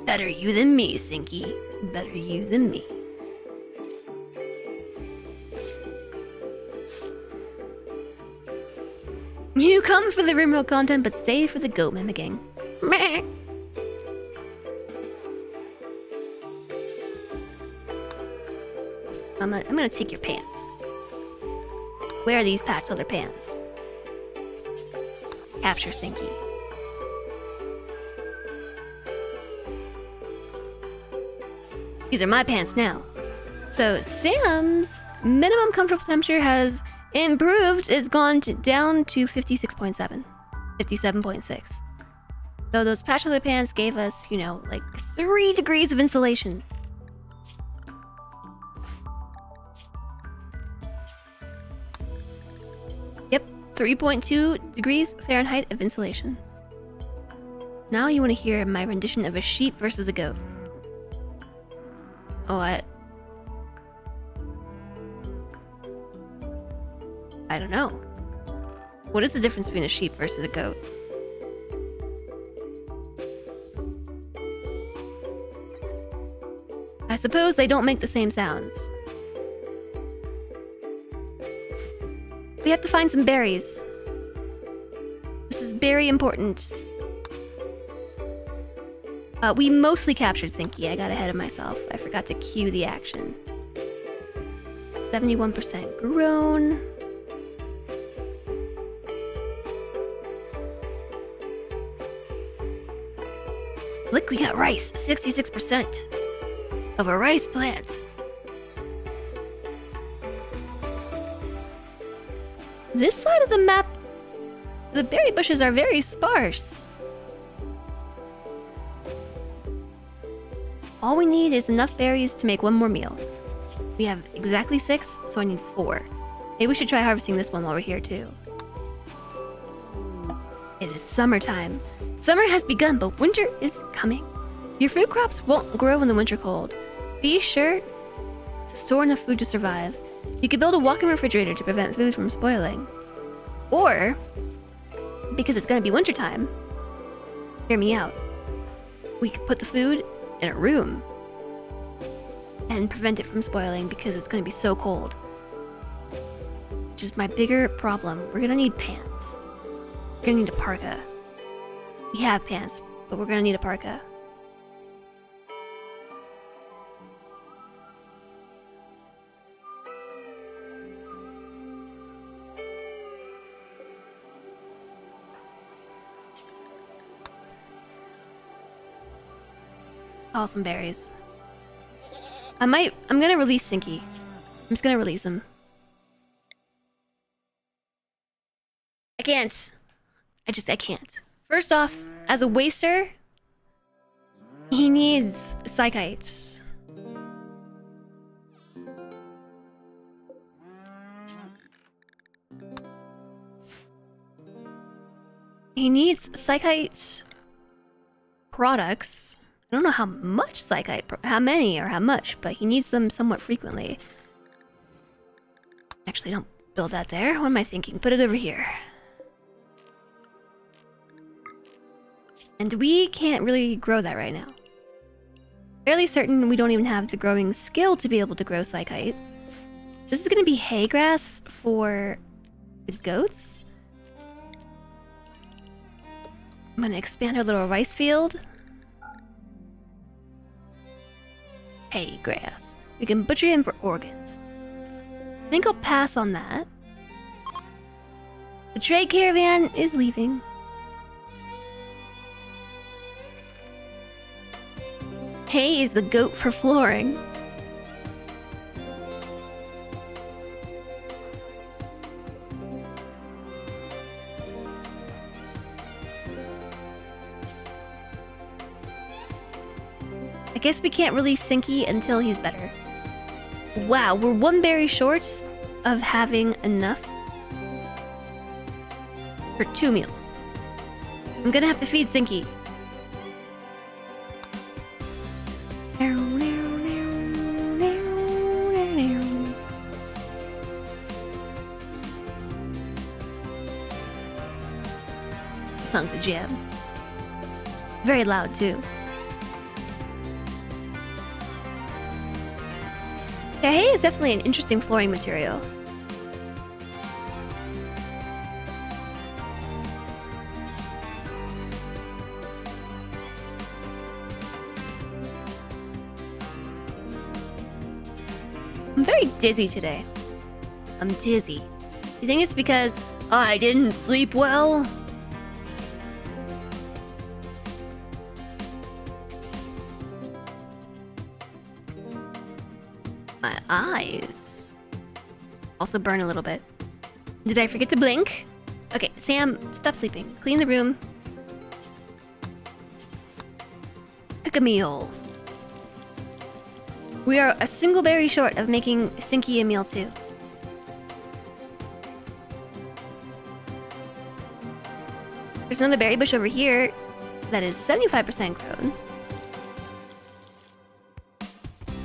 Better you than me, Sinky. Better you than me. You come for the RimWorld content, but stay for the goat mimicking. Meh. I'm gonna take your pants. Wear these patch leather pants. Capture Sinky. These are my pants now. So Sam's minimum comfortable temperature has improved. It's gone down to 56.7. 57.6. So those patch leather pants gave us, you know, like 3 degrees of insulation. Yep, 3.2 degrees Fahrenheit of insulation. Now you want to hear my rendition of a sheep versus a goat. Oh, I don't know. What is the difference between a sheep versus a goat? I suppose they don't make the same sounds. We have to find some berries. This is very important. We mostly captured Sinky. I got ahead of myself. I forgot to cue the action. 71% grown. Look, we got rice. 66% of a rice plant. This side of the map, the berry bushes are very sparse. All we need is enough berries to make one more meal. We have exactly 6, so I need 4. Maybe we should try harvesting this one while we're here too. It is summertime. Summer has begun, but winter is coming. Your food crops won't grow in the winter cold. Be sure to store enough food to survive. You could build a walk-in refrigerator to prevent food from spoiling. Or, because it's gonna be wintertime, hear me out, we could put the food in a room and prevent it from spoiling because it's gonna be so cold. Which is my bigger problem. We're gonna need pants. We're gonna need a parka. We have pants, but we're gonna need a parka. Call some berries. I'm gonna release Sinky. I'm just gonna release him. I can't. I can't. First off, as a waster, he needs psychite. He needs psychite products. I don't know how much psychite, how many or how much, but he needs them somewhat frequently. Actually, don't build that there. What am I thinking? Put it over here. And we can't really grow that right now. Fairly certain we don't even have the growing skill to be able to grow Psychite. This is going to be hay grass for the goats. I'm going to expand our little rice field. Hay grass. We can butcher him for organs. I think I'll pass on that. The trade caravan is leaving. Hay is the goat for flooring. I guess we can't release Sinky until he's better. Wow, we're one berry short of having enough for 2 meals. I'm gonna have to feed Sinky. This song's a jam. Very loud too. Yeah, hay is definitely an interesting flooring material. I'm very dizzy today. I'm dizzy. You think it's because I didn't sleep well? My eyes also burn a little bit. Did I forget to blink? Okay, Sam, stop sleeping. Clean the room. Cook a meal. We are a single berry short of making Sinky a meal too. There's another berry bush over here that is 75% grown.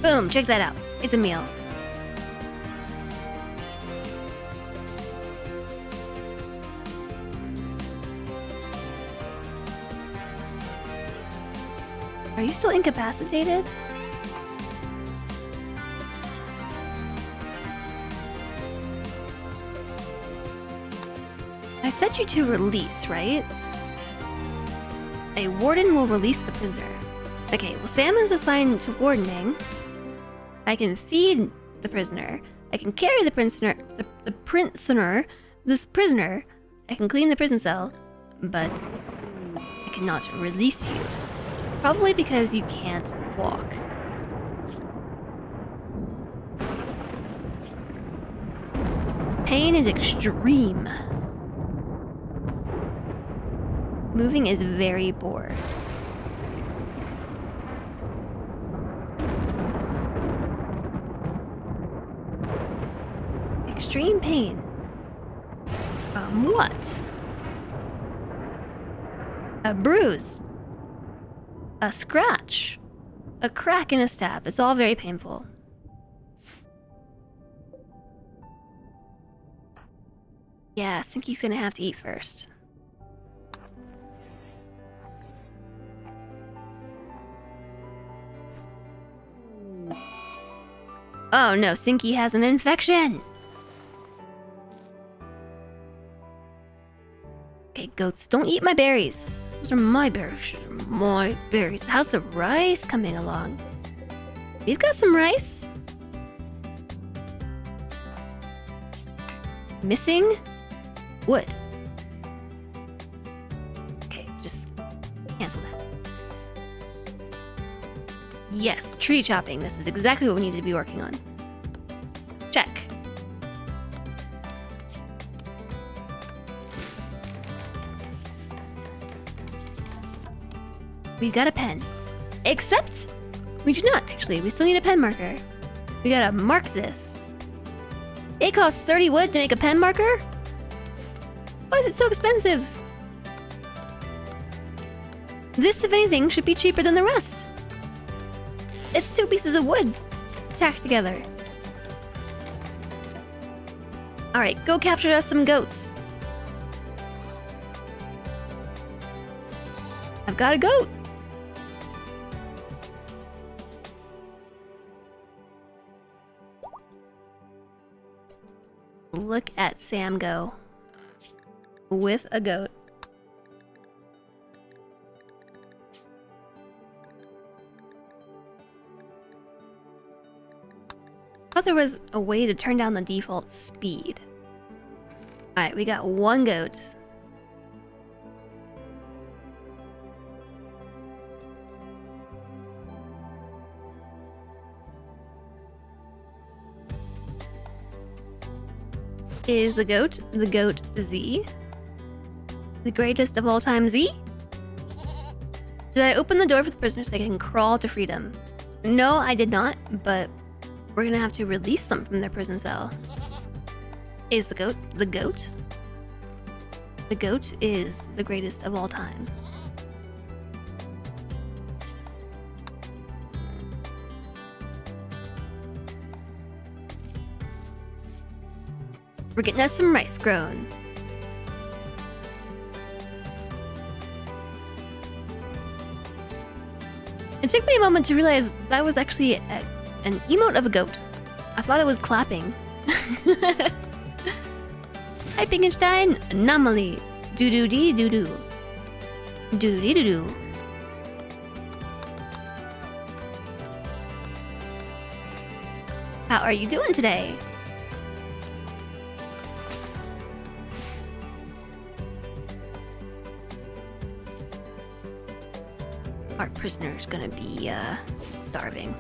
Boom, check that out. It's a meal. Are you still incapacitated? I set you to release, right? A warden will release the prisoner. Okay, well, Sam is assigned to wardening. I can feed the prisoner. I can carry the prisoner. This prisoner. I can clean the prison cell, but I cannot release you. Probably because you can't walk. Pain is extreme. Moving is very bored. Extreme pain. What? A bruise. A scratch. A crack in a stab. It's all very painful. Yeah, Sinky's gonna have to eat first. Oh no, Sinky has an infection! Okay, goats, don't eat my berries. Those are my berries. My berries. How's the rice coming along? You've got some rice? Missing wood. Okay, just cancel that. Yes, tree chopping. This is exactly what we need to be working on. Check. We've got a pen. Except, we do not, actually. We still need a pen marker. We gotta mark this. It costs 30 wood to make a pen marker? Why is it so expensive? This, if anything, should be cheaper than the rest. It's 2 pieces of wood tacked together. Alright, go capture us some goats. I've got a goat. Look at Sam go. With a goat. I thought there was a way to turn down the default speed. Alright, we got one goat. Is the goat Z? The greatest of all time Z? Did I open the door for the prisoners so they can crawl to freedom? No, I did not, but we're gonna have to release them from their prison cell. Is the goat the goat? The goat is the greatest of all time. We're getting us some rice grown. It took me a moment to realize that was actually an emote of a goat. I thought it was clapping. Hi, Pinkenstein. Anomaly. Doo-doo-dee doo-doo. Doo-doo-dee doo-doo. How are you doing today? Our prisoner's gonna be, starving.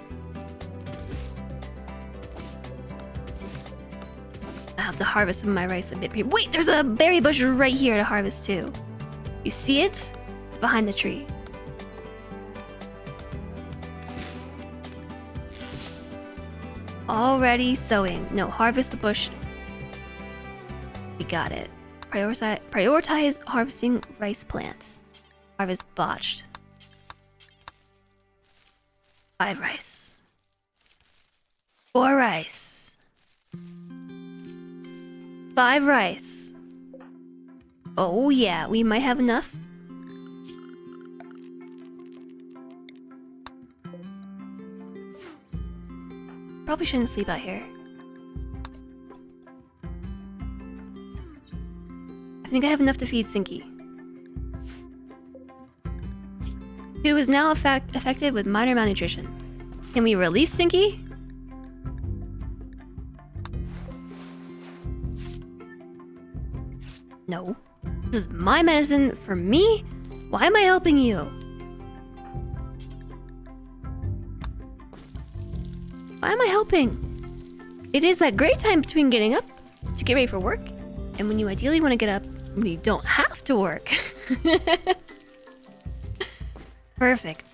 I have to harvest some of my rice a bit. Wait, there's a berry bush right here to harvest too. You see it? It's behind the tree. Already sowing. No, harvest the bush. We got it. Prioritize harvesting rice plant. Harvest botched. 5 rice. 4 rice. 5 rice. Oh yeah, we might have enough. Probably shouldn't sleep out here. I think I have enough to feed Sinky, who is now affected with minor malnutrition. Can we release Sinky? No. This is my medicine for me? Why am I helping you? Why am I helping? It is that great time between getting up to get ready for work, and when you ideally want to get up when you don't have to work. Perfect.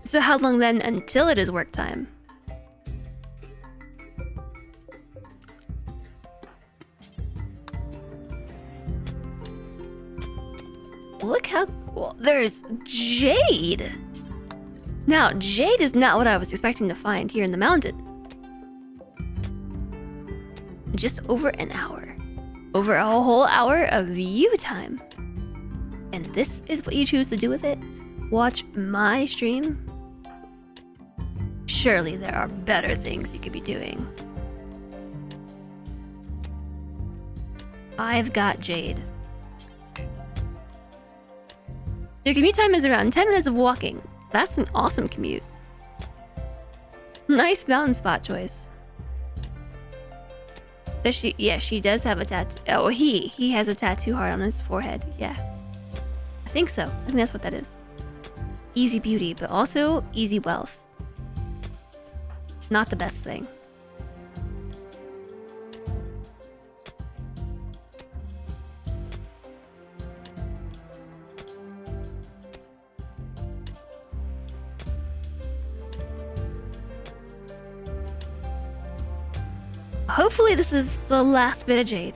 So how long then until it is work time? Look how cool. There's jade. Now, jade is not what I was expecting to find here in the mountain. Just over an hour. Over a whole hour of view time. And this is what you choose to do with it? Watch my stream? Surely there are better things you could be doing. I've got jade. Your commute time is around 10 minutes of walking. That's an awesome commute. Nice mountain spot choice. Does she? Yeah, she does have a tattoo. Oh, he has a tattoo heart on his forehead. Yeah. I think so. I think that's what that is. Easy beauty, but also easy wealth. Not the best thing. Hopefully this is the last bit of jade.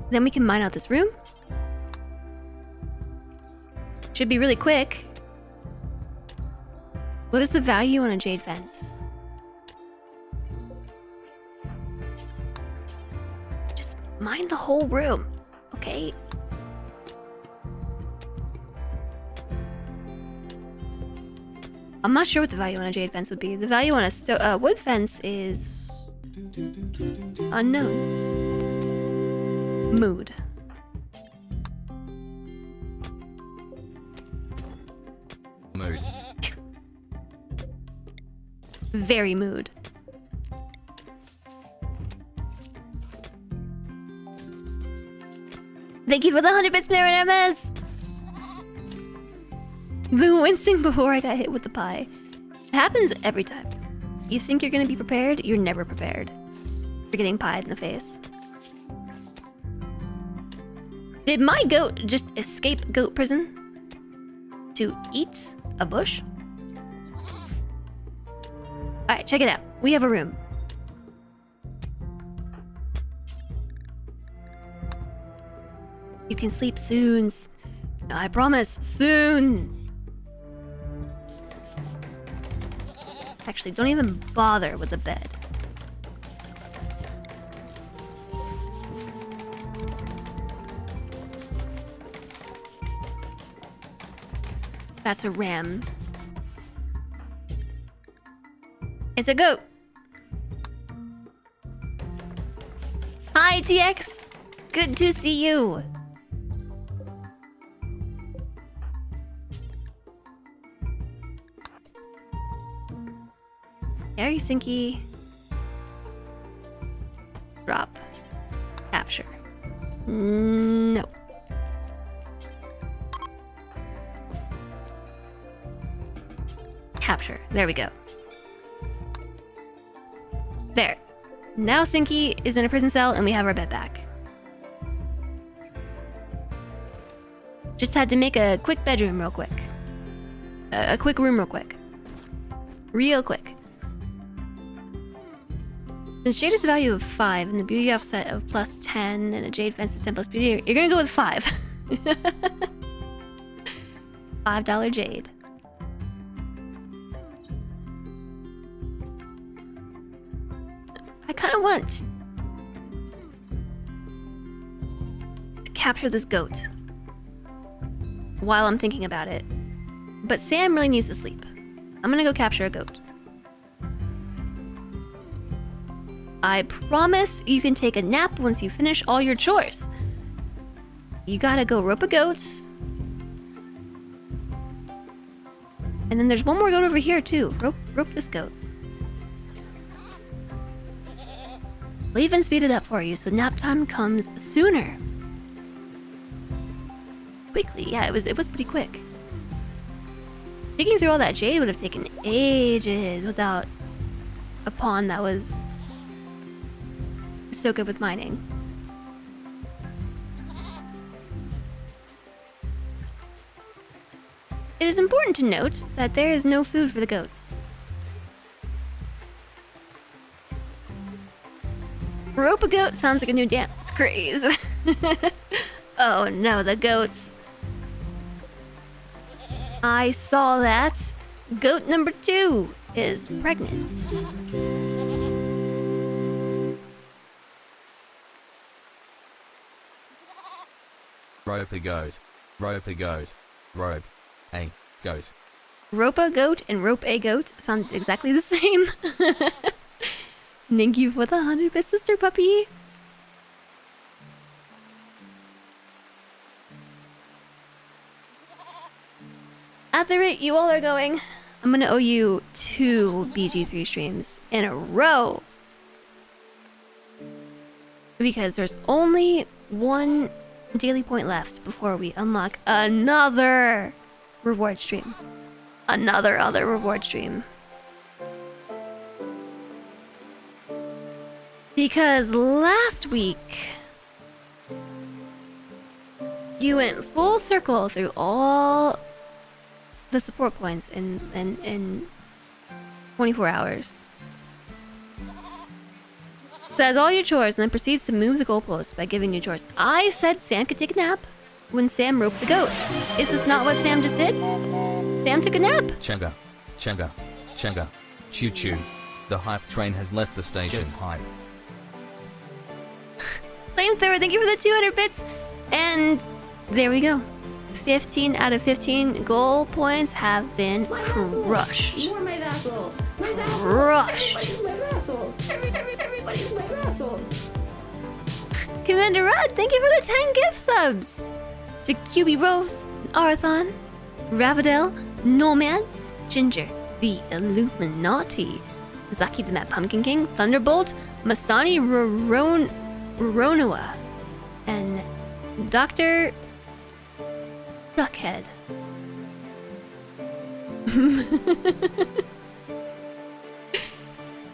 Then we can mine out this room. Should be really quick. What is the value on a jade fence? Just mine the whole room, okay? I'm not sure what the value on a jade fence would be. The value on a wood fence is unknown. Mood. Mood. Very mood. Thank you for the 100 bits, Mary MS! The wincing before I got hit with the pie. It happens every time. You think you're gonna be prepared, you're never prepared. You're getting pied in the face. Did my goat just escape goat prison? To eat a bush? Alright, check it out. We have a room. You can sleep soon. I promise, soon. Actually, don't even bother with the bed. That's a ram. It's a goat. Hi, TX. Good to see you. Very sinky. Drop. Capture. No. Capture. There we go. There. Now Sinky is in a prison cell and we have our bed back. Just had to make a quick bedroom real quick. A quick room real quick. Real quick. Since jade is a value of 5 and the beauty offset of plus 10 and a jade fence is 10 plus beauty, you're gonna go with 5. $5 jade. I kind of want to capture this goat while I'm thinking about it. But Sam really needs to sleep. I'm gonna go capture a goat. I promise you can take a nap once you finish all your chores. You gotta go rope a goat. And then there's one more goat over here too. Rope this goat. I'll even speed it up for you so nap time comes sooner. Quickly, yeah, it was pretty quick. Digging through all that jade would have taken ages without a pawn that was so good with mining. It is important to note that there is no food for the goats. Rope a goat sounds like a new dance craze. Oh no, the goats. I saw that. Goat number 2 is pregnant. Rope a goat. Rope a goat. Rope a goat. Rope a goat and rope a goat sound exactly the same. Thank you for the 100 bits, sister puppy. At the rate you all are going, I'm gonna owe you 2 BG3 streams in a row. Because there's only 1 daily point left before we unlock another reward stream. Another reward stream. Because last week you went full circle through all the support points in 24 hours. Says all your chores and then proceeds to move the goalposts by giving you chores. I said Sam could take a nap when Sam roped the goats. Is this not what Sam just did? Sam took a nap. Chenga. Chenga. Chenga. Choo choo. The hype train has left the station. Just hype. Flamethrower, thank you for the 200 bits. And there we go. 15 out of 15 goal points have been crushed. You're my vassal. My vassal. Crushed. Everybody's my vassal. Everybody's my vassal. Commander Rod, thank you for the 10 gift subs! To QB Rose, Arathon, Ravadel, Noman, Ginger, the Illuminati, Zaki the Mad Pumpkin King, Thunderbolt, Mastani Ronoa, and Dr. Duckhead.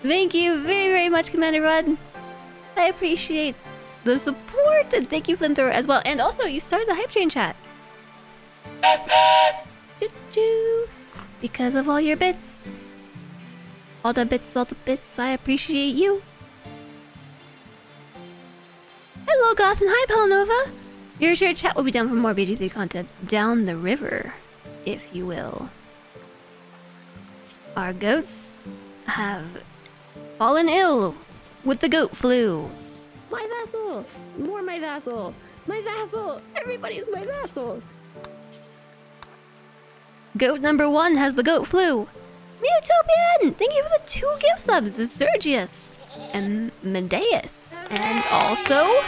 Thank you very, very much, Commander Rod. I appreciate the support, and thank you, Flamethrower, as well. And also, you started the Hype Train chat. Choo-choo. Because of all your bits. All the bits, I appreciate you. Hello, Goth, and hi, Pelanova. Your shared chat will be down for more BG3 content down the river, if you will. Our goats have fallen ill with the goat flu. My vassal. More my vassal. My vassal. Everybody's my vassal. Goat number 1 has the goat flu. Mutopian! Thank you for the 2 gift subs, Sergius and Medeus. And also,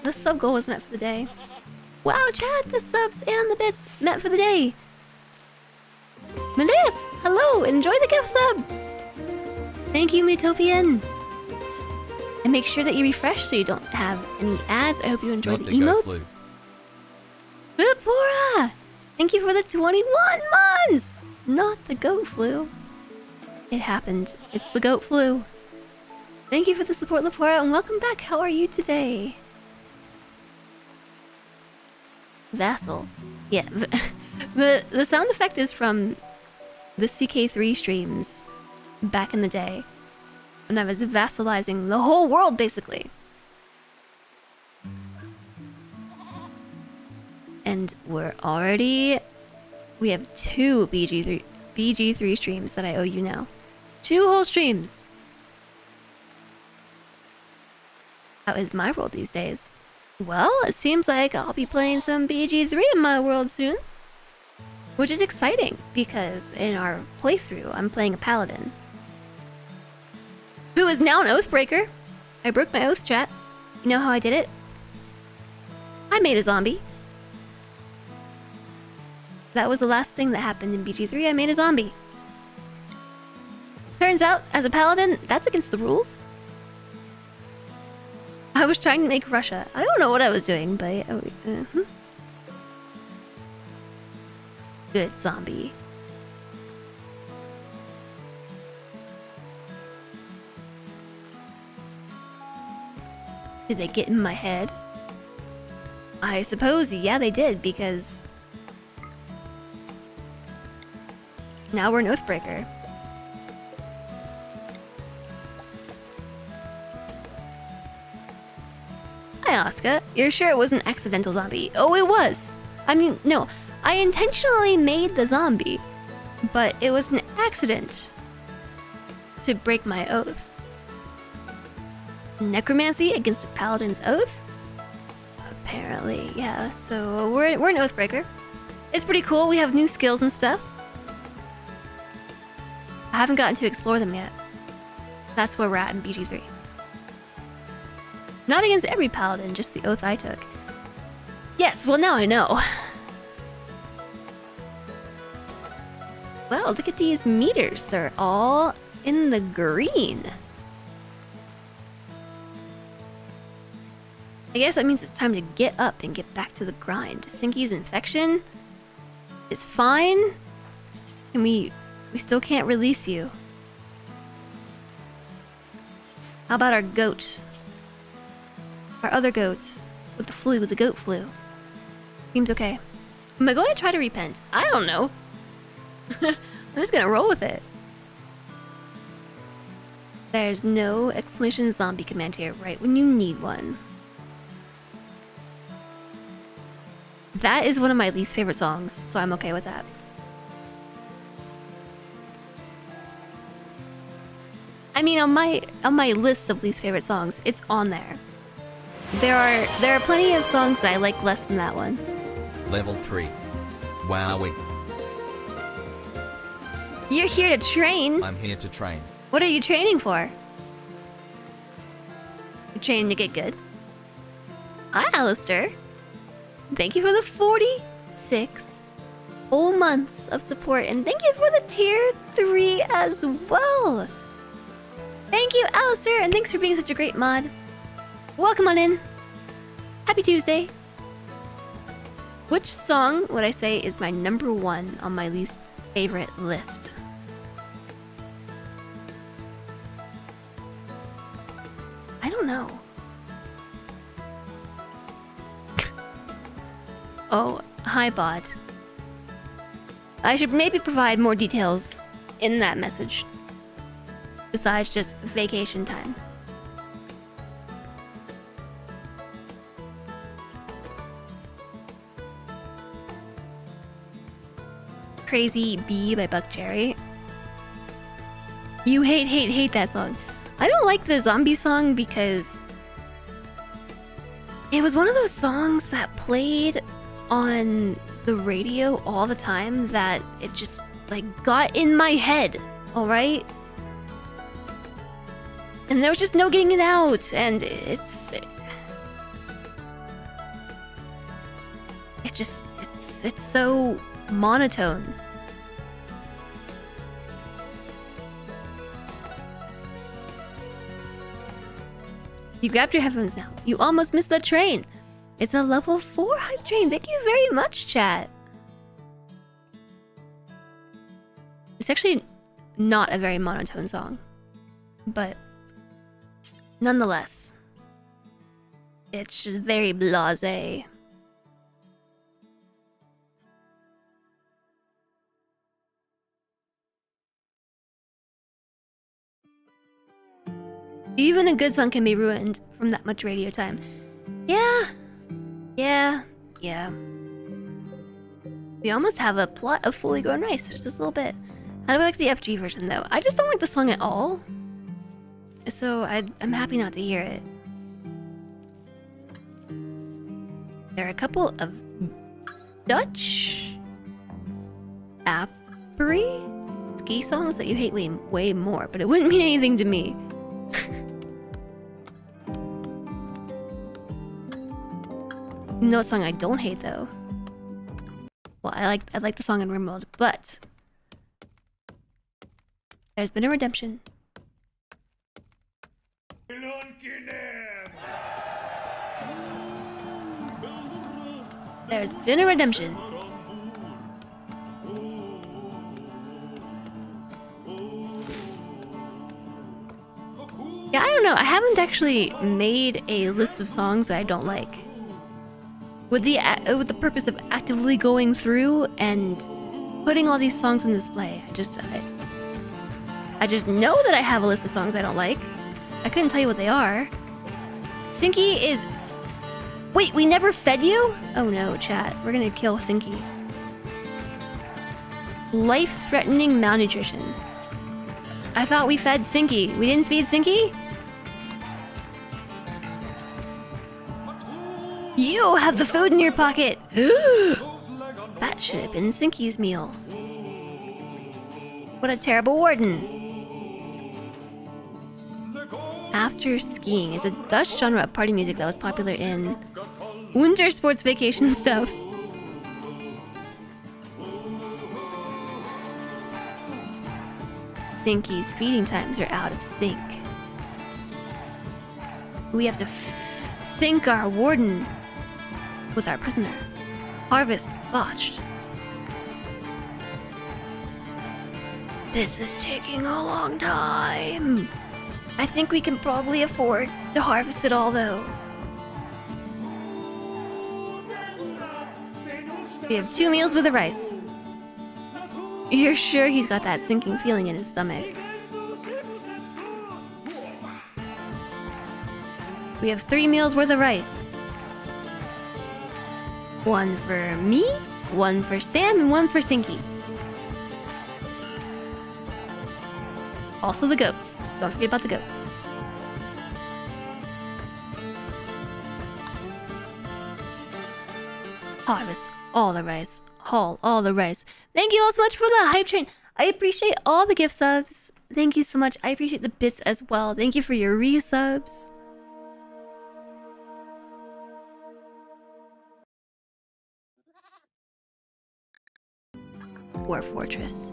the sub goal was met for the day. Wow, chat, the subs and the bits met for the day. Medeus, hello, enjoy the gift sub. Thank you, Mutopian. And make sure that you refresh so you don't have any ads. I hope you enjoy Not the the goat flu. emotes. Vipora! Thank you for the 21 months! Not the goat flu. It happened. It's the goat flu. Thank you for the support, Lepora, and welcome back. How are you today? Vassal. Yeah, the sound effect is from the CK3 streams back in the day when I was vassalizing the whole world, basically. And we have 2 BG3 streams that I owe you now. 2 whole streams. How is my world these days? Well, it seems like I'll be playing some BG3 in my world soon. Which is exciting, because in our playthrough, I'm playing a paladin. Who is now an Oathbreaker. I broke my oath, chat. You know how I did it? I made a zombie. That was the last thing that happened in BG3. I made a zombie. Turns out, as a paladin, that's against the rules. I was trying to make Russia. I don't know what I was doing, but... Good zombie. Did they get in my head? I suppose, yeah, they did, because... now we're an Oathbreaker. Hi, Asuka. You're sure it was an accidental zombie? Oh, it was! I mean, no. I intentionally made the zombie, but it was an accident to break my oath. Necromancy against a paladin's oath? Apparently, yeah. So we're an Oathbreaker. It's pretty cool. We have new skills and stuff. I haven't gotten to explore them yet. That's where we're at in BG3. Not against every paladin, just the oath I took. Yes, well now I know. Well, look at these meters. They're all in the green. I guess that means it's time to get up and get back to the grind. Sinky's infection is fine. And we still can't release you. How about our goat? Our other goat with the flu, with the goat flu. Seems okay. Am I going to try to repent? I don't know. I'm just gonna roll with it. There's no exclamation zombie command here right when you need one. That is one of my least favorite songs, so I'm okay with that. I mean, on my list of least favorite songs, it's on there. There are plenty of songs that I like less than that one. Level 3. Wowie. You're here to train. I'm here to train. What are you training for? You're training to get good. Hi, Alistair. Thank you for the 46 whole months of support, and thank you for the tier 3 as well. Thank you, Alistair, and thanks for being such a great mod. Welcome on in. Happy Tuesday. Which song would I say is my number 1 on my least favorite list? I don't know. Oh, hi, bot. I should maybe provide more details in that message. Besides just vacation time. Crazy Bee by Buck Cherry. You hate that song. I don't like the zombie song because it was one of those songs that played on the radio all the time that it just like got in my head, all right? And there was just no getting it out, and it's so monotone. You grabbed your headphones now. You almost missed the train. It's a level 4 hype train. Thank you very much, chat. It's actually not a very monotone song, but nonetheless, it's just very blasé. Even a good song can be ruined from that much radio time. Yeah. We almost have a plot of Fully Grown Rice. There's just a little bit. How do I like the FG version, though? I just don't like the song at all. So I'm happy not to hear it. There are a couple of Dutch Appery ski songs that you hate way more, but it wouldn't mean anything to me. You know what song I don't hate though? Well, I like the song in RimWorld, but there's been a redemption. There's been a redemption. Yeah, I don't know. I haven't actually made a list of songs that I don't like. With the purpose of actively going through and putting all these songs on display. I just know that I have a list of songs I don't like. I couldn't tell you what they are. Sinky is... Wait, we never fed you? Oh no, chat. We're gonna kill Sinky. Life-threatening malnutrition. I thought we fed Sinky. We didn't feed Sinky? You have the food in your pocket! That should have been Sinky's meal. What a terrible warden. After skiing is a Dutch genre of party music that was popular in winter sports vacation stuff. Sinky's feeding times are out of sync. We have to sync our warden with our prisoner. Harvest botched. This is taking a long time. I think we can probably afford to harvest it all though. We have 2 meals with the rice. You're sure he's got that sinking feeling in his stomach? We have 3 meals worth of rice. 1 for me, 1 for Sam, and 1 for Sinky. Also the goats. Don't forget about the goats. Harvest all the rice. Haul all the rice. Thank you all so much for the hype train. I appreciate all the gift subs. Thank you so much. I appreciate the bits as well. Thank you for your resubs. War Fortress.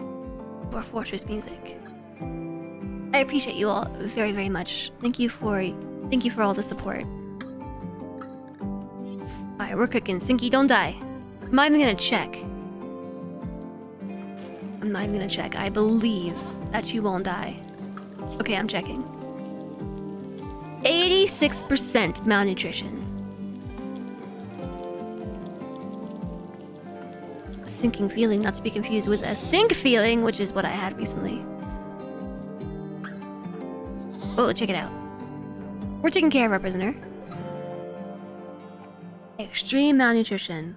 War Fortress music. I appreciate you all very, very much. Thank you for all the support. Alright, we're cooking. Sinky, don't die. I'm not even gonna check. I'm not even gonna check. I believe that you won't die. Okay, I'm checking. 86% malnutrition. A sinking feeling, not to be confused with a sink feeling, which is what I had recently. Oh, check it out. We're taking care of our prisoner. Extreme malnutrition.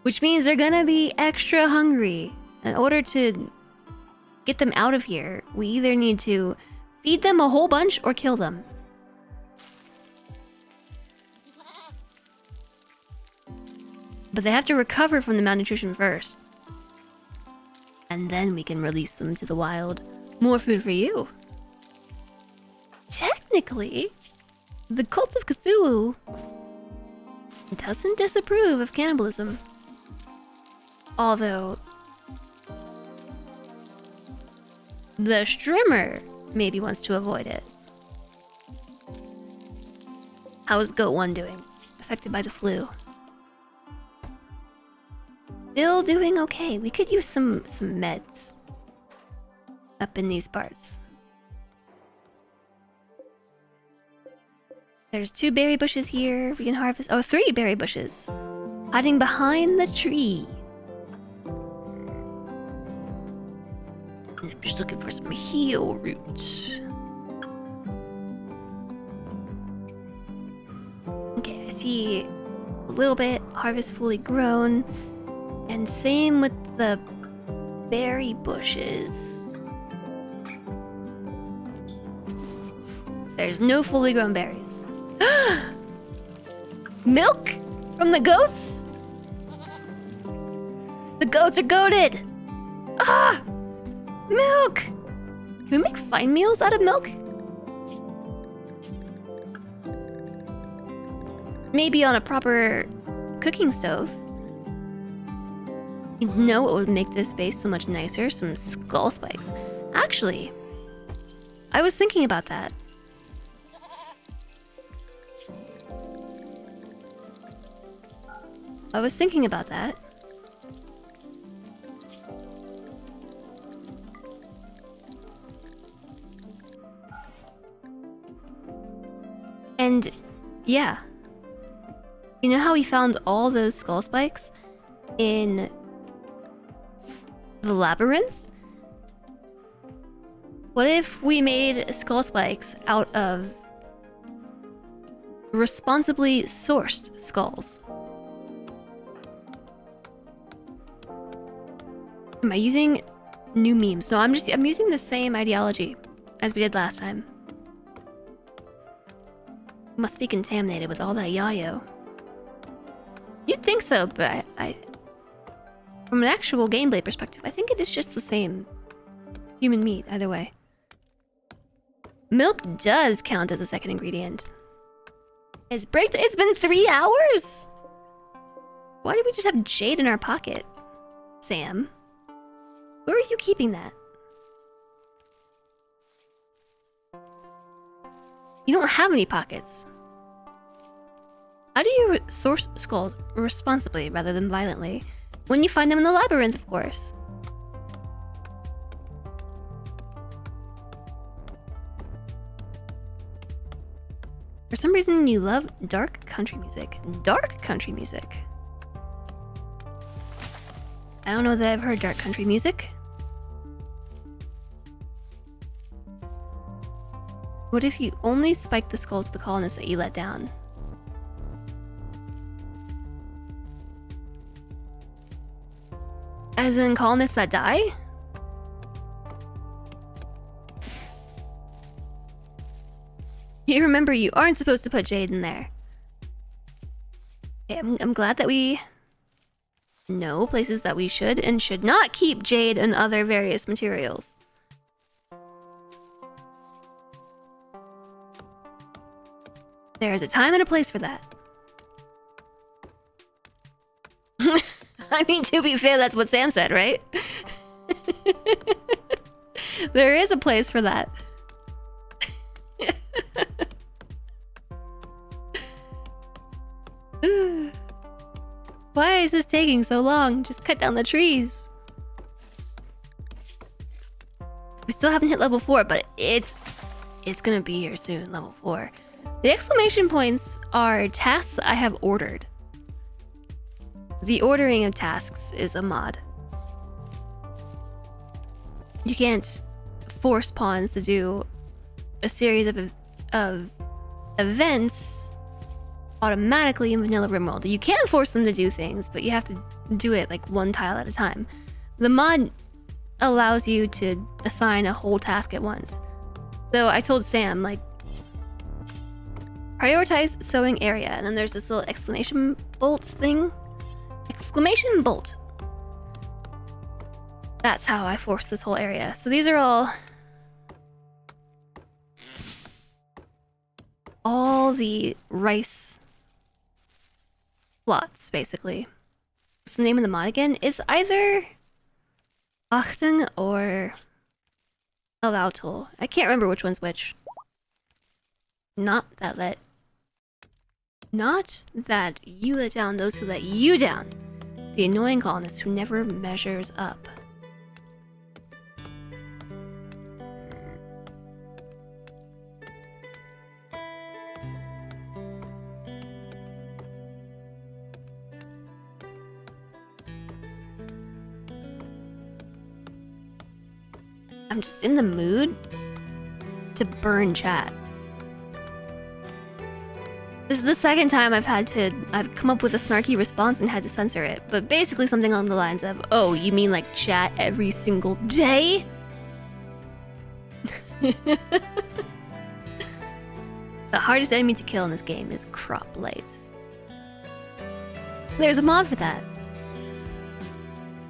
Which means they're gonna be extra hungry. In order to get them out of here, we either need to feed them a whole bunch or kill them. But they have to recover from the malnutrition first. And then we can release them to the wild. More food for you. Technically, the Cult of Cthulhu doesn't disapprove of cannibalism. Although, the streamer maybe wants to avoid it. How is Goat 1 doing? Affected by the flu. Still doing okay. We could use some meds up in these parts. There's 2 berry bushes here. We can harvest. Oh, 3 berry bushes. Hiding behind the tree. I'm just looking for some heal roots. Okay, I see a little bit. Harvest fully grown. And same with the berry bushes. There's no fully grown berries. Milk from the goats? The goats are goated! Ah! Milk! Can we make fine meals out of milk? Maybe on a proper cooking stove. You know what would make this base so much nicer? Some skull spikes. Actually, I was thinking about that. And yeah. You know how we found all those skull spikes in the labyrinth? What if we made skull spikes out of responsibly sourced skulls? Am I using new memes? No, I'm using the same ideology as we did last time. Must be contaminated with all that yayo. You'd think so, but I from an actual gameplay perspective, I think it is just the same human meat either way. Milk does count as a second ingredient. It's been 3 hours? Why did we just have jade in our pocket? Sam, where are you keeping that? You don't have any pockets. How do you source skulls responsibly rather than violently? When you find them in the labyrinth, of course. For some reason, you love dark country music. Dark country music? I don't know that I've heard dark country music. What if you only spike the skulls of the colonists that you let down? As in colonists that die? You remember you aren't supposed to put jade in there. Okay, I'm glad that we know places that we should and should not keep jade and other various materials. There is a time and a place for that. I mean, to be fair, that's what Sam said, right? There is a place for that. Why is this taking so long? Just cut down the trees. We still haven't hit level 4, but it's gonna be here soon, level 4. The exclamation points are tasks that I have ordered. The ordering of tasks is a mod. You can't force pawns to do a series of events automatically in vanilla RimWorld. You can force them to do things, but you have to do it like one tile at a time. The mod allows you to assign a whole task at once. So I told Sam, like, prioritize sewing area, and then there's this little exclamation bolt thing. Exclamation bolt. That's how I forced this whole area. So these are all the rice plots, basically. What's the name of the mod again? It's either Achtung or Allow Tool. I can't remember which one's which. Not that you let down those who let you down. The annoying colonist who never measures up. I'm just in the mood to burn chat. This is the second time I've come up with a snarky response and had to censor it, but basically something along the lines of, oh, you mean like chat every single day? The hardest enemy to kill in this game is crop light. There's a mod for that.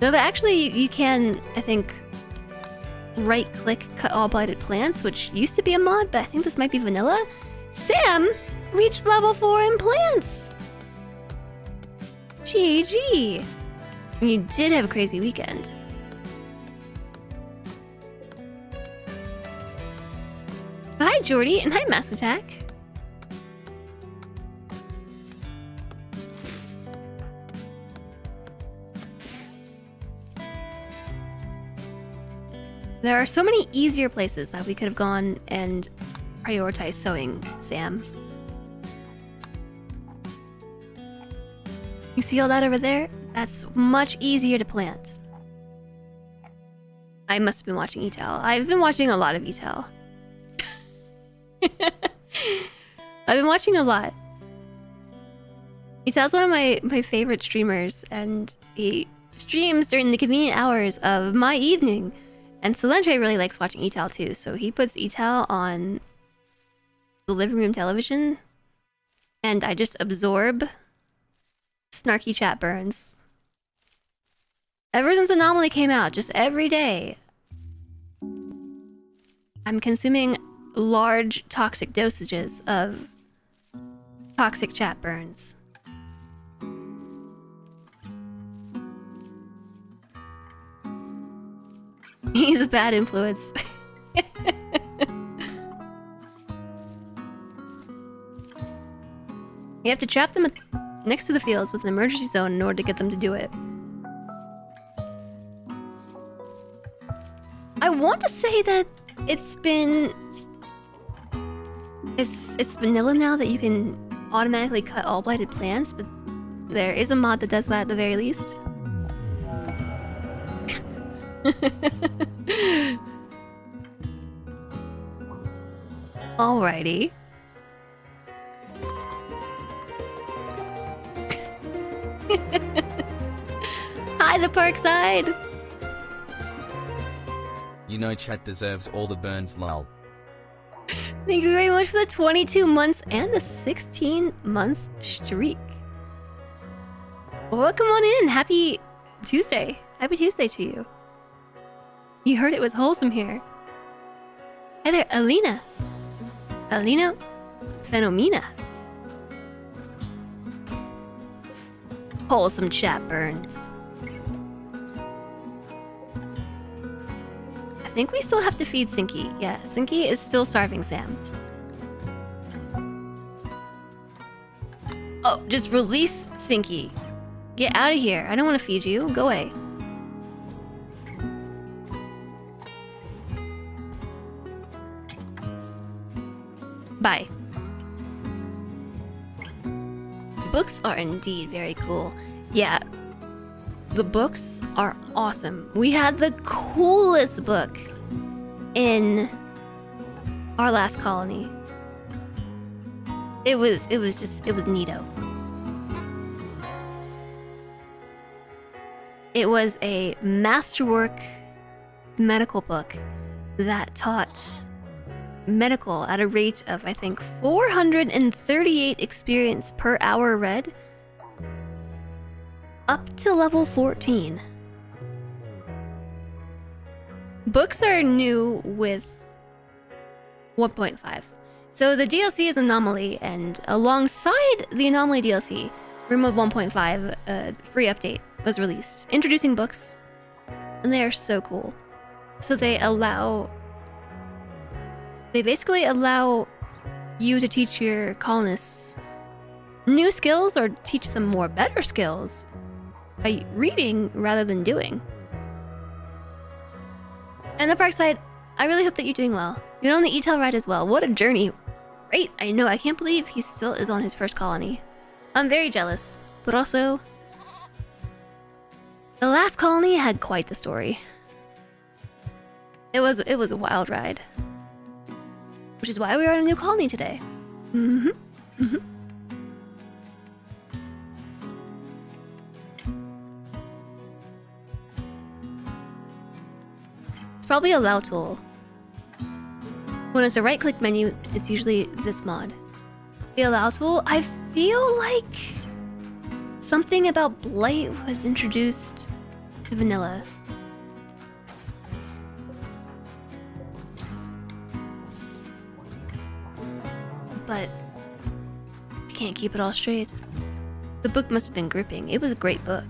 No, but actually you can, I think, right-click cut all blighted plants, which used to be a mod, but I think this might be vanilla. Sam reached level 4 in plants! GG! You did have a crazy weekend. Hi, Jordy, and hi, Mass Attack. There are so many easier places that we could have gone and prioritized sewing, Sam. You see all that over there? That's much easier to plant. I must have been watching Etel. I've been watching a lot of Etel. I've been watching a lot. Etel's one of my favorite streamers, and he streams during the convenient hours of my evening. And Solentre really likes watching Etel too, so he puts Etel on the living room television, and I just absorb snarky chat burns. Ever since Anomaly came out, just every day, I'm consuming large toxic dosages of toxic chat burns. He's a bad influence. You have to trap them next to the fields with an emergency zone in order to get them to do it. I want to say that it's vanilla now that you can automatically cut all blighted plants, but there is a mod that does that at the very least. Alrighty. Hi, the Parkside! You know chat deserves all the burns, lol. Thank you very much for the 22 months and the 16-month streak. Welcome on in. Happy Tuesday. Happy Tuesday to you. You heard it was wholesome here. Hi there, Alina. Alina Phenomena. Wholesome chat burns. I think we still have to feed Sinky. Yeah, Sinky is still starving Sam. Oh, just release Sinky. Get out of here. I don't want to feed you. Go away. Bye. Books are indeed very cool. Yeah, the books are awesome. We had the coolest book in our last colony. It was neato. It was a masterwork medical book that taught medical at a rate of, I think, 438 experience per hour read up to level 14. Books are new with 1.5. So the DLC is Anomaly, and alongside the Anomaly DLC, RimWorld 1.5 free update was released, introducing books, and they are so cool. So they basically allow you to teach your colonists new skills or teach them more better skills by reading rather than doing. And the park side, I really hope that you're doing well. You're on the ETEL ride as well. What a journey. Right, I know, I can't believe he still is on his first colony. I'm very jealous, but also the last colony had quite the story. It was a wild ride. Which is why we are in a new colony today. It's probably a Lao tool. When it's a right-click menu, it's usually this mod. The allow tool, I feel like something about Blight was introduced to vanilla. But I can't keep it all straight. The book must have been gripping. It was a great book.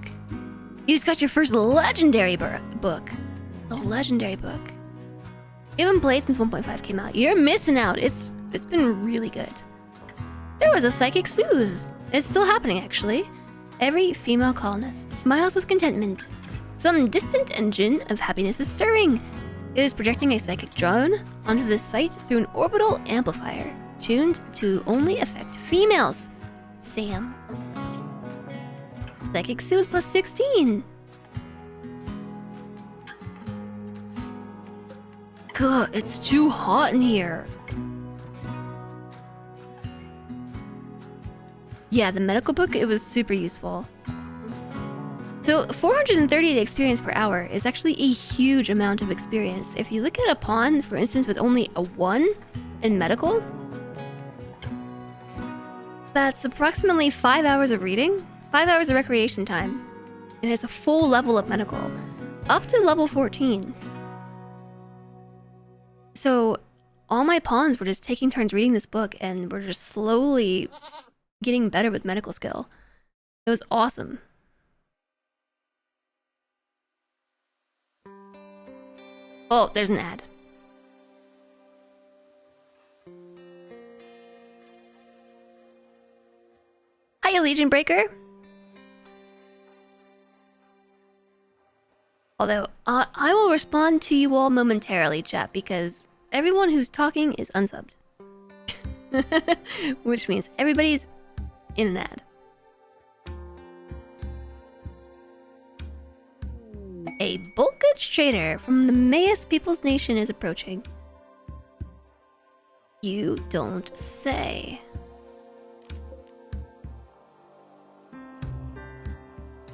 You just got your first legendary book. A legendary book. You haven't played since 1.5 came out. You're missing out. It's been really good. There was a psychic soothe. It's still happening, actually. Every female colonist smiles with contentment. Some distant engine of happiness is stirring. It is projecting a psychic drone onto the site through an orbital amplifier, tuned to only affect females. Sam. Psychic soothe plus 16. God, it's too hot in here. Yeah, the medical book, it was super useful. So 438 experience per hour is actually a huge amount of experience. If you look at a pawn, for instance, with only a 1 in medical, that's approximately 5 hours of reading, 5 hours of recreation time, and it's a full level of medical, up to level 14. So all my pawns were just taking turns reading this book, and were just slowly getting better with medical skill. It was awesome. Oh, there's an ad. Hiya, Legion Breaker. Although, I will respond to you all momentarily, chat, because everyone who's talking is unsubbed. Which means everybody's in an ad. A bulk goods trader from the Mayas People's Nation is approaching. You don't say.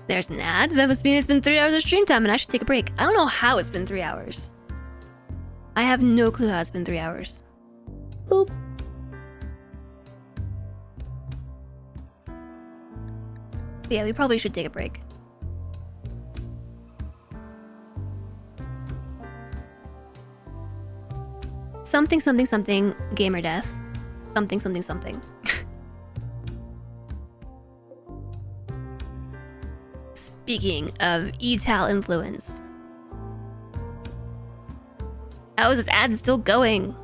There's an ad. That must mean it's been 3 hours of stream time and I should take a break. I don't know how it's been 3 hours. I have no clue how it's been 3 hours. Boop. But yeah, we probably should take a break. Something, something, something, gamer death. Something, something, something. Speaking of eTal influence. How is this ad still going?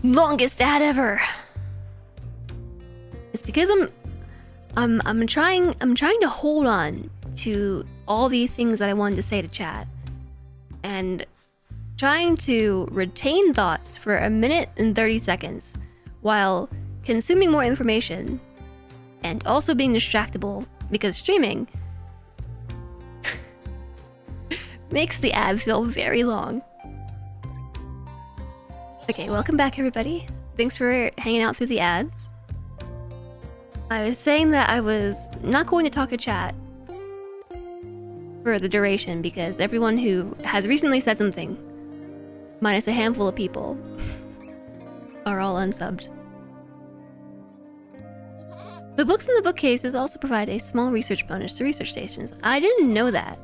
Longest ad ever. It's because I'm trying to hold on to all the things that I wanted to say to chat. And trying to retain thoughts for 1 minute and 30 seconds while consuming more information and also being distractible because streaming makes the ad feel very long. Okay, welcome back everybody. Thanks for hanging out through the ads. I was saying that I was not going to talk to chat for the duration because everyone who has recently said something, minus a handful of people, are all unsubbed. The books in the bookcases also provide a small research bonus to research stations. I didn't know that.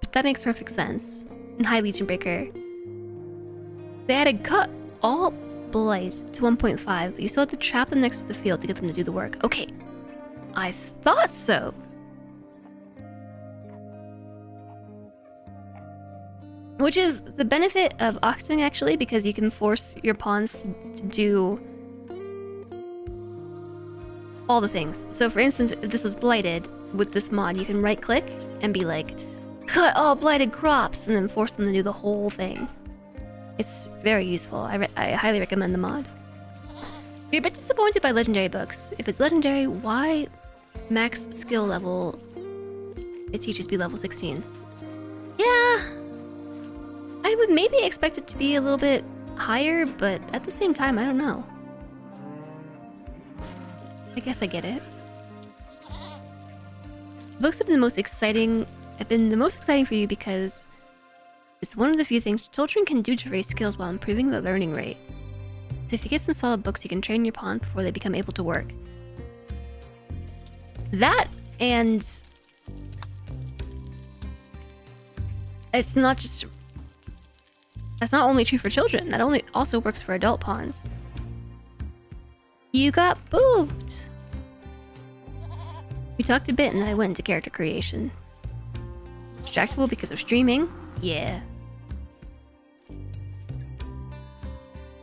But that makes perfect sense. In High Legion Breaker, they had to cut all blight to 1.5, but you still had to trap them next to the field to get them to do the work. Okay, I thought so. Which is the benefit of Octung, actually, because you can force your pawns to do all the things. So for instance, if this was blighted, with this mod, you can right-click and be like, cut all blighted crops, and then force them to do the whole thing. It's very useful. I highly recommend the mod. You're a bit disappointed by legendary books. If it's legendary, why max skill level? It teaches me level 16. Yeah, I would maybe expect it to be a little bit higher, but at the same time, I don't know. I guess I get it. Books have been the most exciting for you because it's one of the few things children can do to raise skills while improving their learning rate. So if you get some solid books, you can train your pawns before they become able to work. That, and it's not just... That's not only true for children, that also works for adult pawns. You got booped! We talked a bit and I went into character creation. Distractible because of streaming? Yeah.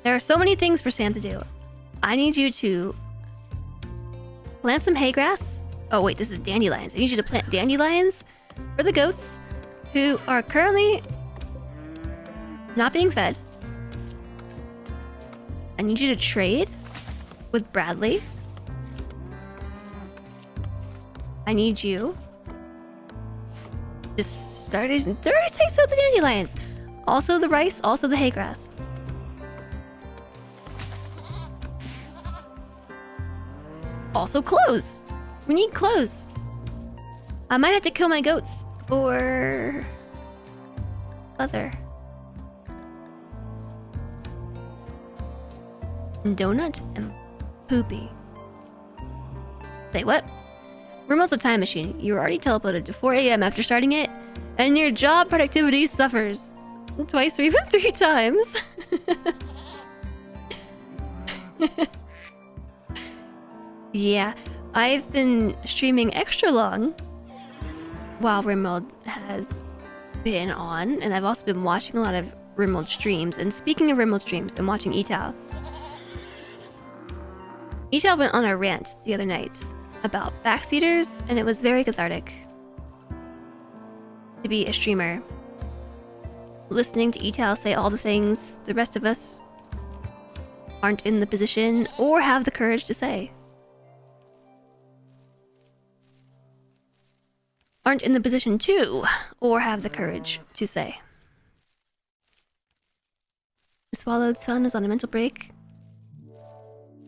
There are so many things for Sam to do. I need you to plant some hay grass. Oh wait, this is dandelions. I need you to plant dandelions for the goats who are currently not being fed. I need you to trade with Bradley. I need you to start these 30 takes out the dandelions. Also the rice, also the hay grass. Also clothes. We need clothes. I might have to kill my goats for leather. Donut and Poopy. Say what? RimWorld's a time machine. You were already teleported to 4 AM after starting it, and your job productivity suffers. Twice or even 3 times. Yeah, I've been streaming extra long while RimWorld has been on, and I've also been watching a lot of RimWorld streams. And speaking of RimWorld streams, I'm watching eTal. eTal went on a rant the other night about backseaters, and it was very cathartic to be a streamer, listening to eTal say all the things the rest of us aren't in the position or have the courage to say. Aren't in the position to, or have the courage to say. The swallowed sun is on a mental break.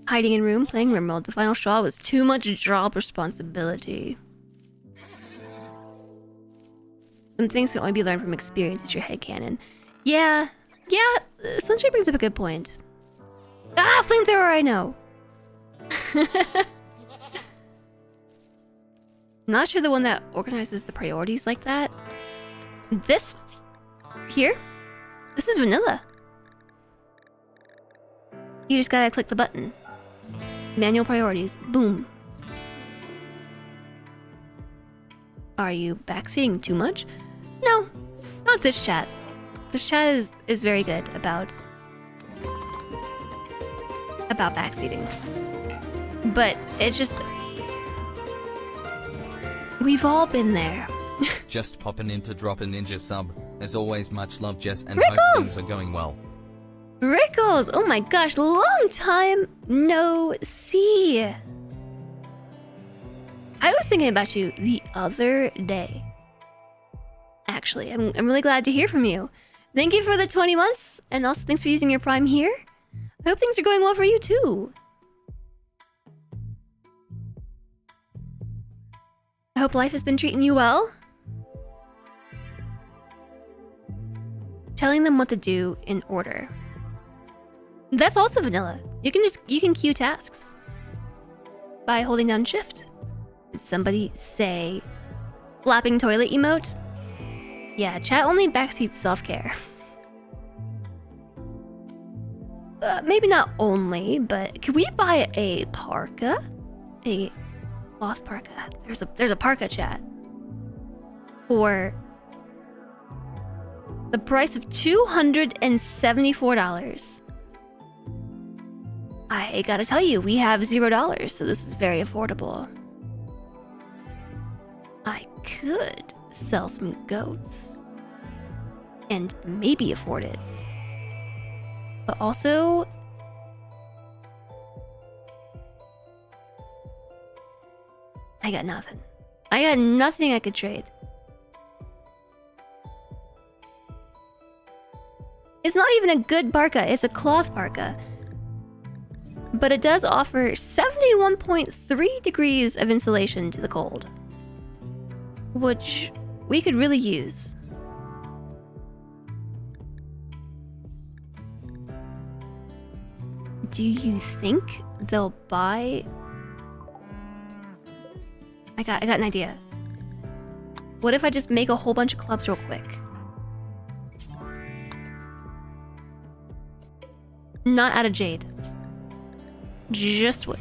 Hiding in room, playing RimWorld. The final straw was too much job responsibility. Some things can only be learned from experience. It's your headcanon. Yeah, Sunshine brings up a good point. Ah, flamethrower, I know. Not sure the one that organizes the priorities like that. This here? This is vanilla. You just gotta click the button. Manual priorities. Boom. Are you backseating too much? No, not this chat. This chat is very good about backseating. But it's just... We've all been there. Just popping in to drop a ninja sub. As always, much love, Jess, and Rickles! hope things are going well. Rickles! Oh my gosh, long time no see. I was thinking about you the other day. Actually, I'm really glad to hear from you. Thank you for the 20 months, and also thanks for using your Prime here. I hope things are going well for you too. I hope life has been treating you well. Telling them what to do in order. That's also vanilla. You can queue tasks by holding down shift. Did somebody say flapping toilet emote? Yeah, chat only backseats self-care. Maybe not only, but can we buy a parka? A cloth parka. There's a parka, chat. For the price of $274. I gotta tell you, we have $0, so this is very affordable. I could sell some goats and maybe afford it. But also, I got nothing. I got nothing I could trade. It's not even a good parka, it's a cloth parka. But it does offer 71.3 degrees of insulation to the cold, which we could really use. Do you think they'll buy? I got an idea. What if I just make a whole bunch of clubs real quick? Not out of jade. Just wood.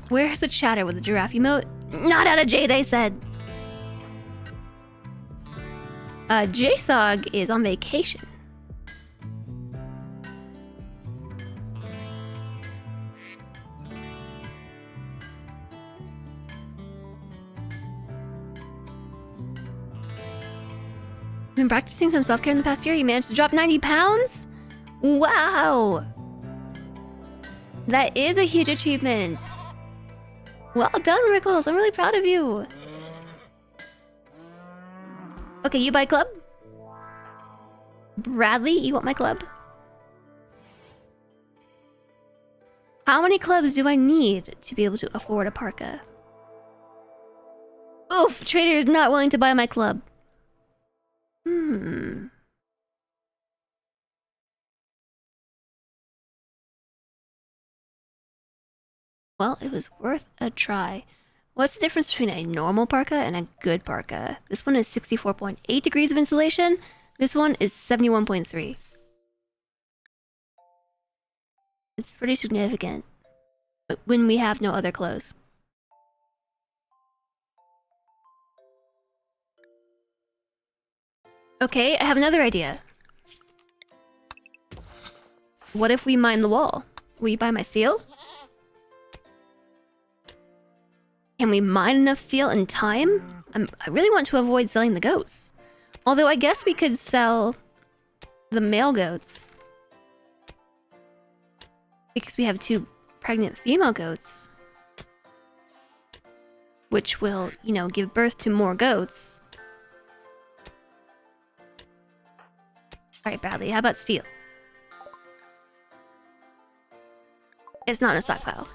Where's the chatter with the giraffe emote? Not out of jade, I said. JSOG is on vacation. Been practicing some self-care in the past year. You managed to drop 90 pounds? Wow! That is a huge achievement. Well done, Rickles. I'm really proud of you. Okay, you buy club? Bradley, you want my club? How many clubs do I need to be able to afford a parka? Oof, trader is not willing to buy my club. Well, it was worth a try. What's the difference between a normal parka and a good parka? This one is 64.8 degrees of insulation. This one is 71.3. It's pretty significant. But when we have no other clothes. Okay, I have another idea. What if we mine the wall? Will you buy my steel? Can we mine enough steel in time? I really want to avoid selling the goats. Although I guess we could sell the male goats. Because we have 2 pregnant female goats. Which will, you know, give birth to more goats. Alright, Bradley, how about steel? It's not in a stockpile.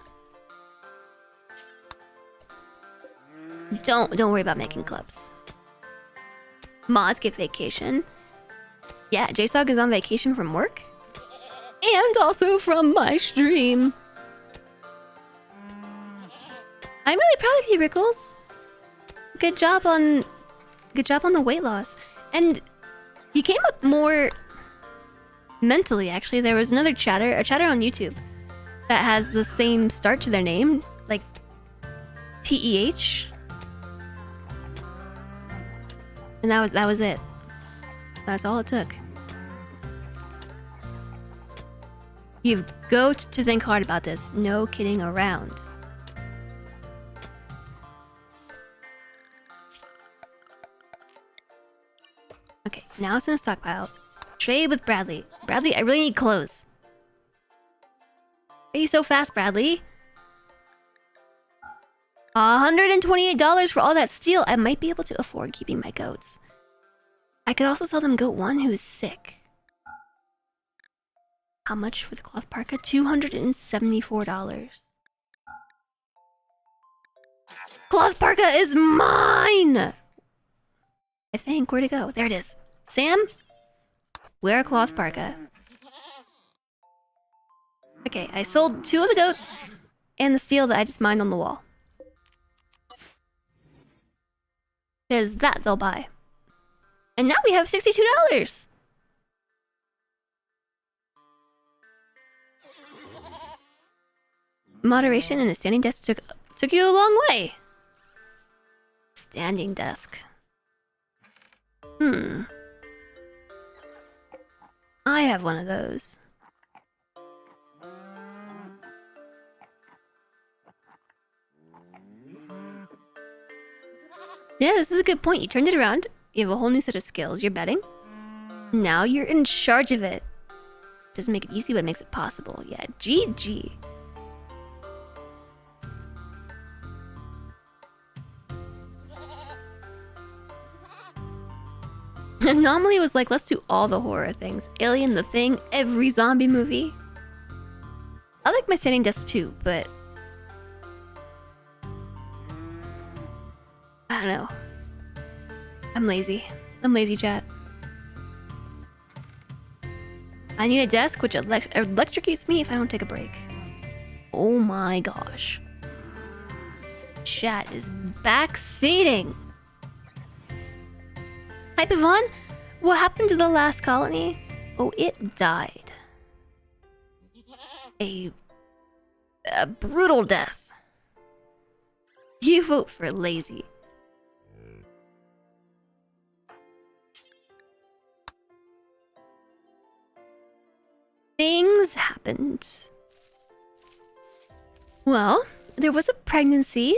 Don't worry about making clubs. Mods get vacation. Yeah, JSOG is on vacation from work. And also from my stream. I'm really proud of you, Rickles. Good job on the weight loss. And you came up more mentally, actually. There was a chatter on YouTube that has the same start to their name, like TEH. And that was it. That's all it took. You've got to think hard about this. No kidding around. Okay, now it's in a stockpile. Trade with Bradley. Bradley, I really need clothes. Are you so fast, Bradley? $128 for all that steel. I might be able to afford keeping my goats. I could also sell them goat 1 who is sick. How much for the cloth parka? $274. Cloth parka is mine! I think. Where'd it go? There it is. Sam? Wear a cloth parka. Okay, I sold 2 of the goats and the steel that I just mined on the wall. Because that they'll buy. And now we have $62! Moderation and a standing desk took you a long way. Standing desk. I have one of those. Yeah, this is a good point. You turned it around. You have a whole new set of skills. You're betting. Now you're in charge of it. Doesn't make it easy, but it makes it possible. Yeah, GG. Anomaly was like, let's do all the horror things. Alien, The Thing, every zombie movie. I like my standing desk too, but... I don't know. I'm lazy. I'm lazy, chat. I need a desk which electrocutes me if I don't take a break. Oh my gosh. Chat is backseating. Hi, Pavon. What happened to the last colony? Oh, it died. A brutal death. You vote for lazy. Things happened. Well, there was a pregnancy.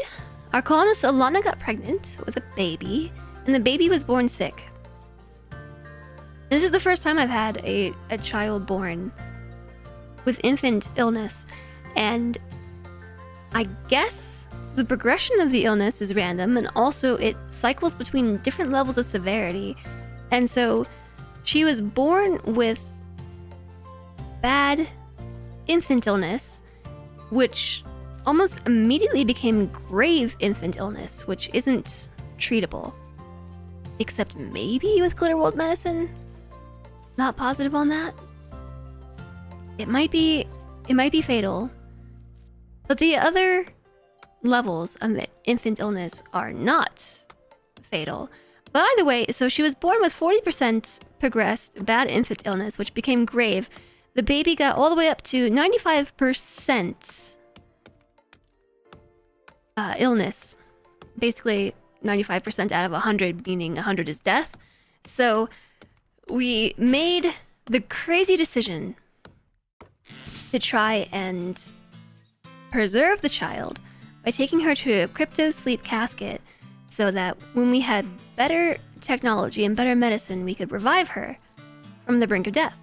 Our colonist Alana got pregnant with a baby, and the baby was born sick. This is the first time I've had a child born with infant illness, and I guess the progression of the illness is random, and also it cycles between different levels of severity. And so she was born with bad infant illness, which almost immediately became grave infant illness, which isn't treatable. Except maybe with Glitterworld medicine? Not positive on that. It might be fatal. But the other levels of infant illness are not fatal. But either way, so she was born with 40% progressed bad infant illness, which became grave. The baby got all the way up to 95% illness. Basically, 95% out of 100, meaning 100 is death. So we made the crazy decision to try and preserve the child by taking her to a crypto sleep casket so that when we had better technology and better medicine, we could revive her from the brink of death.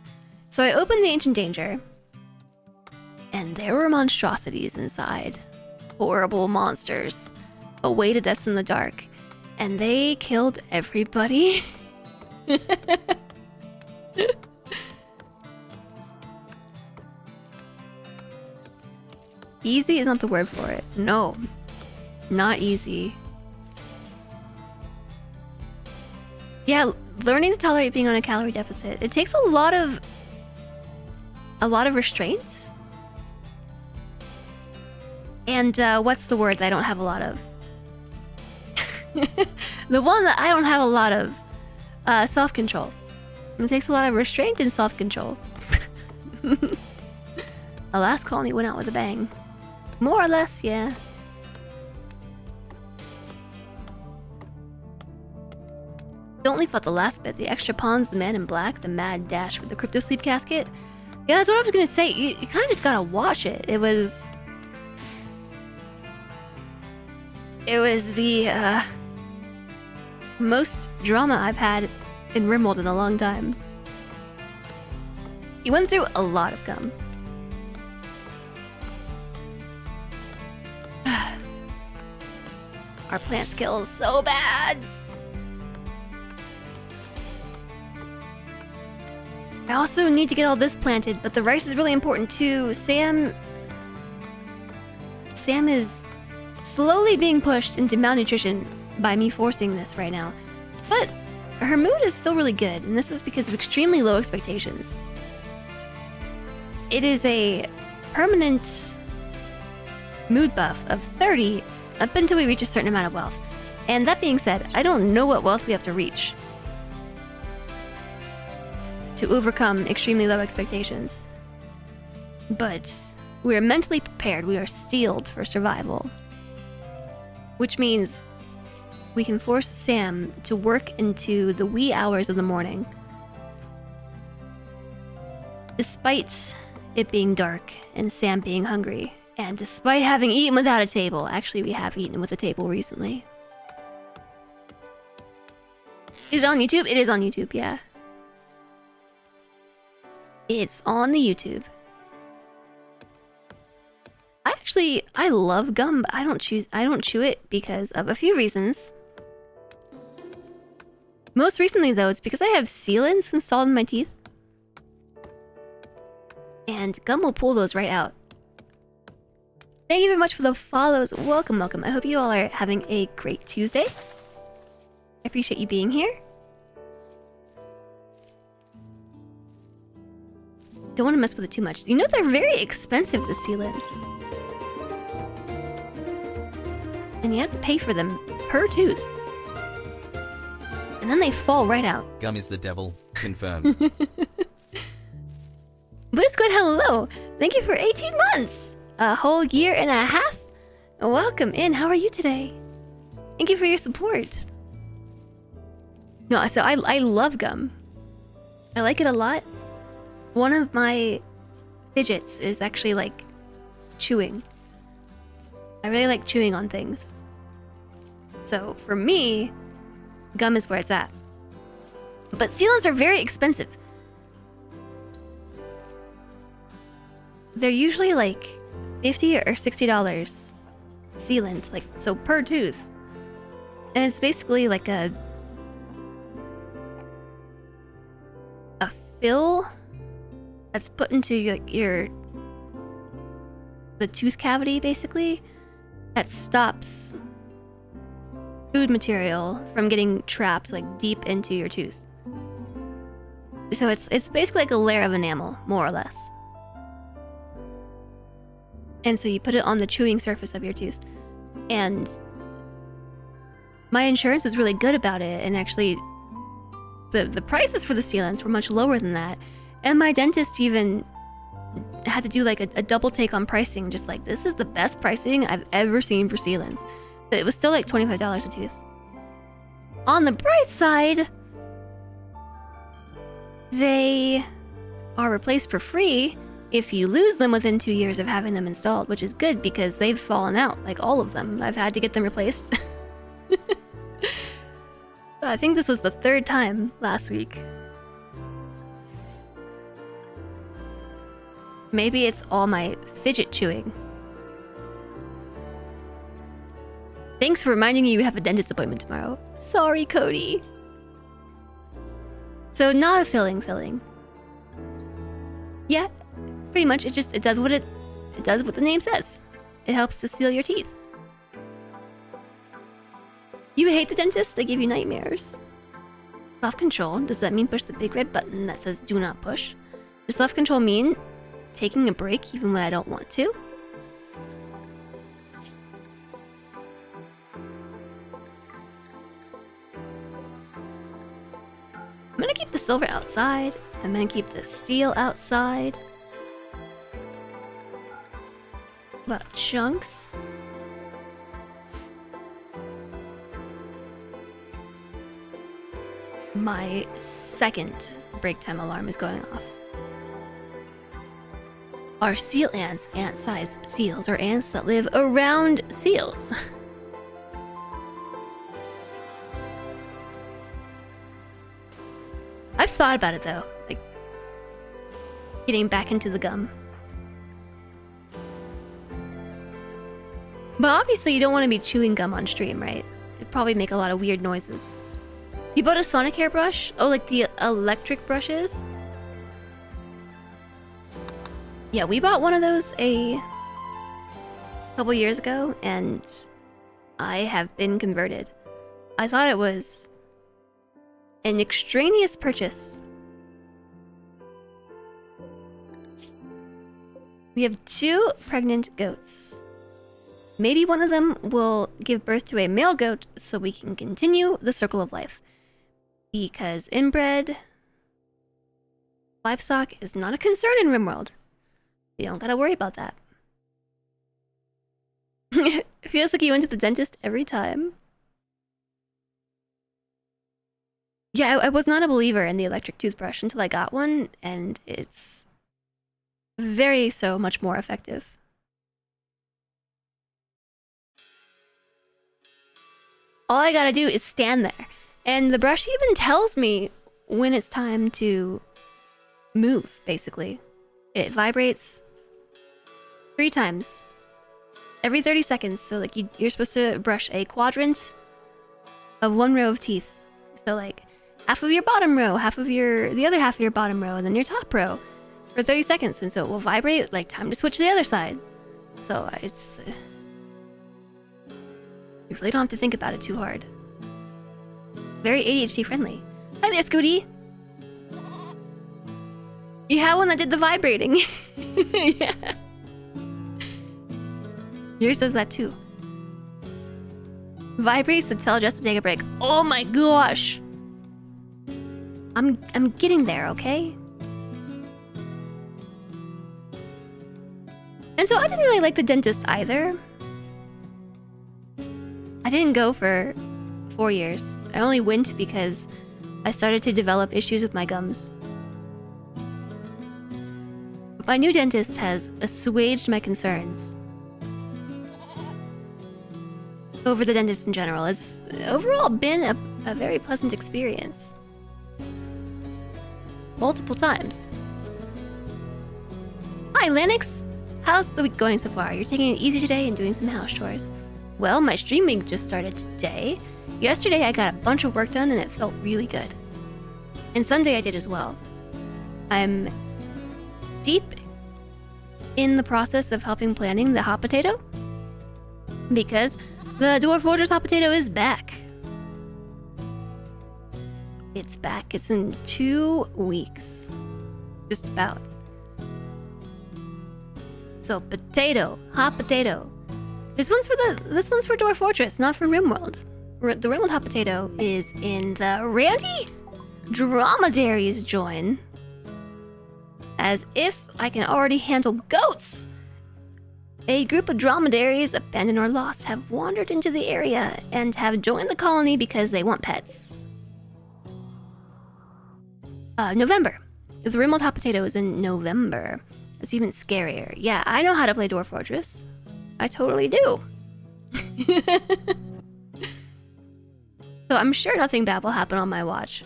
So I opened the Ancient Danger, and there were monstrosities inside. Horrible monsters, awaited us in the dark, and they killed everybody. Easy is not the word for it. No, not easy. Yeah, learning to tolerate being on a calorie deficit. It takes a lot of restraint. And what's the word that I don't have a lot of? The one that I don't have a lot of, self-control. It takes a lot of restraint and self-control. The last colony went out with a bang. More or less, yeah. Don't leave out the last bit. The extra pawns, the man in black, the mad dash for the crypto sleep casket. Yeah, that's what I was gonna say. You kind of just gotta watch it. It was the most drama I've had in RimWorld in a long time. He went through a lot of gum. Our plant skill is so bad. I also need to get all this planted, but the rice is really important too. Sam is slowly being pushed into malnutrition by me forcing this right now. But her mood is still really good, and this is because of extremely low expectations. It is a permanent mood buff of 30 up until we reach a certain amount of wealth. And that being said, I don't know what wealth we have to reach to overcome extremely low expectations. But we are mentally prepared. We are steeled for survival. Which means we can force Sam to work into the wee hours of the morning. Despite it being dark and Sam being hungry. And despite having eaten without a table. Actually, we have eaten with a table recently. Is it on YouTube? It is on YouTube, yeah. It's on the YouTube. I love gum, but I don't chew it because of a few reasons. Most recently though, it's because I have sealants installed in my teeth. And gum will pull those right out. Thank you very much for the follows. Welcome, welcome. I hope you all are having a great Tuesday. I appreciate you being here. Don't want to mess with it too much. You know they're very expensive, the sealants. And you have to pay for them per tooth. And then they fall right out. Gum is the devil. Confirmed. Blue Squid, hello! Thank you for 18 months! A whole year and a half? Welcome in, how are you today? Thank you for your support. No, so I love gum. I like it a lot. One of my fidgets is actually like chewing. I really like chewing on things. So for me, gum is where it's at. But sealants are very expensive. They're usually like $50 or $60 sealant, like so per tooth. And it's basically like a fill that's put into like the tooth cavity basically that stops food material from getting trapped like deep into your tooth. So it's basically like a layer of enamel, more or less. And so you put it on the chewing surface of your tooth. And my insurance is really good about it, and actually the prices for the sealants were much lower than that. And my dentist even had to do like a double take on pricing, just like, this is the best pricing I've ever seen for sealants. But it was still like $25 a tooth. On the bright side, they are replaced for free if you lose them within 2 years of having them installed, which is good because they've fallen out, like all of them. I've had to get them replaced. I think this was the 3rd time last week. Maybe it's all my fidget chewing. Thanks for reminding me you have a dentist appointment tomorrow. Sorry, Cody. So not a filling. Yeah, pretty much. It does what it does what the name says. It helps to seal your teeth. You hate the dentist? They give you nightmares. Self-control, does that mean push the big red button that says do not push? Does self-control mean taking a break even when I don't want to? I'm gonna keep the silver outside. I'm gonna keep the steel outside. What about chunks? My second break time alarm is going off. Are seal ants ant-sized seals or ants that live around seals? I've thought about it though, like getting back into the gum. But obviously you don't want to be chewing gum on stream, right? It'd probably make a lot of weird noises. You bought a sonic hair brush? Oh, like the electric brushes? Yeah, we bought one of those a couple years ago, and I have been converted. I thought it was an extraneous purchase. We have 2 pregnant goats. Maybe one of them will give birth to a male goat so we can continue the circle of life. Because inbred livestock is not a concern in RimWorld. You don't gotta worry about that. It feels like you went to the dentist every time. Yeah, I was not a believer in the electric toothbrush until I got one, and it's very so much more effective. All I gotta do is stand there. And the brush even tells me when it's time to move, basically. It vibrates 3 times every 30 seconds. So like you're supposed to brush a quadrant of 1 row of teeth. So like half of your bottom row, the other half of your bottom row, and then your top row for 30 seconds. And so it will vibrate like time to switch to the other side. So it's just, you really don't have to think about it too hard. Very ADHD friendly. Hi there, Scooty. You had one that did the vibrating. Yeah. Yours does that too. Vibrates to tell Jess to take a break. Oh my gosh. I'm getting there, okay? And so I didn't really like the dentist either. I didn't go for 4 years. I only went because I started to develop issues with my gums. But my new dentist has assuaged my concerns over the dentist in general. It's overall been a very pleasant experience. Multiple times. Hi, Lennox! How's the week going so far? You're taking it easy today and doing some house chores. Well, my stream week just started today. Yesterday I got a bunch of work done and it felt really good. And Sunday I did as well. I'm deep in the process of helping planning the hot potato. Because the Dwarf Fortress hot potato is back. It's back. It's in 2 weeks. Just about. So potato, hot potato. This one's for Dwarf Fortress, not for RimWorld. The RimWorld hot potato is in the Randy Dromedaries join. As if I can already handle goats! A group of dromedaries, abandoned or lost, have wandered into the area and have joined the colony because they want pets. November. The RimWorld hot potato is in November. It's even scarier. Yeah, I know how to play Dwarf Fortress. I totally do. So I'm sure nothing bad will happen on my watch.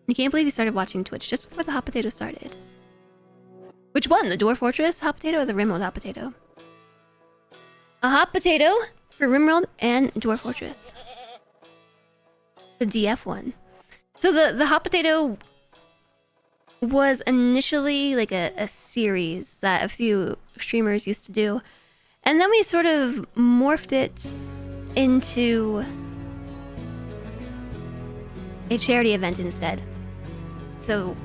I can't believe you started watching Twitch just before the hot potato started. Which one? The Dwarf Fortress hot potato or the RimWorld hot potato? A hot potato for RimWorld and Dwarf Fortress. The DF one. So the hot potato was initially like a series that a few streamers used to do. And then we sort of morphed it into a charity event instead. So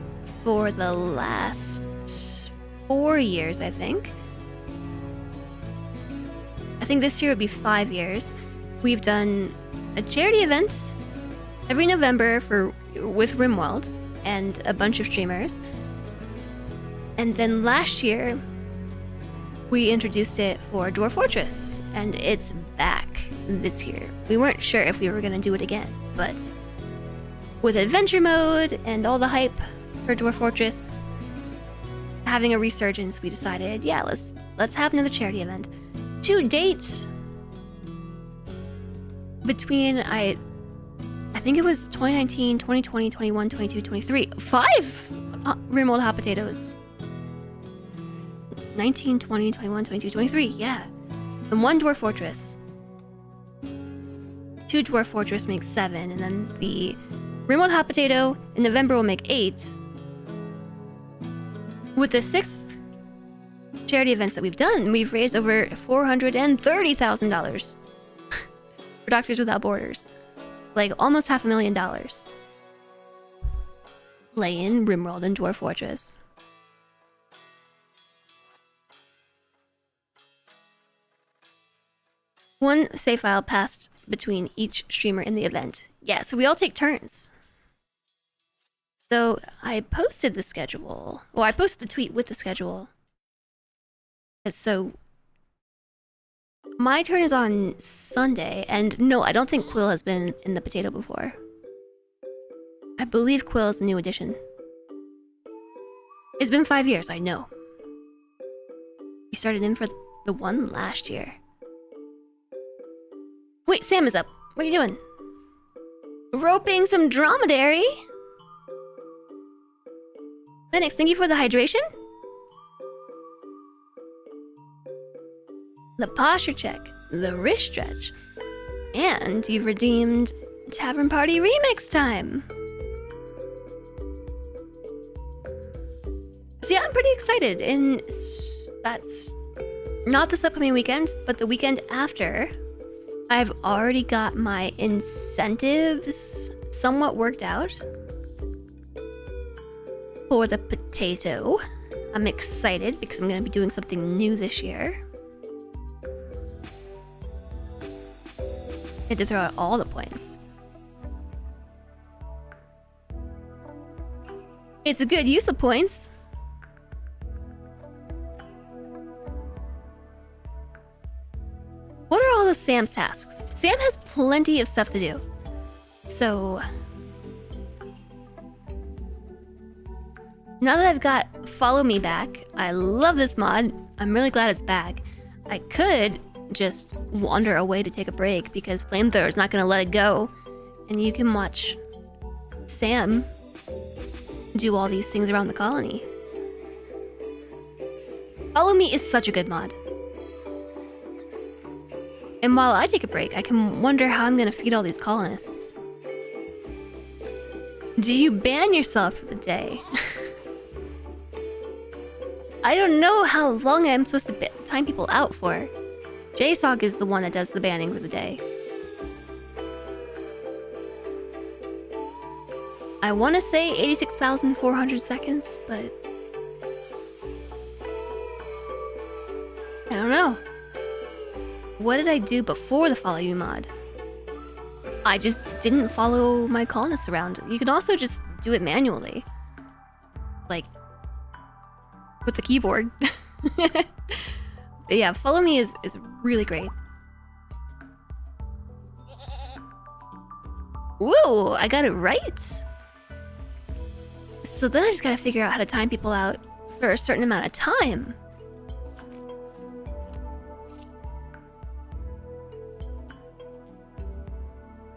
for the last 4 years, I think this year would be 5 years, we've done a charity event every November with RimWorld and a bunch of streamers. And then last year, we introduced it for Dwarf Fortress, and it's back this year. We weren't sure if we were going to do it again, but with adventure mode and all the hype for Dwarf Fortress having a resurgence, we decided, yeah, let's have another charity event. To date, between I think it was 2019, 2020, 21, 22, 23, 5 RimWorld Hot Potatoes. 19, 20, 21, 22, 23, yeah. And 1 Dwarf Fortress. 2 Dwarf Fortress makes 7, and then the RimWorld Hot Potato in November will make 8. With the 6 charity events that we've done, we've raised over $430,000 for Doctors Without Borders. Like almost $500,000. Play in RimWorld and Dwarf Fortress. One save file passed between each streamer in the event. Yeah, so we all take turns. So I posted the schedule. Well, I posted the tweet with the schedule. So my turn is on Sunday, and no, I don't think Quill has been in the potato before. I believe Quill is a new addition. It's been 5 years, I know. He started in for the one last year. Wait, Sam is up. What are you doing? Roping some dromedary? Lennox, thank you for the hydration. The posture check, the wrist stretch, and you've redeemed Tavern Party Remix time. See, I'm pretty excited, and that's not this upcoming weekend, but the weekend after. I've already got my incentives somewhat worked out for the potato. I'm excited because I'm going to be doing something new this year. I had to throw out all the points. It's a good use of points. What are all of Sam's tasks? Sam has plenty of stuff to do. So now that I've got Follow Me back, I love this mod. I'm really glad it's back. I could just wander away to take a break because Flamethrower is not going to let it go. And you can watch Sam do all these things around the colony. Follow Me is such a good mod. And while I take a break, I can wonder how I'm gonna feed all these colonists. Do you ban yourself for the day? I don't know how long I'm supposed to time people out for. JSOG is the one that does the banning for the day. I want to say 86,400 seconds, but I don't know. What did I do before the Follow You mod? I just didn't follow my colonists around. You can also just do it manually. Like, with the keyboard. But yeah, Follow Me is really great. Woo! I got it right! So then I just gotta figure out how to time people out for a certain amount of time.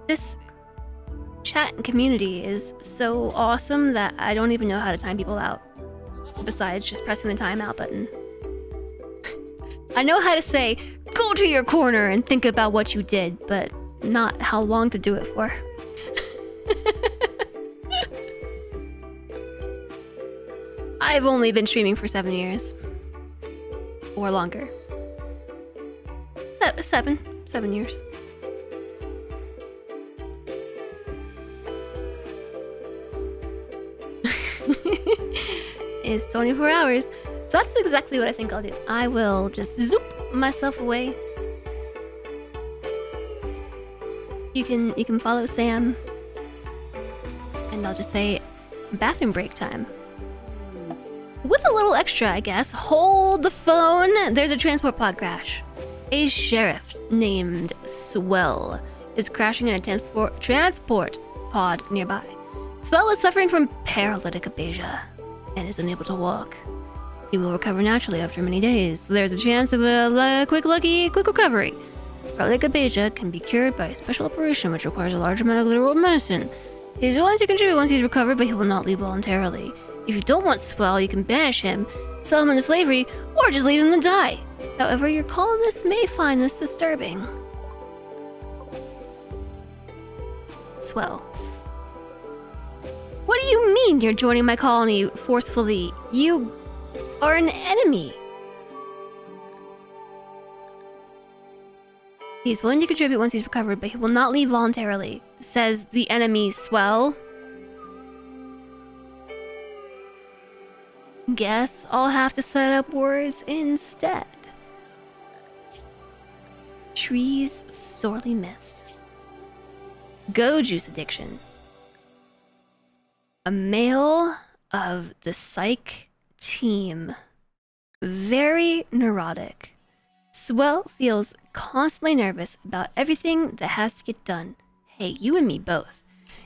This chat and community is so awesome that I don't even know how to time people out. Besides just pressing the timeout button. I know how to say, go to your corner and think about what you did, but not how long to do it for. I've only been streaming for 7 years. Or longer. 7 years. is 24 hours. So that's exactly what I think I'll do. I will just zoop myself away. You can follow Sam. And I'll just say bathroom break time. With a little extra, I guess. Hold the phone. There's a transport pod crash. A sheriff named Swell is crashing in a transport pod nearby. Swell is suffering from paralytic aphasia and is unable to walk. He will recover naturally after many days. There's a chance of a quick recovery. Paralytic aphasia can be cured by a special operation which requires a large amount of literal medicine. He's willing to contribute once he's recovered, but he will not leave voluntarily. If you don't want Swell, you can banish him, sell him into slavery, or just leave him to die. However, your colonists may find this disturbing. Swell. What do you mean you're joining my colony forcefully? You are an enemy. He's willing to contribute once he's recovered, but he will not leave voluntarily, says the enemy Swell. Guess I'll have to set up words instead. Trees sorely missed. Go juice addiction. A male of the psych team. Very neurotic. Swell feels constantly nervous about everything that has to get done. Hey, you and me both.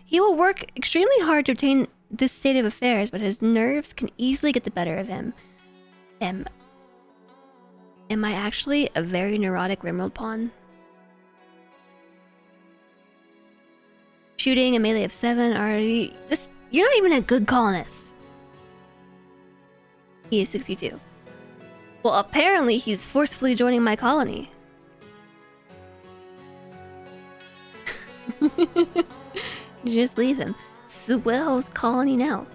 He will work extremely hard to obtain this state of affairs, but his nerves can easily get the better of him. Am I actually a very neurotic RimWorld pawn? Shooting a melee of 7 already. You're not even a good colonist. He is 62. Well, apparently he's forcefully joining my colony. Just leave him. Swell's colony now.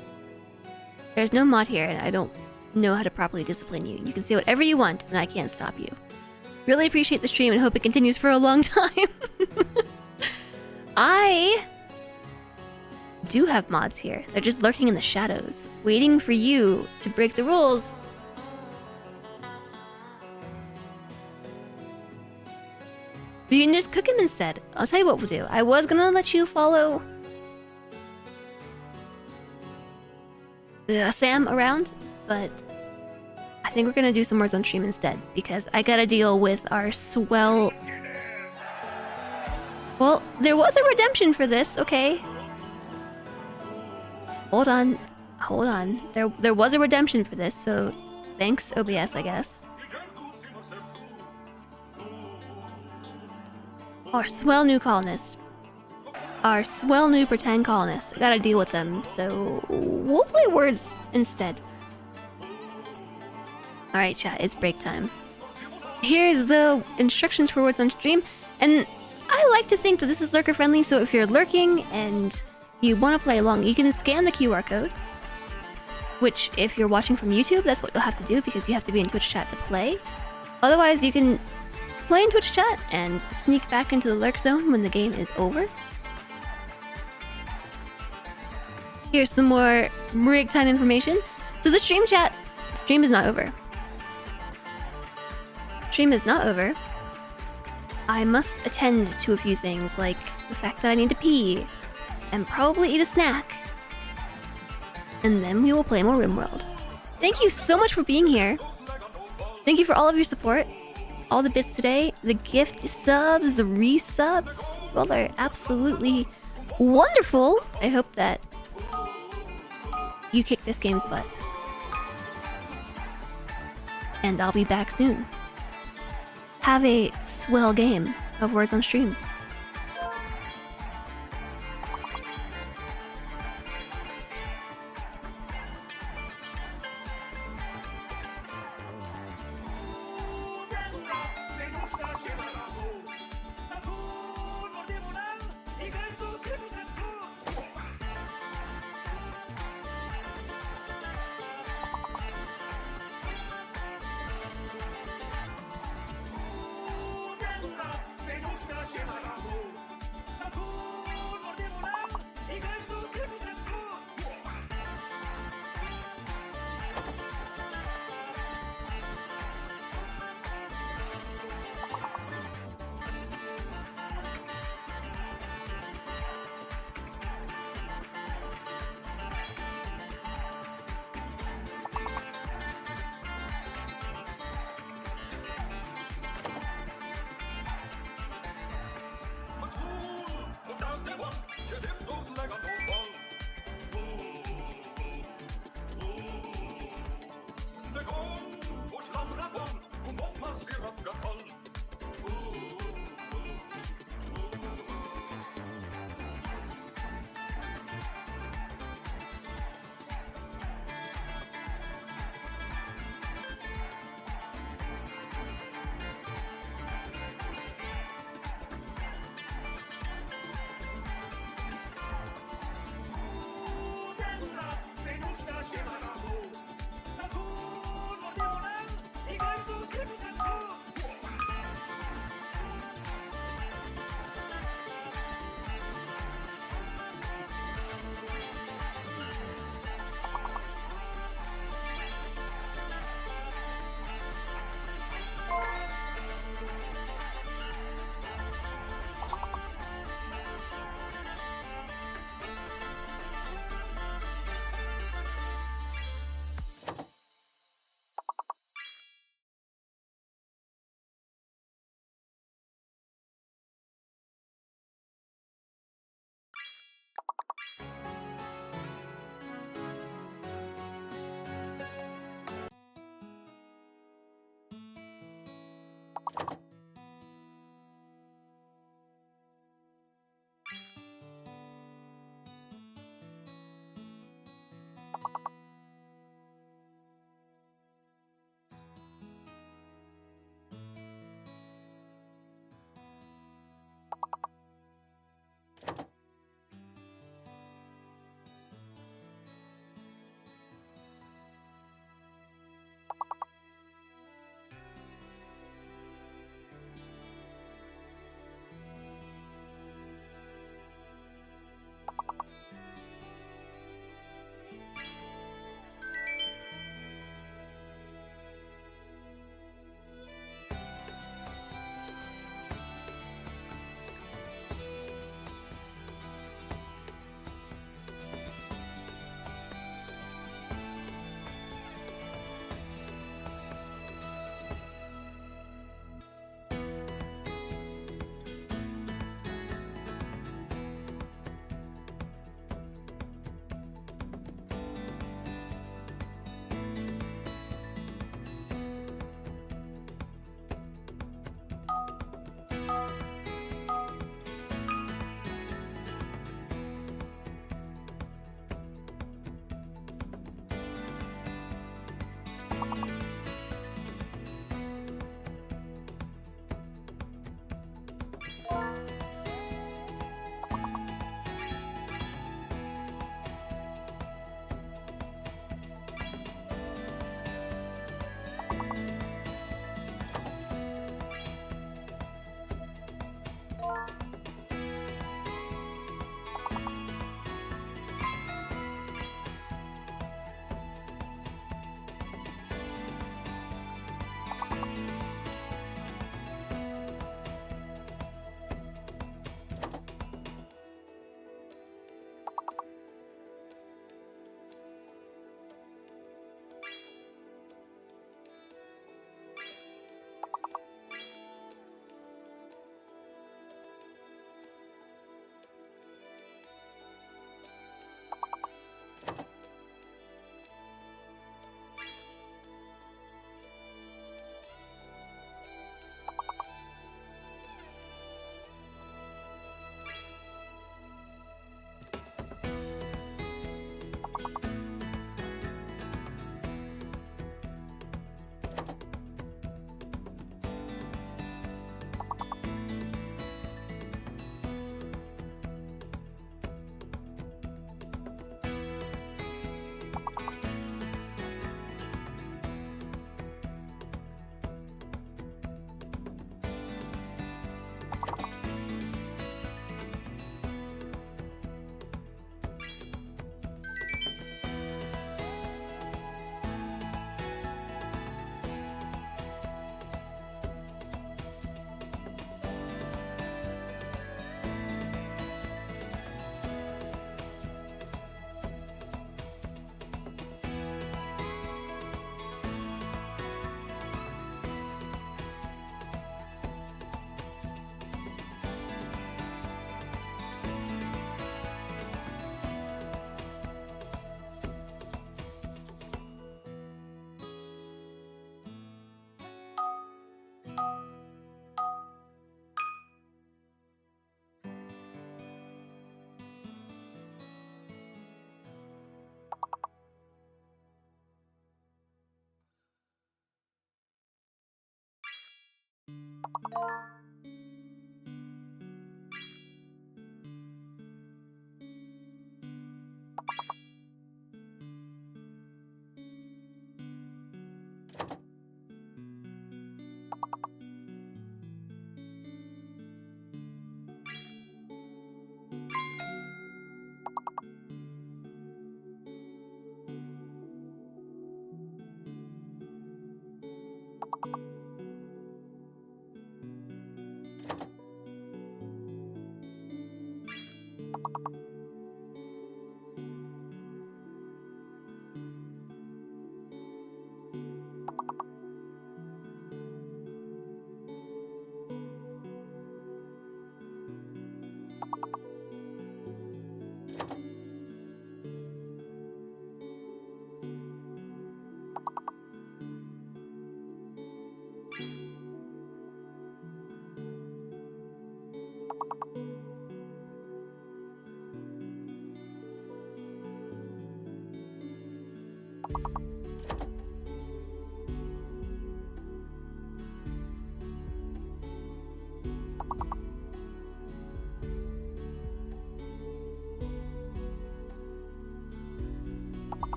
There's no mod here, and I don't know how to properly discipline you. You can say whatever you want, and I can't stop you. Really appreciate the stream and hope it continues for a long time. I do have mods here. They're just lurking in the shadows, waiting for you to break the rules. You can just cook him instead. I'll tell you what we'll do. I was gonna let you follow Sam around, but I think we're gonna do some words on stream instead because I gotta deal with our Swell. Well, there was a redemption for this, okay? Hold on. There was a redemption for this, so thanks OBS, I guess. Our Swell new colonist. Our Swell new pretend colonists. I gotta deal with them, so we'll play words instead. Alright chat, it's break time. Here's the instructions for words on stream, and I like to think that this is lurker friendly, so if you're lurking and you want to play along, you can scan the QR code. Which, if you're watching from YouTube, that's what you'll have to do because you have to be in Twitch chat to play. Otherwise, you can play in Twitch chat and sneak back into the lurk zone when the game is over. Here's some more break time information. So the stream is not over. Stream is not over. I must attend to a few things, like the fact that I need to pee, and probably eat a snack. And then we will play more RimWorld. Thank you so much for being here. Thank you for all of your support. All the bits today, the gift subs, the resubs. Well, they're absolutely wonderful. I hope that you kick this game's butt. And I'll be back soon. Have a swell game of words on stream.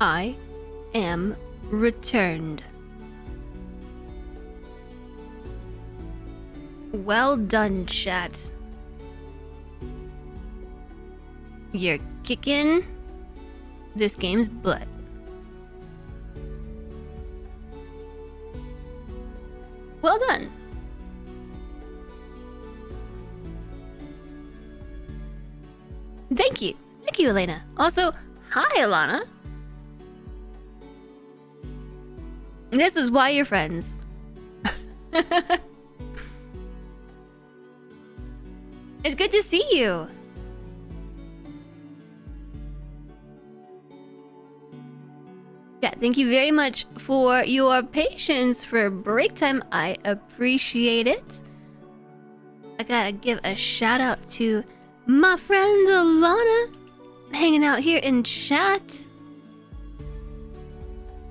I am returned. Well done, chat. You're kicking this game's butt. Well done. Thank you. Thank you, Elena. Also, hi, Alana. This is why you're friends. It's good to see you. Yeah, thank you very much for your patience for break time. I appreciate it. I gotta give a shout out to my friend Alana hanging out here in chat.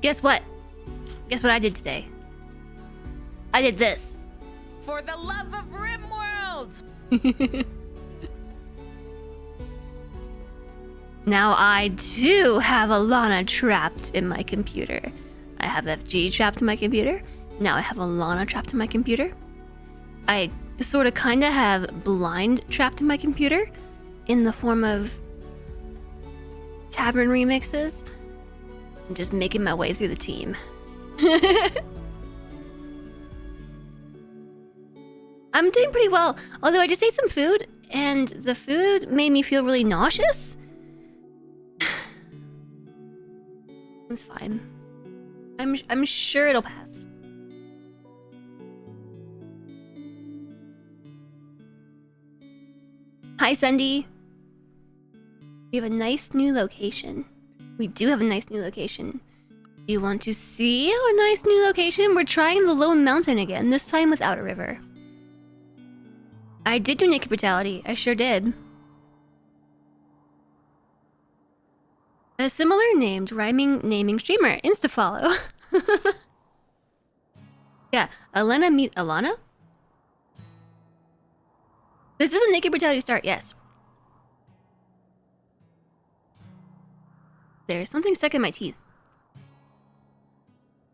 Guess what? Guess what I did today? I did this. For the love of RimWorld! Now I too have Alana trapped in my computer. I have FG trapped in my computer. Now I have Alana trapped in my computer. I sort of kind of have Blind trapped in my computer in the form of Tavern remixes. I'm just making my way through the team. I'm doing pretty well, although I just ate some food and the food made me feel really nauseous. It's fine. I'm sure it'll pass. Hi, Sandy. We have a nice new location. We do have a nice new location. Do you want to see our nice new location? We're trying the Lone Mountain again, this time without a river. I did do Naked Brutality. I sure did. A similar named rhyming naming streamer. Insta-follow. Yeah, Elena meet Alana? This is a Naked Brutality start, yes. There's something stuck in my teeth.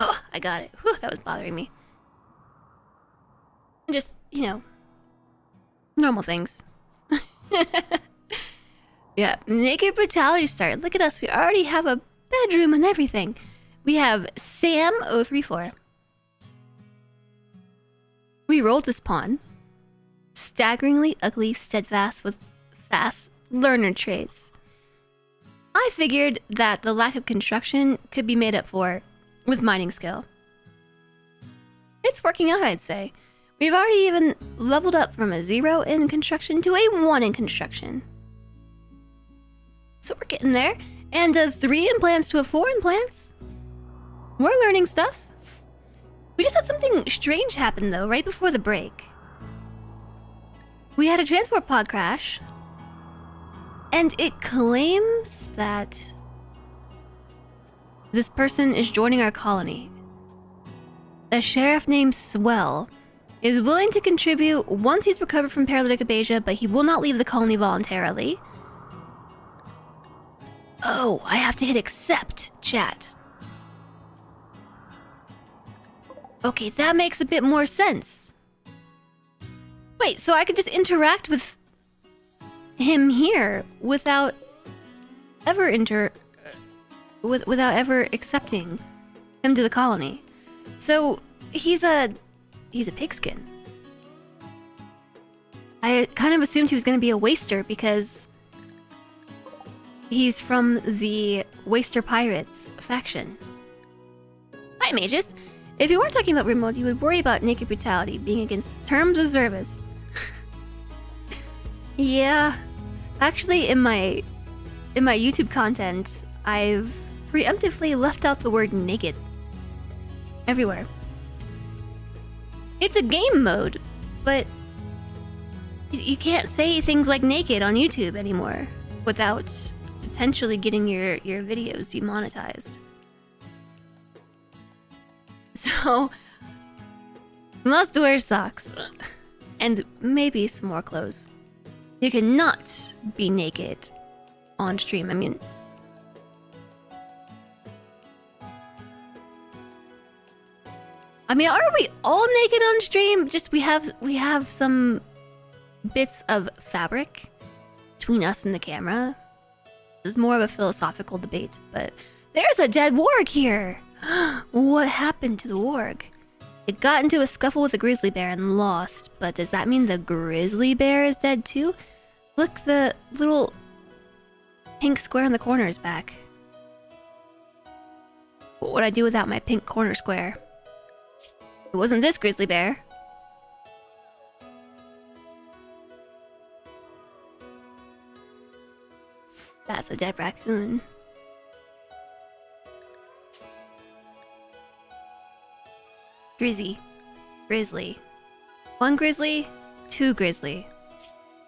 Oh, I got it. Whew, that was bothering me. Just, you know, normal things. Yeah, Naked Brutality start. Look at us. We already have a bedroom and everything. We have Sam034. We rolled this pawn. Staggeringly ugly, steadfast with fast learner traits. I figured that the lack of construction could be made up for with mining skill. It's working out, I'd say. We've already even leveled up from a 0 in construction to a 1 in construction. So we're getting there. And a 3 implants to a 4 implants. We're learning stuff. We just had something strange happen though, right before the break. We had a transport pod crash. And it claims that this person is joining our colony. a sheriff named Swell is willing to contribute once he's recovered from paralytic aphasia, but he will not leave the colony voluntarily. Oh, I have to hit accept, chat. Okay, that makes a bit more sense. Wait, so I could just interact with him here without ever without ever accepting him to the colony. So he's a pigskin. I kind of assumed he was going to be a waster because he's from the Waster Pirates faction. Hi, mages. If you weren't talking about RimWorld, you would worry about naked brutality being against terms of service. Yeah, actually, in my YouTube content, I've preemptively left out the word naked everywhere. It's a game mode, but you can't say things like naked on YouTube anymore without potentially getting your videos demonetized. So, must wear socks and maybe some more clothes. You cannot be naked on stream. I mean, are we all naked on stream? Just we have some bits of fabric between us and the camera. This is more of a philosophical debate, but there's a dead warg here. What happened to the warg? It got into a scuffle with a grizzly bear and lost, but does that mean the grizzly bear is dead too? Look, the little pink square in the corner is back. What would I do without my pink corner square? It wasn't this grizzly bear. That's a dead raccoon. Grizzly. One grizzly, two grizzly.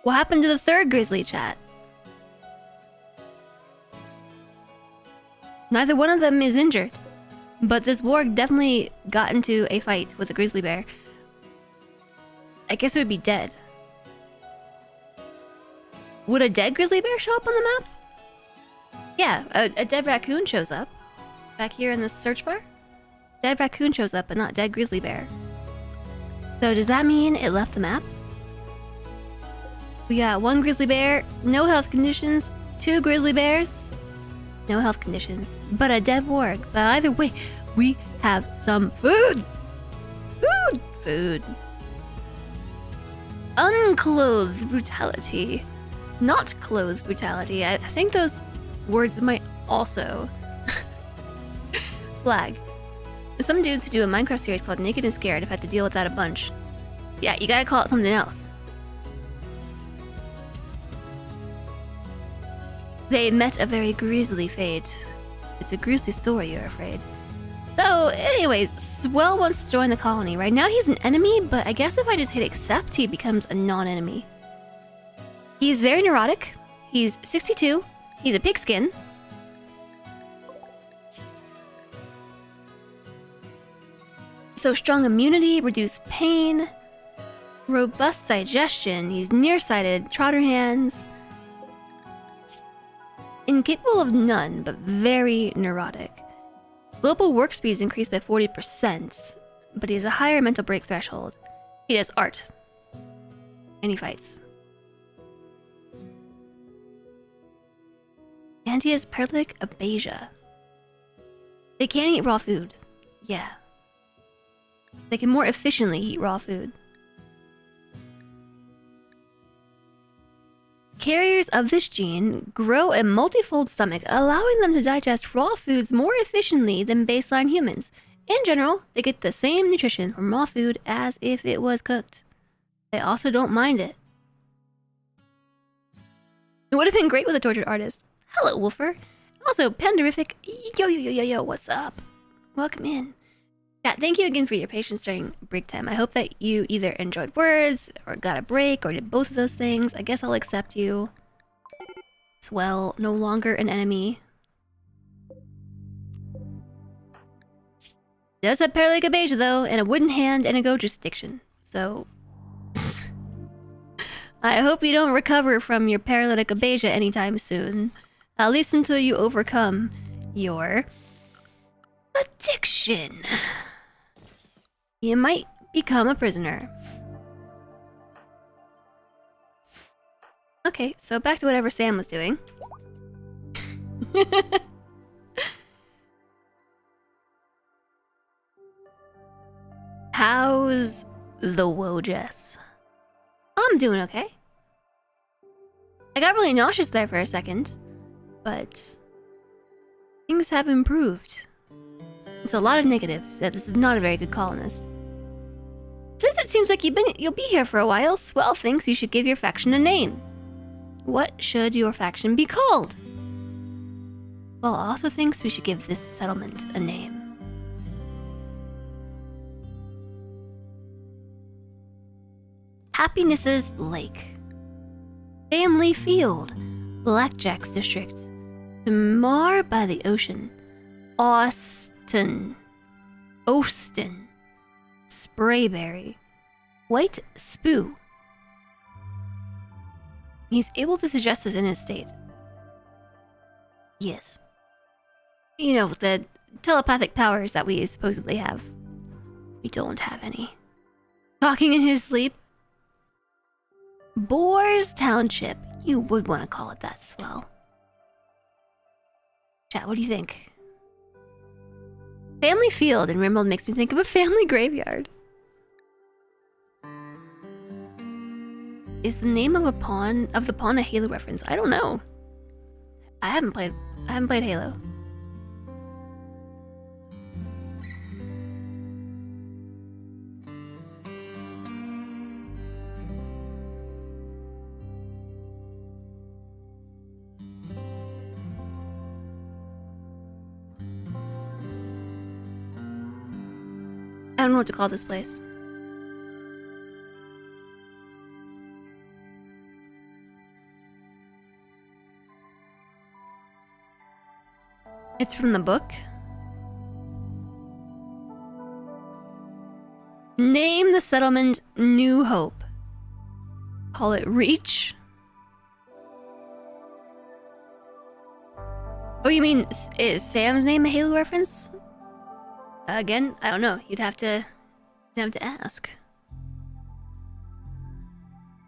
What happened to the third grizzly, chat? Neither one of them is injured. But this warg definitely got into a fight with a grizzly bear. I guess it would be dead. Would a dead grizzly bear show up on the map? Yeah, a dead raccoon shows up. Back here in the search bar. Dead raccoon shows up, but not dead grizzly bear. So does that mean it left the map? We got one grizzly bear, no health conditions, two grizzly bears, no health conditions, but a dead warg. But either way, we have some food! Food! Unclothed brutality. Not clothed brutality. I think those words might also flag. Some dudes who do a Minecraft series called Naked and Scared have had to deal with that a bunch. Yeah, you gotta call it something else. They met a very grisly fate. It's a grisly story, you're afraid. So, anyways, Swell wants to join the colony. Right now he's an enemy, but I guess if I just hit accept, he becomes a non-enemy. He's very neurotic. He's 62. He's a pigskin. So strong immunity, reduced pain, robust digestion. He's nearsighted, trotter hands. Incapable of none, but very neurotic. Global work speed is increased by 40%, but he has a higher mental break threshold. He does art. And he fights. And he has paralytic aphasia. They can't eat raw food. Yeah. They can more efficiently eat raw food. Carriers of this gene grow a multifold stomach, allowing them to digest raw foods more efficiently than baseline humans. In general, they get the same nutrition from raw food as if it was cooked. They also don't mind it. It would have been great with a tortured artist. Hello, Wolfer. Also, Panderific. Yo, what's up? Welcome in. Yeah, thank you again for your patience during break time. I hope that you either enjoyed words, or got a break, or did both of those things. I guess I'll accept you. Swell, no longer an enemy. does have paralytic abasia though, and a wooden hand and a go jurisdiction. So I hope you don't recover from your paralytic abasia anytime soon. At least until you overcome your addiction. You might become a prisoner. Okay, so back to whatever Sam was doing. How's the woahhjess? I'm doing okay. I got really nauseous there for a second, but things have improved. It's a lot of negatives that this is not a very good colonist. Since it seems like you'll be here for a while, Swell thinks you should give your faction a name. What should your faction be called? Well, also thinks we should give this settlement a name. Happiness's Lake, Family Field, Blackjack's District, Tamar by the Ocean, Austin, Sprayberry, White Spoo. He's able to suggest this in his state. Yes. You know, the telepathic powers that we supposedly have. We don't have any. Talking in his sleep. Boars Township. You would want to call it that, Swell. Chat, what do you think? Family Field in RimWorld makes me think of a family graveyard. Is the name of the pawn a Halo reference? I don't know. I haven't played Halo. I don't know what to call this place. It's from the book. Name the settlement New Hope. Call it Reach. Oh, you mean is Sam's name a Halo reference? Again, I don't know. You'd have to ask.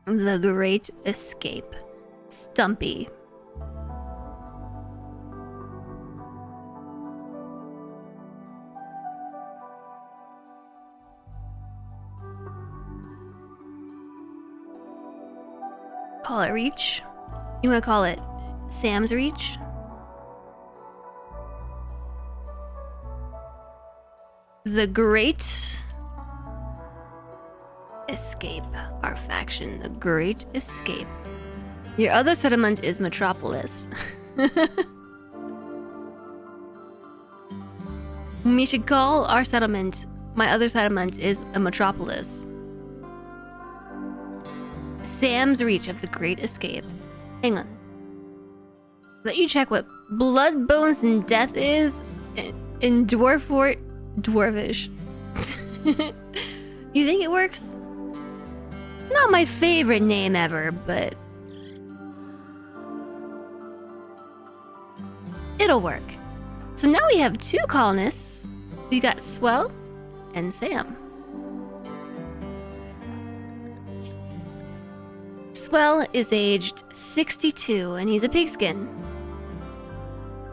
The Great Escape. Stumpy. Call it Reach? You want to call it Sam's Reach? The Great Escape. Our faction, the Great Escape. Your other settlement is Metropolis. We should call our settlement, my other settlement is a Metropolis. Sam's Reach of the Great Escape. Hang on. Let you check what Blood, Bones, and Death is in Dwarvish. You think it works? Not my favorite name ever, but it'll work. So now we have two colonists. We got Swell and Sam. Swell is aged 62 and he's a pigskin.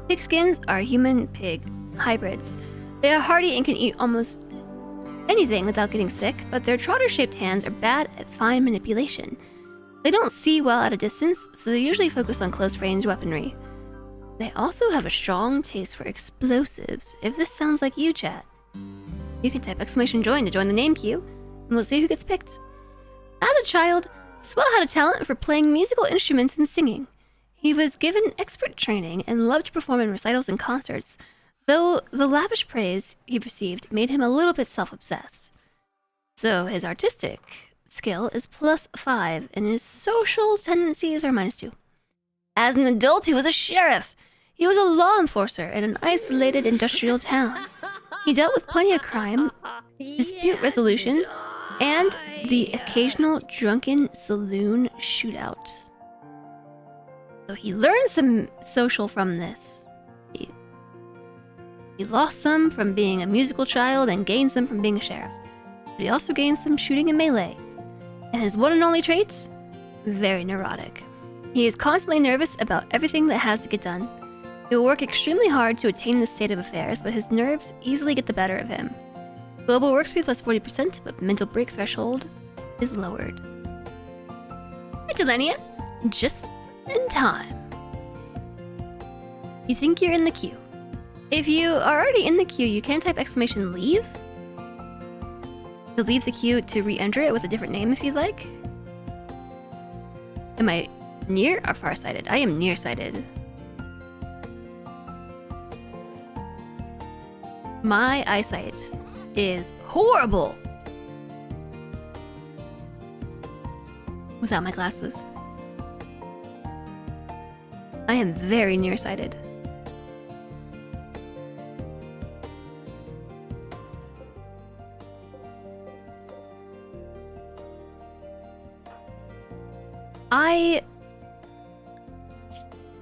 Pigskins are human-pig hybrids. They are hardy and can eat almost anything without getting sick, but their trotter-shaped hands are bad at fine manipulation. They don't see well at a distance, so they usually focus on close-range weaponry. They also have a strong taste for explosives, if this sounds like you, chat. You can type !join to join the name queue, and we'll see who gets picked. As a child, Swell had a talent for playing musical instruments and singing. He was given expert training and loved to perform in recitals and concerts, though the lavish praise he received made him a little bit self-obsessed. So his artistic skill is +5, and his social tendencies are -2. As an adult, he was a sheriff. He was a law enforcer in an isolated industrial town. He dealt with plenty of crime, dispute resolution, and the occasional drunken saloon shootout. So he learned some social from this. He lost some from being a musical child and gained some from being a sheriff. But he also gained some shooting and melee. And his one and only trait? Very neurotic. He is constantly nervous about everything that has to get done. He will work extremely hard to attain this state of affairs, but his nerves easily get the better of him. Global work speed plus 40%, but mental break threshold is lowered. Hi, Delania. Just in time. You think you're in the queue. If you are already in the queue, you can type exclamation leave to leave the queue to re-enter it with a different name if you'd like. Am I near or farsighted? I am nearsighted. My eyesight is horrible without my glasses. I am very nearsighted. I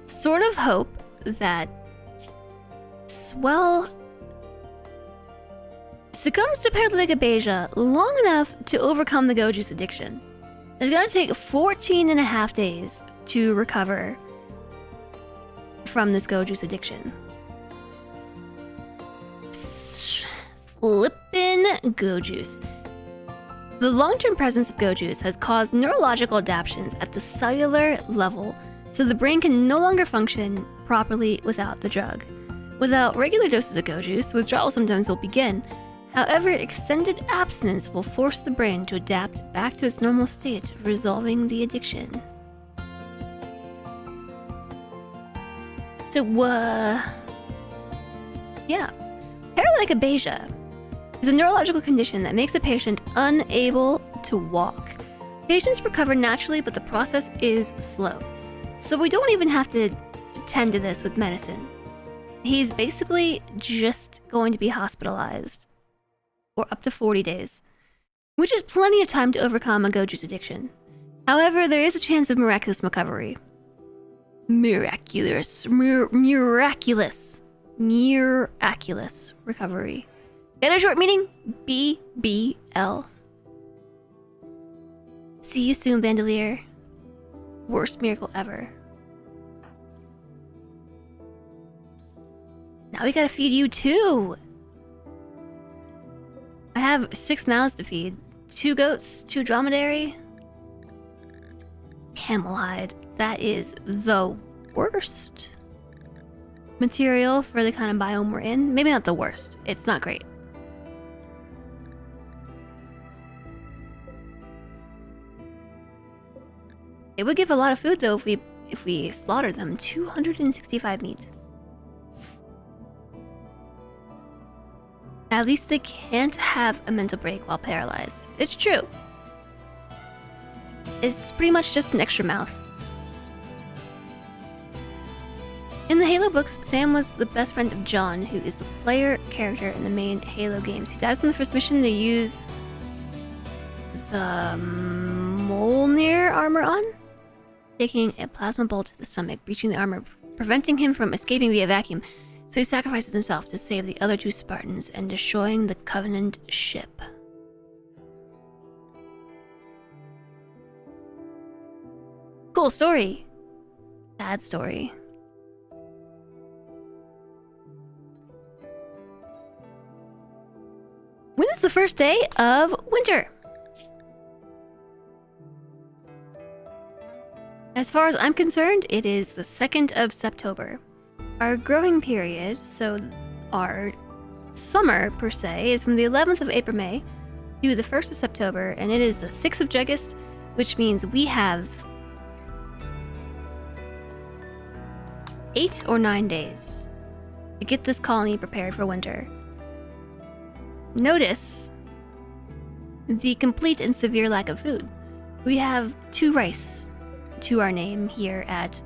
sort of hope that Swell succumbs to paralytic abasia long enough to overcome the go juice addiction. It's gonna take 14 and a half days to recover from this go juice addiction. Flippin' go juice. The long-term presence of go juice has caused neurological adaptations at the cellular level, so the brain can no longer function properly without the drug. Without regular doses of go juice, withdrawal symptoms will begin. However, extended abstinence will force the brain to adapt back to its normal state, resolving the addiction. So, yeah. Paralytic abasia is a neurological condition that makes a patient unable to walk. Patients recover naturally, but the process is slow. So we don't even have to tend to this with medicine. He's basically just going to be hospitalized for up to 40 days, which is plenty of time to overcome a go juice addiction. However, there is a chance of miraculous recovery. Miraculous recovery. Get a short meeting? BBL. See you soon, Bandolier. Worst miracle ever. Now we gotta feed you too. I have 6 mouths to feed. 2 goats, 2 dromedary. Camel hide. That is the worst material for the kind of biome we're in. Maybe not the worst. It's not great. It would give a lot of food though if we slaughtered them. 265 meat. At least they can't have a mental break while paralyzed. It's true. It's pretty much just an extra mouth. In the Halo books, Sam was the best friend of John, who is the player character in the main Halo games. He dies on the first mission to use the Mjolnir armor on, taking a plasma bolt to the stomach, breaching the armor, preventing him from escaping via vacuum. So he sacrifices himself to save the other 2 Spartans and destroying the Covenant ship. Cool story. Sad story. When is the first day of winter? As far as I'm concerned, it is the 2nd of September. Our growing period, so our summer per se, is from the 11th of April May to the 1st of September, and it is the 6th of August, which means we have 8 or 9 days to get this colony prepared for winter. Notice the complete and severe lack of food. We have 2 rice to our name here at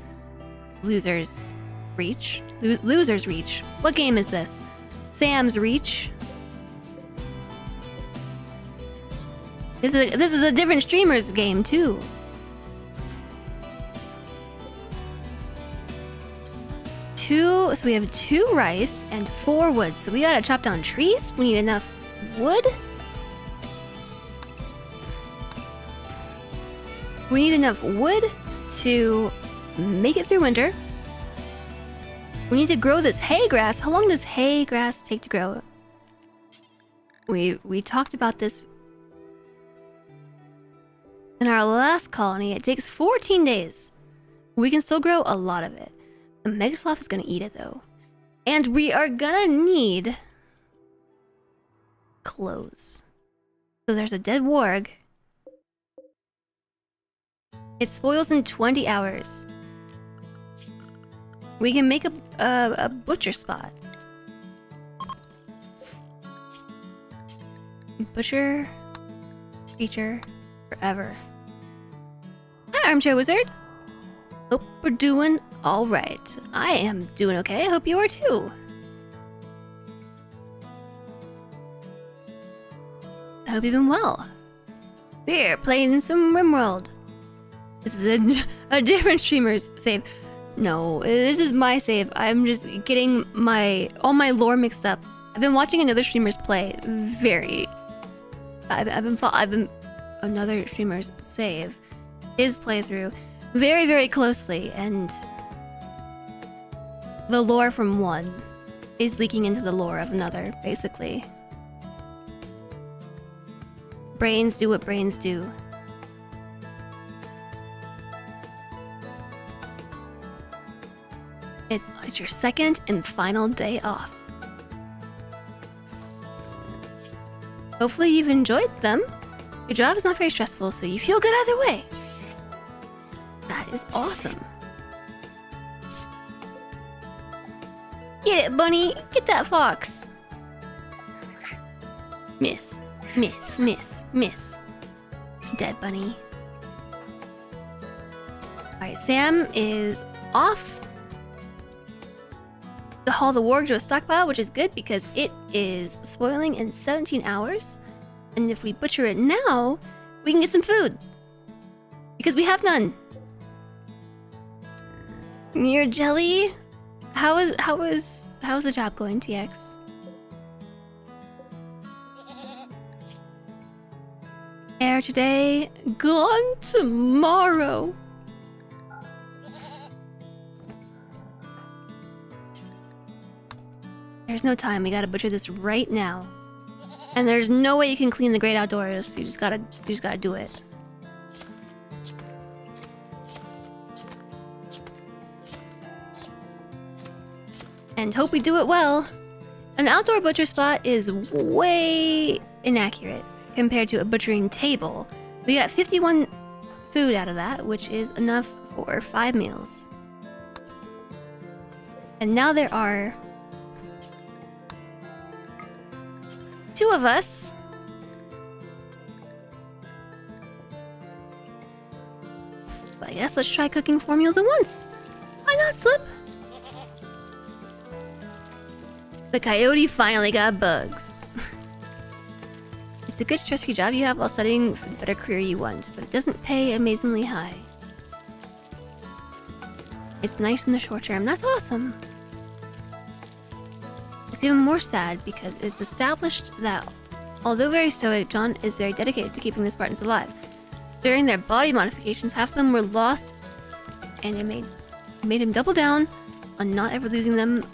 Losers Reach. Loser's Reach. What game is this? Sam's Reach. This is a different streamer's game too. So we have 2 rice and 4 wood. So we gotta chop down trees. We need enough wood. We need enough wood to make it through winter. We need to grow this hay grass. How long does hay grass take to grow? We talked about this in our last colony. It takes 14 days. We can still grow a lot of it. The Megasloth is gonna eat it though. And we are gonna need clothes. So there's a dead warg. It spoils in 20 hours. We can make a butcher spot. Butcher feature forever. Hi, Armchair Wizard. Hope we're doing all right. I am doing okay. I hope you are too. I hope you've been well. We're playing some RimWorld. This is a different streamer's save. No, this is my save. I'm just getting all my lore mixed up. I've been watching another streamer's play. I've been another streamer's save his playthrough very, very closely, and the lore from one is leaking into the lore of another, basically. Brains do what brains do. It's your second and final day off. Hopefully you've enjoyed them. Your job is not very stressful, so you feel good either way. That is awesome. Get it, bunny! Get that fox! Miss. Miss. Miss. Miss. Dead bunny. Alright, Sam is off to haul the warg to a stockpile, which is good because it is spoiling in 17 hours. And if we butcher it now, we can get some food. Because we have none. Your jelly? How's the job going, TX? Air today, gone tomorrow. There's no time. We gotta butcher this right now. And there's no way you can clean the great outdoors. You just gotta do it. And hope we do it well. An outdoor butcher spot is way inaccurate compared to a butchering table. We got 51 food out of that, which is enough for 5 meals. And now there are 2 of us. But I guess let's try cooking 4 meals at once. Why not, Slip? The coyote finally got bugs. It's a good stress-free job you have while studying for the better career you want, but it doesn't pay amazingly high. It's nice in the short term. That's awesome. It's even more sad because it's established that, although very stoic, John is very dedicated to keeping the Spartans alive. During their body modifications, half of them were lost, and it made him double down on not ever losing them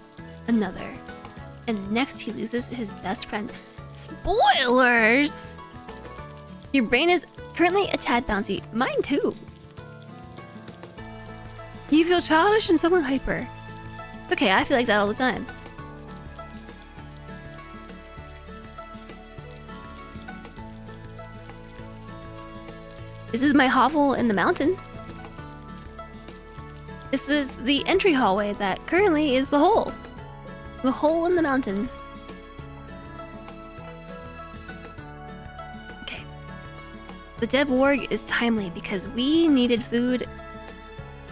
another. And next he loses his best friend. Spoilers! Your brain is currently a tad bouncy. Mine too. You feel childish and somewhat hyper. Okay, I feel like that all the time. This is my hovel in the mountain. This is the entry hallway that currently is the hole. The hole in the mountain. Okay. The dead warg is timely because we needed food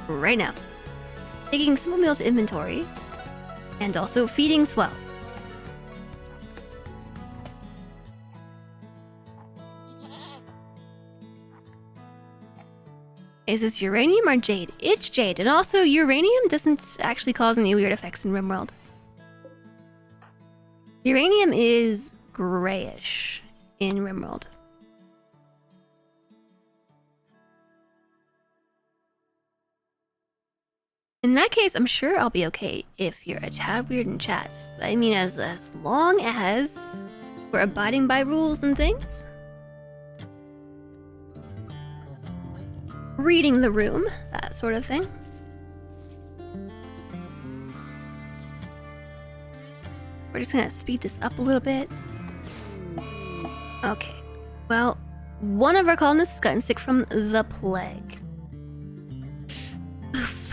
right now. taking simple meal to inventory, and also feeding Swell. Is this uranium or jade? It's jade, and also uranium doesn't actually cause any weird effects in RimWorld. Uranium is grayish in RimWorld. In that case, I'm sure I'll be okay if you're a tad weird in chat. I mean, as long as we're abiding by rules and things. Reading the room, that sort of thing. We're just gonna speed this up a little bit. Okay. Well, one of our colonists has gotten sick from the plague. Oof.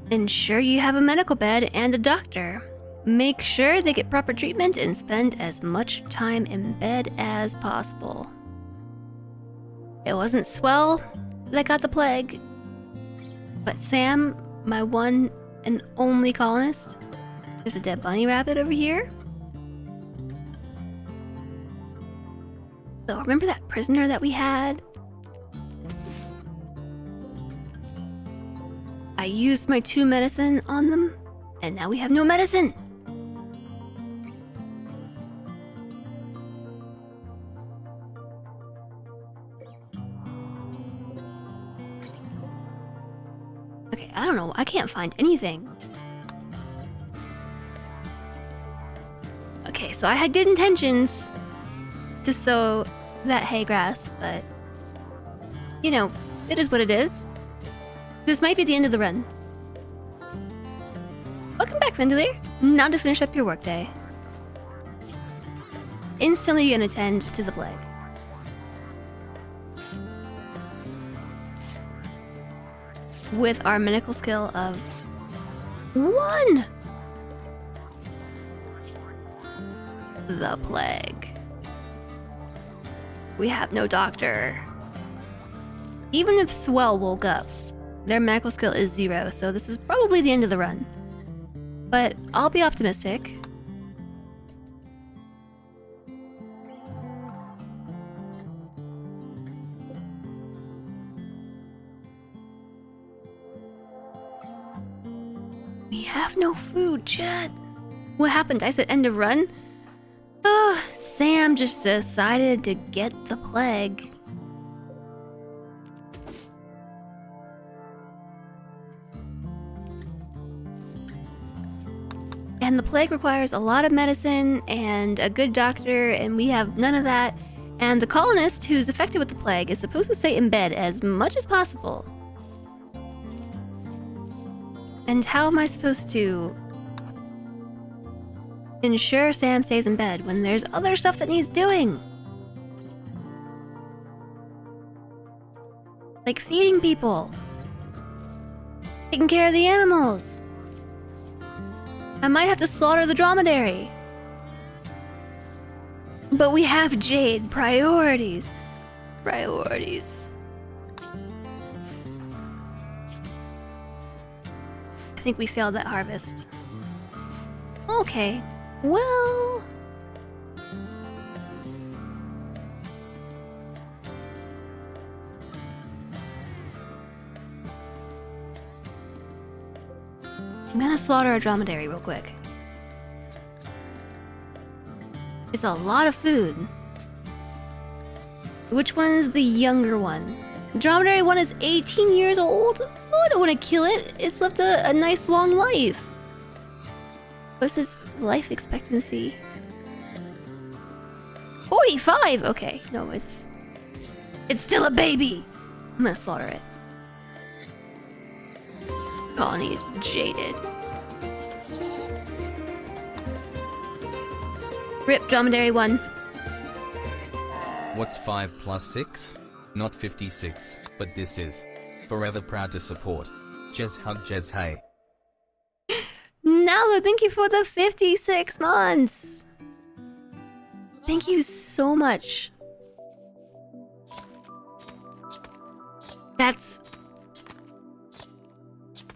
Ensure you have a medical bed and a doctor. Make sure they get proper treatment and spend as much time in bed as possible. It wasn't Swell that got the plague, but Sam, my one and only colonist. There's a dead bunny rabbit over here. So remember that prisoner that we had? I used my 2 medicine on them, and now we have no medicine. Okay, I don't know. I can't find anything. Okay, so I had good intentions to sow that hay grass, but you know, it is what it is. This might be the end of the run. Welcome back, Vendelier. Now to finish up your workday. Instantly gonna tend to the plague. With our medical skill of 1! The plague. We have no doctor. Even if Swell woke up, their medical skill is 0, so this is probably the end of the run. But I'll be optimistic. We have no food, chat. What happened? I said end of run? Oh, Sam just decided to get the plague. And the plague requires a lot of medicine and a good doctor, and we have none of that. And the colonist who's affected with the plague is supposed to stay in bed as much as possible. And how am I supposed to ensure Sam stays in bed when there's other stuff that needs doing? Like feeding people, taking care of the animals. I might have to slaughter the dromedary. But we have Jade. Priorities. Priorities. I think we failed that harvest. Okay. Well... I'm gonna slaughter a dromedary real quick. It's a lot of food. Which one's the younger one? The dromedary one is 18 years old? Oh, I don't want to kill it. It's lived a nice long life. What's its life expectancy? 45! Okay, no, it's still a baby. I'm gonna slaughter it. Colony is jaded. Rip dromedary 1. What's 5 plus 6? Not 56, but this is. Forever proud to support. Jez hug Jez hey. Nalo, thank you for the 56 months. Thank you so much. That's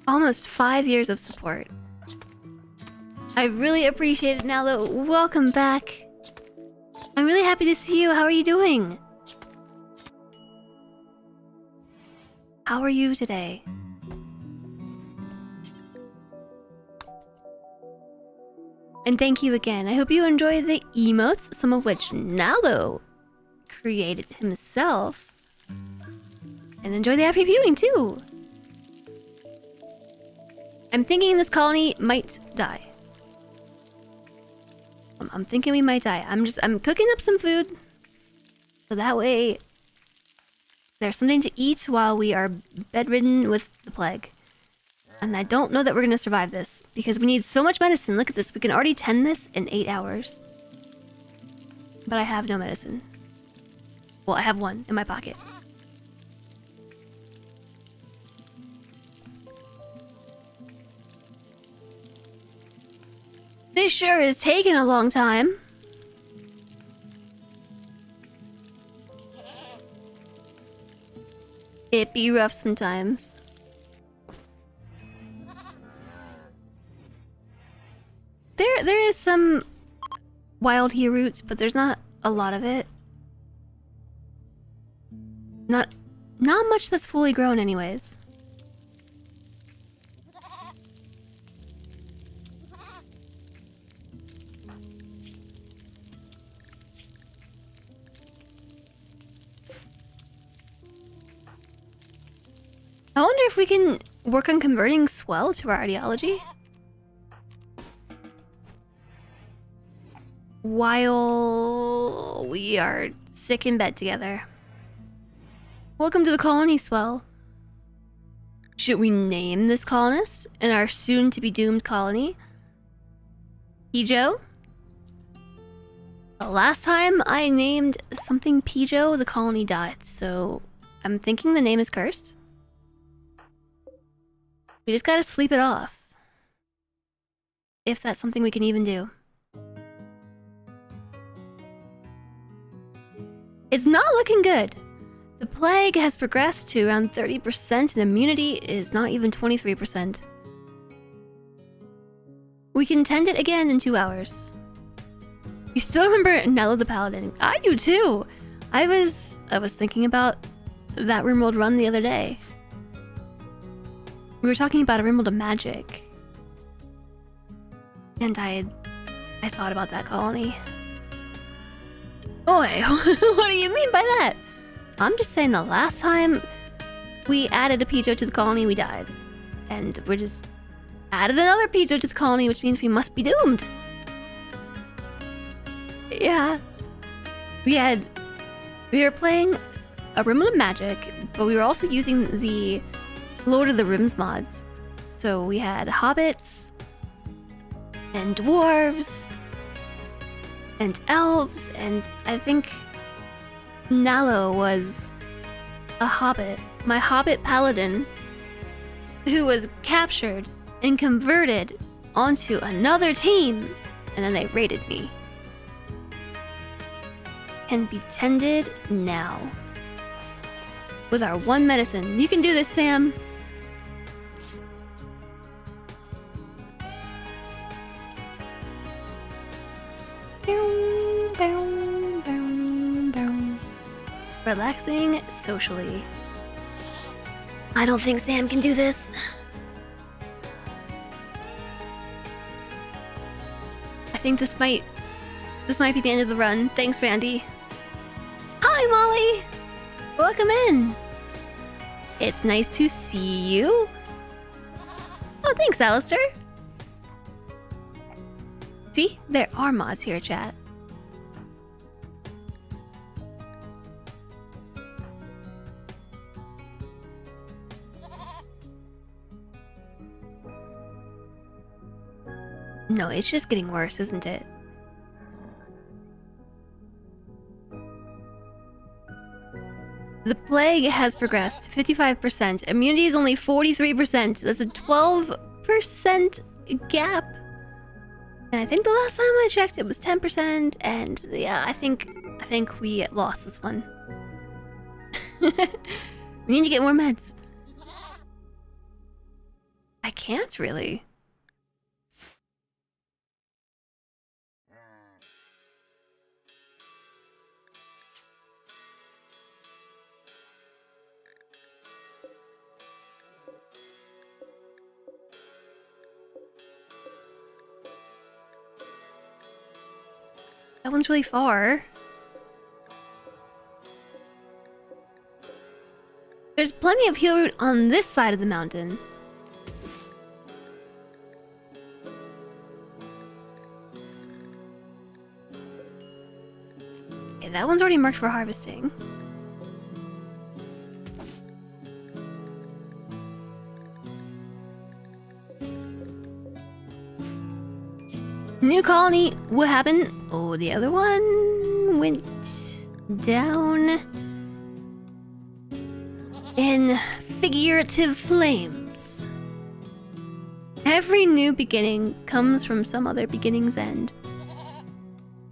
almost 5 years of support. I really appreciate it, Nalo. Welcome back. I'm really happy to see you. How are you doing? How are you today? And thank you again. I hope you enjoy the emotes, some of which Nalo created himself. And enjoy the happy viewing too. I'm thinking this colony might die. I'm thinking we might die. I'm cooking up some food. So that way there's something to eat while we are bedridden with the plague. And I don't know that we're gonna survive this because we need so much medicine. Look at this. We can already tend this in 8 hours. But I have no medicine. Well, I have one in my pocket. This sure is taking a long time. It be rough sometimes. There is some wild here root, but there's not a lot of it. Not much that's fully grown anyways. I wonder if we can work on converting swell to our ideology. While we are sick in bed together. Welcome to the colony, Swell. Should we name this colonist in our soon-to-be doomed colony? Pijo? The last time I named something Pijo, the colony died, so I'm thinking the name is cursed. We just gotta sleep it off. If that's something we can even do. It's not looking good. The plague has progressed to around 30% and immunity is not even 23%. We can tend it again in 2 hours. You still remember Nello the Paladin? I do too! I was thinking about that RimWorld run the other day. We were talking about a RimWorld of magic. And I thought about that colony. Oi, what do you mean by that? I'm just saying the last time we added a Pijo to the colony, we died. And we're just added another Pijo to the colony, which means we must be doomed. Yeah. We were playing a RimWorld of magic, but we were also using the Lord of the Rims mods. So we had hobbits and dwarves and elves, and I think Nalo was a hobbit. My hobbit paladin who was captured and converted onto another team, and then they raided me. Can be tended now. With our one medicine. You can do this, Sam! Relaxing socially. I don't think Sam can do this. I think this might be the end of the run. Thanks, Randy. Hi, Molly! Welcome in! It's nice to see you. Oh, thanks, Alistair. See? There are mods here, chat. No, it's just getting worse, isn't it? The plague has progressed to 55%. Immunity is only 43%. That's a 12% gap. And I think the last time I checked it was 10%. And yeah, I think we lost this one. We need to get more meds. I can't really. That one's really far. There's plenty of heal root on this side of the mountain. Okay, that one's already marked for harvesting. New colony, what happened? Oh, the other one went down in figurative flames. Every new beginning comes from some other beginning's end.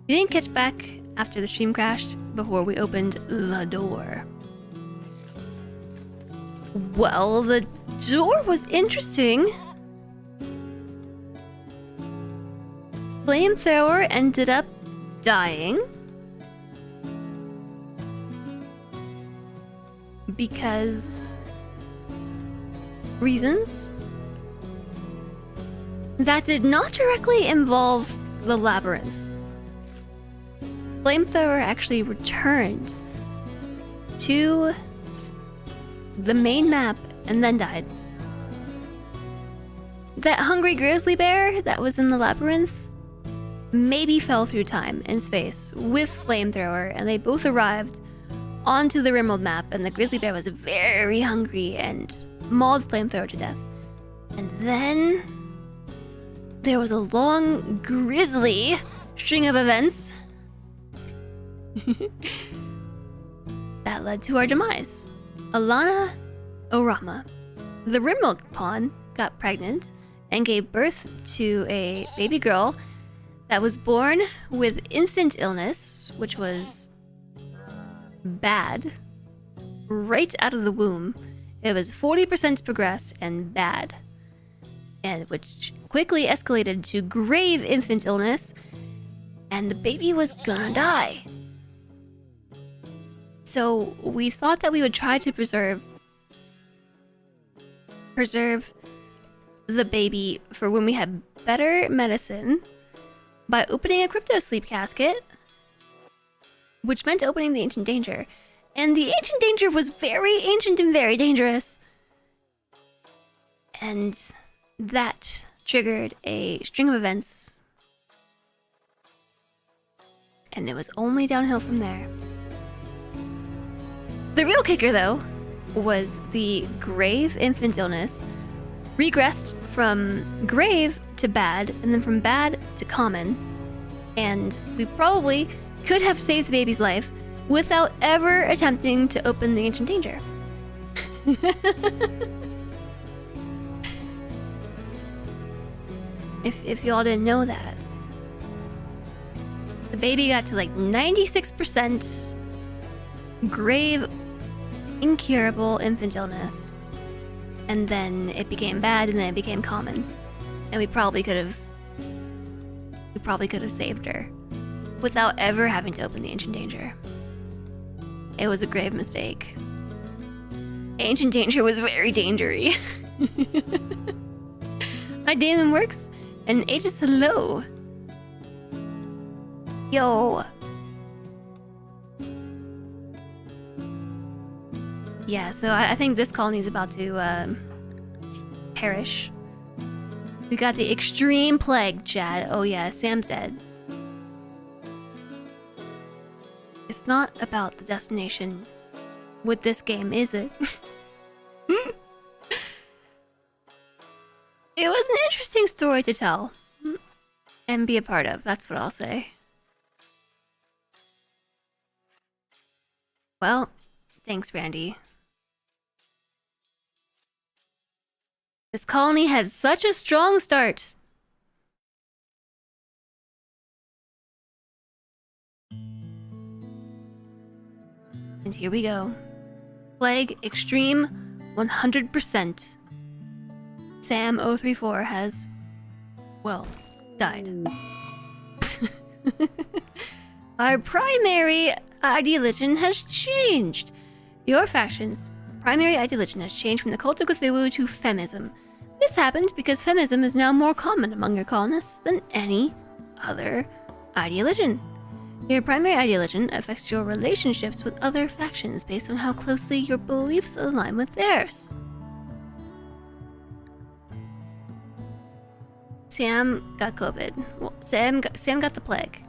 We didn't catch back after the stream crashed before we opened the door. Well, the door was interesting. Flamethrower ended up dying because reasons that did not directly involve the labyrinth. Flamethrower actually returned to the main map and then died. That hungry grizzly bear that was in the labyrinth maybe fell through time and space with Flamethrower, and they both arrived onto the RimWorld map, and the grizzly bear was very hungry and mauled Flamethrower to death. And then there was a long, grisly string of events that led to our demise. Alana Orama, the RimWorld pawn, got pregnant and gave birth to a baby girl that was born with infant illness, which was bad, right out of the womb. It was 40% progressed and bad, and which quickly escalated to grave infant illness, and the baby was gonna die. So we thought that we would try to preserve the baby for when we had better medicine by opening a crypto sleep casket, which meant opening the ancient danger. And the ancient danger was very ancient and very dangerous. And that triggered a string of events. And it was only downhill from there. The real kicker, though, was the grave infant illness regressed from grave to bad, and then from bad to common. And we probably could have saved the baby's life without ever attempting to open the ancient danger. if y'all didn't know that. The baby got to like 96% grave, incurable infant illness. And then it became bad, and then it became common. And we probably could have saved her without ever having to open the ancient danger. It was a grave mistake. Ancient danger was very dangery. My daemon works and ages hello. Yo. Yeah, so I think this colony is about to perish. We got the extreme plague, Chad. Oh yeah, Sam's dead. It's not about the destination with this game, is it? It was an interesting story to tell. And be a part of, that's what I'll say. Well, thanks, Randy. This colony had such a strong start. And here we go. Plague Extreme 100%. Sam034 has, well, died. Our primary ideology has changed. Your faction's primary ideology has changed from the Cult of Cthulhu to Femism. This happened because Femism is now more common among your colonists than any other ideology. Your primary ideology affects your relationships with other factions based on how closely your beliefs align with theirs. Sam got COVID. Well, Sam got the plague.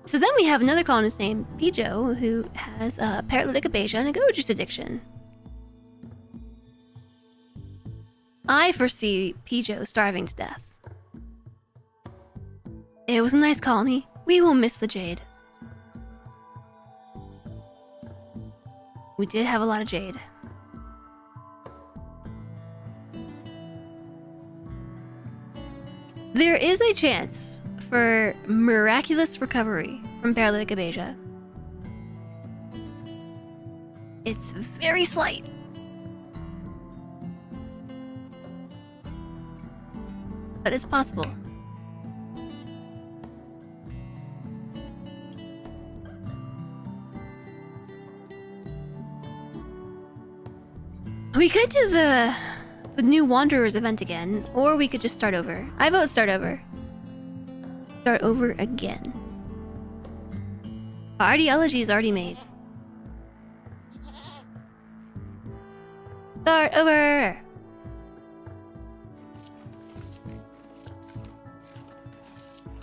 So then we have another colonist named Pijo who has a paralytic aphasia and a go juice addiction. I foresee Pijo starving to death. It was a nice colony. We will miss the jade. We did have a lot of jade. There is a chance for miraculous recovery from paralytic aphasia. It's very slight. But it's possible. We could do the new Wanderers event again, or we could just start over. I vote start over. Start over again. Our ideology is already made. Start over!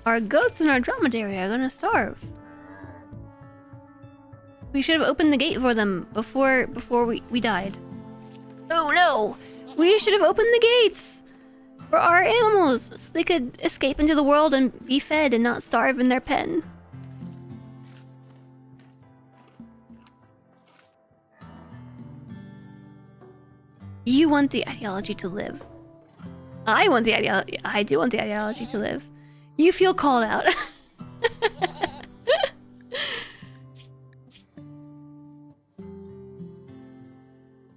Our goats and our dromedary are gonna starve. We should have opened the gate for them before we died. Oh no! We should have opened the gates for our animals so they could escape into the world and be fed and not starve in their pen. You want the ideology to live. I want the ideology. I do want the ideology to live. You feel called out.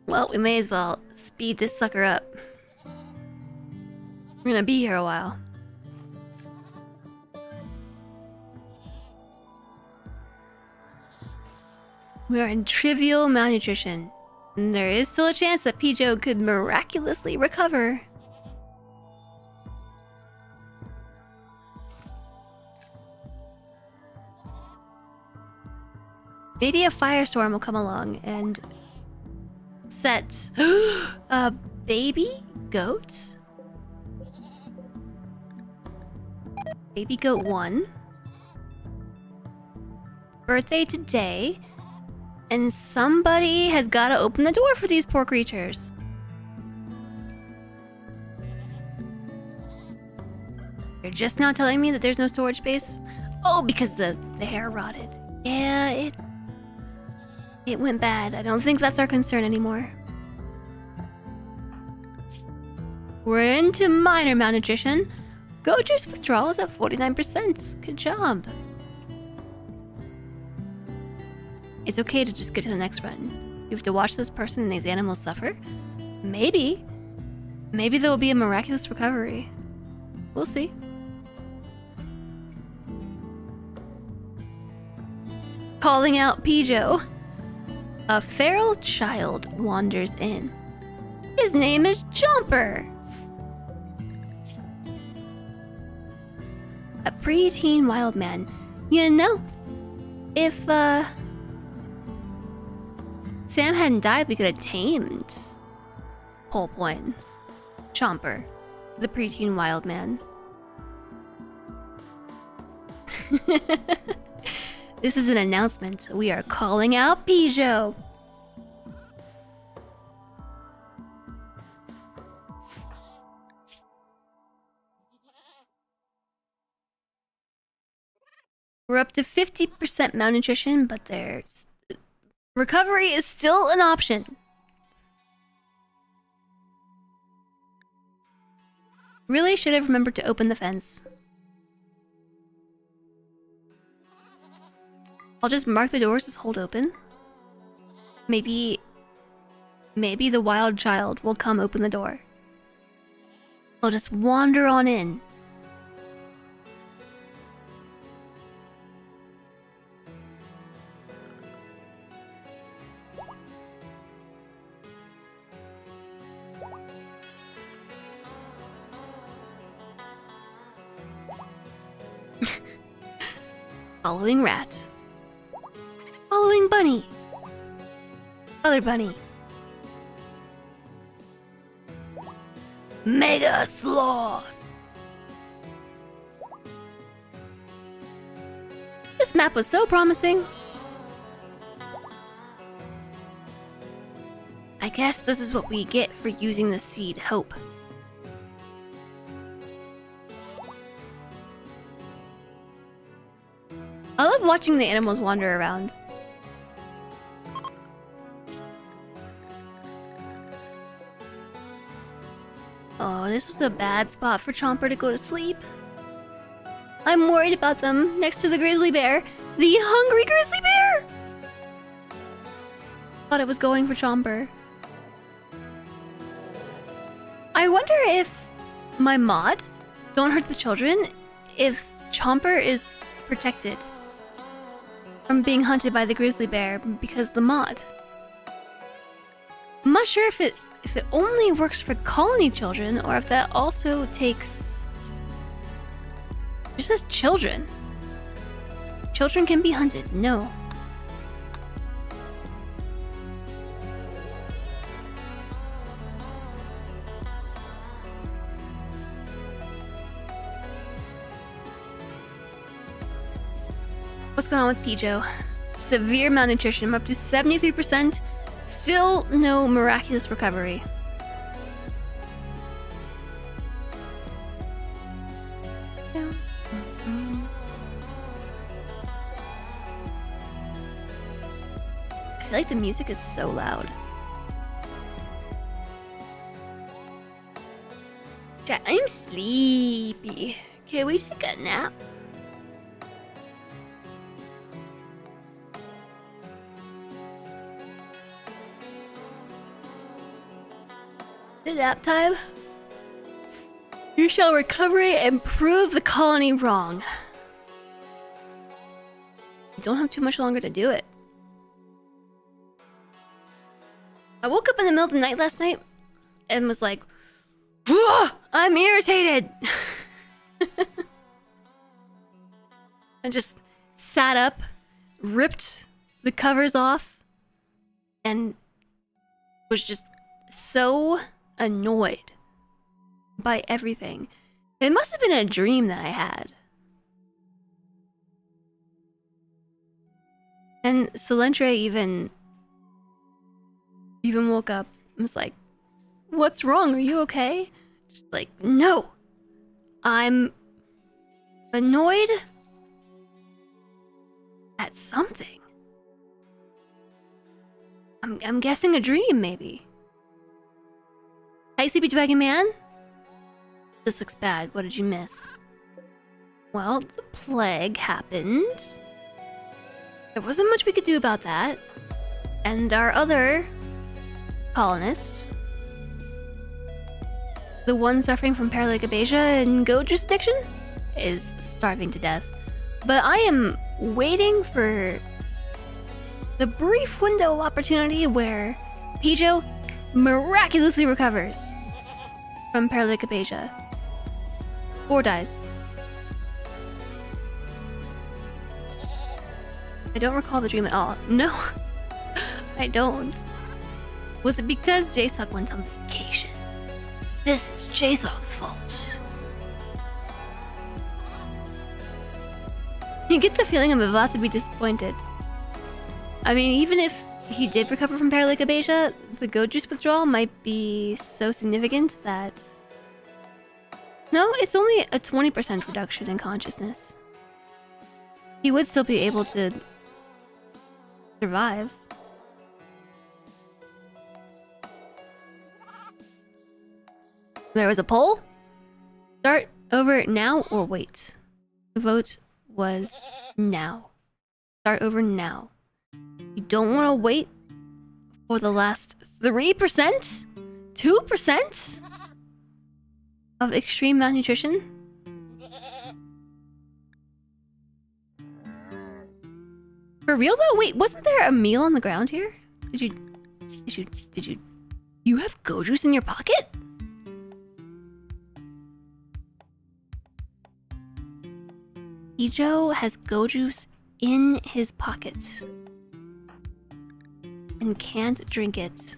Well, we may as well speed this sucker up. We're gonna be here a while. We are in trivial malnutrition. And there is still a chance that Pijo could miraculously recover. Maybe a firestorm will come along and set a baby goat? Baby goat 1. Birthday today. And somebody has got to open the door for these poor creatures. You're just not telling me that there's no storage space? Oh, because the hair rotted. Yeah, it went bad. I don't think that's our concern anymore. We're into minor malnutrition. Goat juice withdrawal is at 49%. Good job. It's okay to just get to the next run. You have to watch this person and these animals suffer. Maybe there will be a miraculous recovery. We'll see. Calling out Pijo. A feral child wanders in. His name is Jumper. A preteen wild man. You know, if Sam hadn't died, we could have tamed Whole Point. Chomper, the preteen wild man. This is an announcement. We are calling out Pijo. We're up to 50% malnutrition, but there's... recovery is still an option. Really should have remembered to open the fence. I'll just mark the doors as hold open. Maybe the wild child will come open the door. He'll just wander on in. Following rat. Following bunny. Other bunny. Mega sloth. This map was so promising. I guess this is what we get for using the seed hope. I love watching the animals wander around. Oh, this was a bad spot for Chomper to go to sleep. I'm worried about them next to the grizzly bear. The hungry grizzly bear! Thought it was going for Chomper. I wonder if my mod, Don't Hurt the Children, if Chomper is protected from being hunted by the grizzly bear because the mod. I'm not sure if it only works for colony children or if that also takes just as children. Children can be hunted. No. What's going on with Pijo? Severe malnutrition. I'm up to 73%. Still no miraculous recovery. I feel like the music is so loud. Chat, I'm sleepy. Can we take a nap? Nap time. You shall recover and prove the colony wrong. You don't have too much longer to do it. I woke up in the middle of the night last night and was like, I'm irritated. I just sat up, ripped the covers off, and was just so annoyed by everything. It must have been a dream that I had. And Solentre even woke up and was like, "What's wrong? Are you okay?" Just like, "No. I'm annoyed at something. I'm guessing a dream, maybe." Hi, Sleepy Dragon Man. This looks bad. What did you miss? Well, the plague happened. There wasn't much we could do about that. And our other colonist, the one suffering from paralytic aphasia and goat juice addiction, is starving to death. But I am waiting for the brief window of opportunity where Pijo miraculously recovers from paralytic aphasia. Or dies. I don't recall the dream at all. No, I don't. Was it because Jaysog went on vacation? This is Jaysog's fault. You get the feeling I'm about to be disappointed. I mean, even if he did recover from paralytic aphasia, the goat juice withdrawal might be so significant that... No, it's only a 20% reduction in consciousness. He would still be able to survive. There was a poll? Start over now or wait? The vote was now. Start over now. You don't want to wait for the last 3%? 2% of extreme malnutrition? For real though? Wait, wasn't there a meal on the ground here? Did you have go juice in your pocket? Ijo has go juice in his pocket and can't drink it.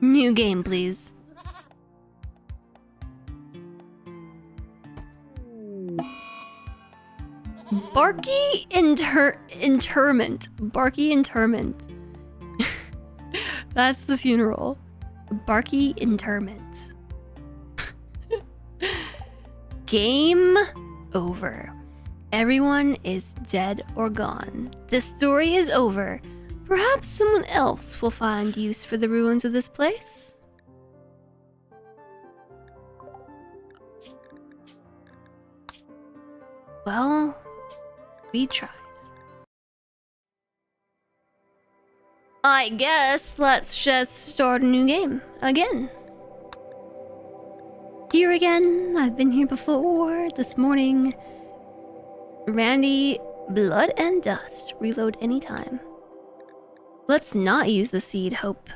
New game, please. Barky interment. Barky interment. That's the funeral. Barky interment. Game over. Everyone is dead or gone. The story is over. Perhaps someone else will find use for the ruins of this place? Well, we tried. I guess let's just start a new game again. Here again, I've been here before. This morning, Randy, blood and dust. Reload anytime. Let's not use the seed hope.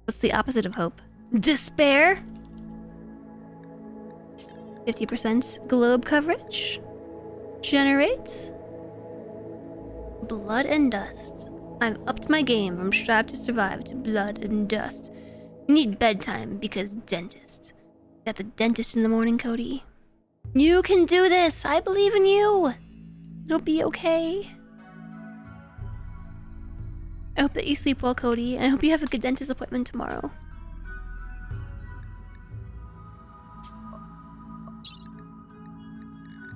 What's the opposite of hope? Despair? 50% globe coverage. Generate. Blood and dust. I've upped my game from strive to survive to blood and dust. You need bedtime because dentist. Got the dentist in the morning, Cody. You can do this. I believe in you. It'll be okay. I hope that you sleep well, Cody, and I hope you have a good dentist appointment tomorrow.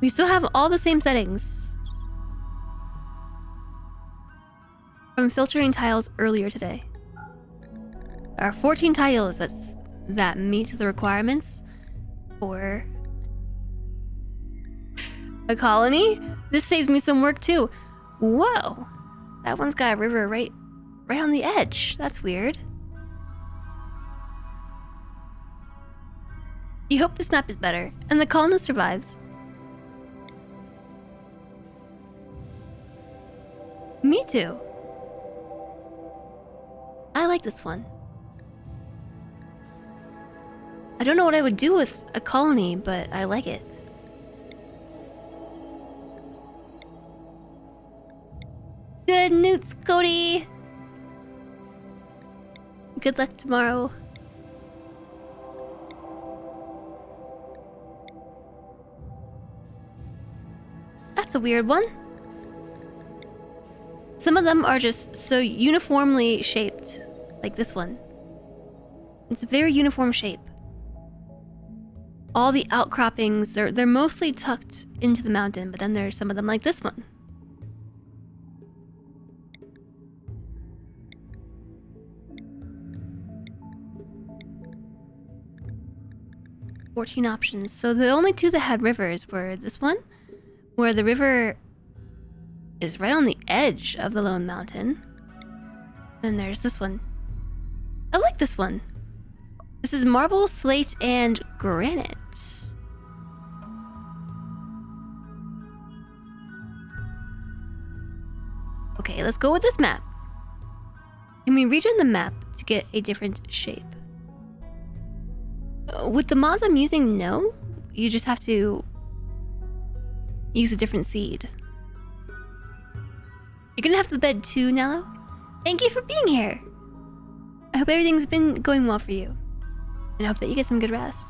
We still have all the same settings from filtering tiles earlier today. There are 14 tiles that meet the requirements for a colony. This saves me some work too. Whoa, that one's got a river right on the edge. That's weird. You hope this map is better and the colonist survives. Me too. I like this one. I don't know what I would do with a colony, but I like it. Good newts, Cody! Good luck tomorrow. That's a weird one. Some of them are just so uniformly shaped, like this one. It's a very uniform shape. All the outcroppings, they're mostly tucked into the mountain, but then there's some of them like this one. "14 options. So the only two that had rivers were this one, where the river is right on the edge of the lone mountain. Then there's this one. I like this one. This is marble, slate, and granite. Okay, let's go with this map. Can we regen the map to get a different shape? With the mods I'm using, no. You just have to use a different seed. You're gonna have the bed too, Nello. Thank you for being here. I hope everything's been going well for you. And I hope that you get some good rest.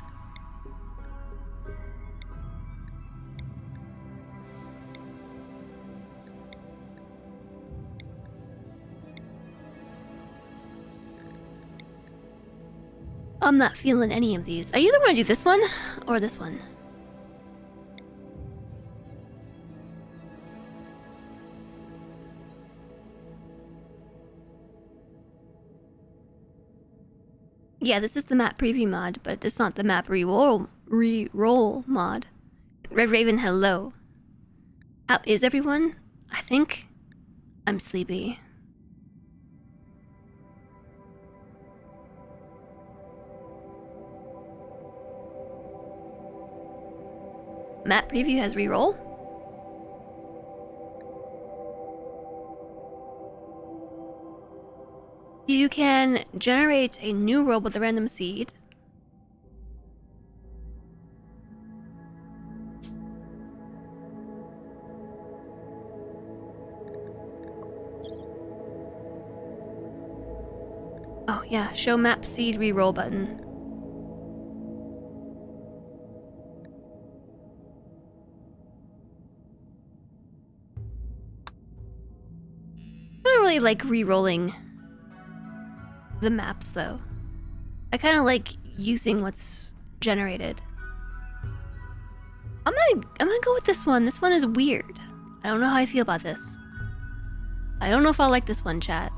I'm not feeling any of these. I either want to do this one or this one. Yeah, this is the map preview mod, but it's not the map re-roll mod. Red Raven, hello. How is everyone? I think I'm sleepy. Map preview has reroll. You can generate a new roll with a random seed. Oh yeah, show map seed reroll button. I don't really like re-rolling the maps though. I kind of like using what's generated. I'm gonna go with this one. This one is weird. I don't know how I feel about this. I don't know if I like this one, chat.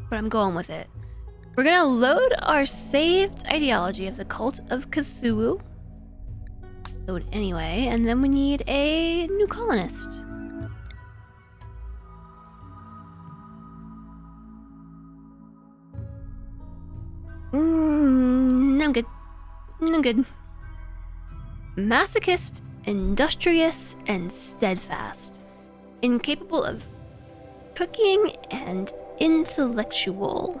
But I'm going with it. We're gonna load our saved ideology of the Cult of Cthulhu. Load anyway, and then we need a new colonist. I'm good. I'm good. Masochist, industrious, and steadfast. Incapable of cooking and intellectual.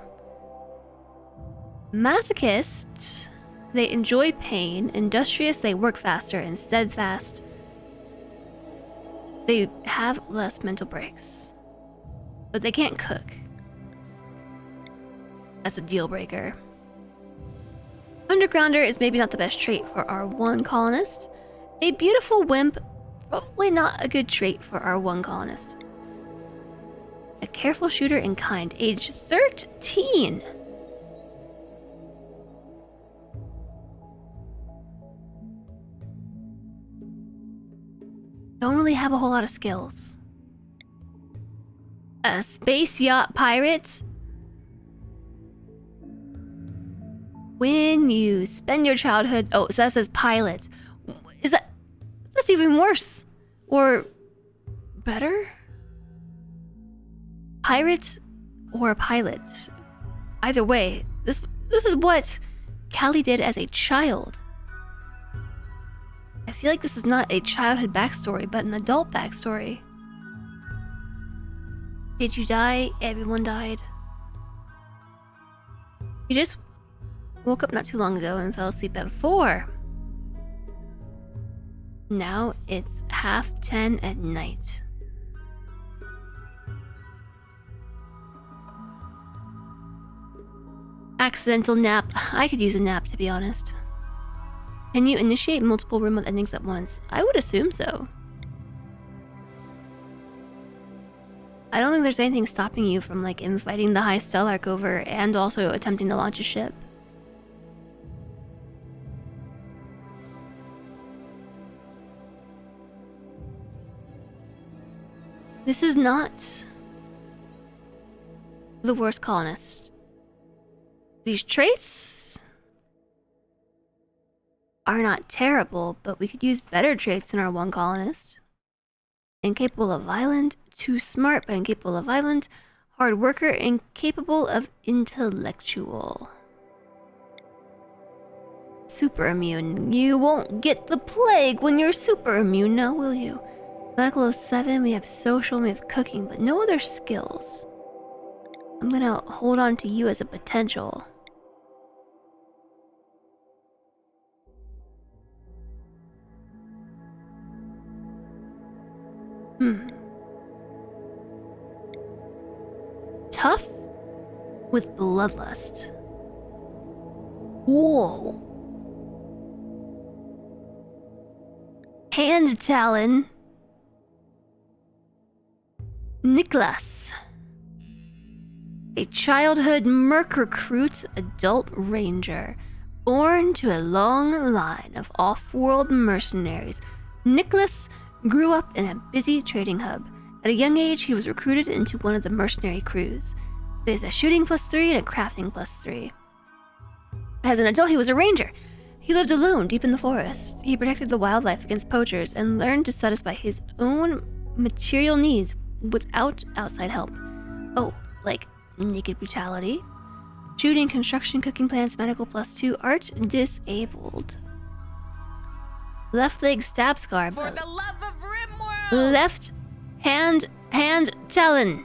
Masochist, they enjoy pain. Industrious, they work faster. And steadfast, they have less mental breaks. But they can't cook. That's a deal breaker. Undergrounder is maybe not the best trait for our one colonist. A beautiful wimp, probably not a good trait for our one colonist. A careful shooter and kind, age 13. Don't really have a whole lot of skills. A space yacht pirate. When you spend your childhood... Oh, so that says pilot. Is that... That's even worse. Or... better? Pirate or pilot. Either way, this is what Callie did as a child. I feel like this is not a childhood backstory, but an adult backstory. Did you die? Everyone died. You just woke up not too long ago and fell asleep at 4. Now it's 10:30 at night. Accidental nap. I could use a nap, to be honest. Can you initiate multiple RimWorld endings at once? I would assume so. I don't think there's anything stopping you from, like, inviting the High Stellarch over and also attempting to launch a ship. This is not the worst colonist. These traits are not terrible, but we could use better traits than our one colonist. Incapable of violent, too smart but incapable of violent, hard worker, incapable of intellectual. Super immune. You won't get the plague when you're super immune now, will you? Medical 7, we have social, we have cooking, but no other skills. I'm gonna hold on to you as a potential. Tough with bloodlust. Whoa. Hand talon. Nicholas. A childhood merc recruit, adult ranger. Born to a long line of off-world mercenaries, Nicholas grew up in a busy trading hub. At a young age, he was recruited into one of the mercenary crews. He has a shooting +3 and a crafting +3. As an adult, he was a ranger. He He lived alone deep in the forest. He protected the wildlife against poachers and learned to satisfy his own material needs without outside help. Oh, like naked brutality, shooting, construction, cooking plants, medical +2, art disabled. Left leg stab scar. For the love of RimWorld! Left hand talon.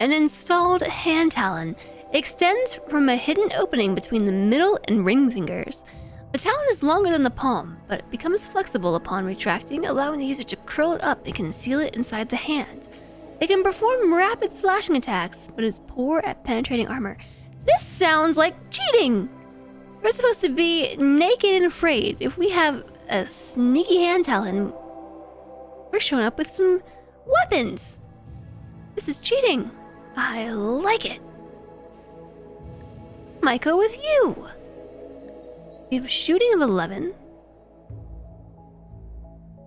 An installed hand talon extends from a hidden opening between the middle and ring fingers. The talon is longer than the palm, but it becomes flexible upon retracting, allowing the user to curl it up and conceal it inside the hand. It can perform rapid slashing attacks, but is poor at penetrating armor. This sounds like cheating! We're supposed to be naked and afraid. If we have a sneaky hand talon, we're showing up with some weapons. This is cheating. I like it. Might go with you. We have a shooting of 11.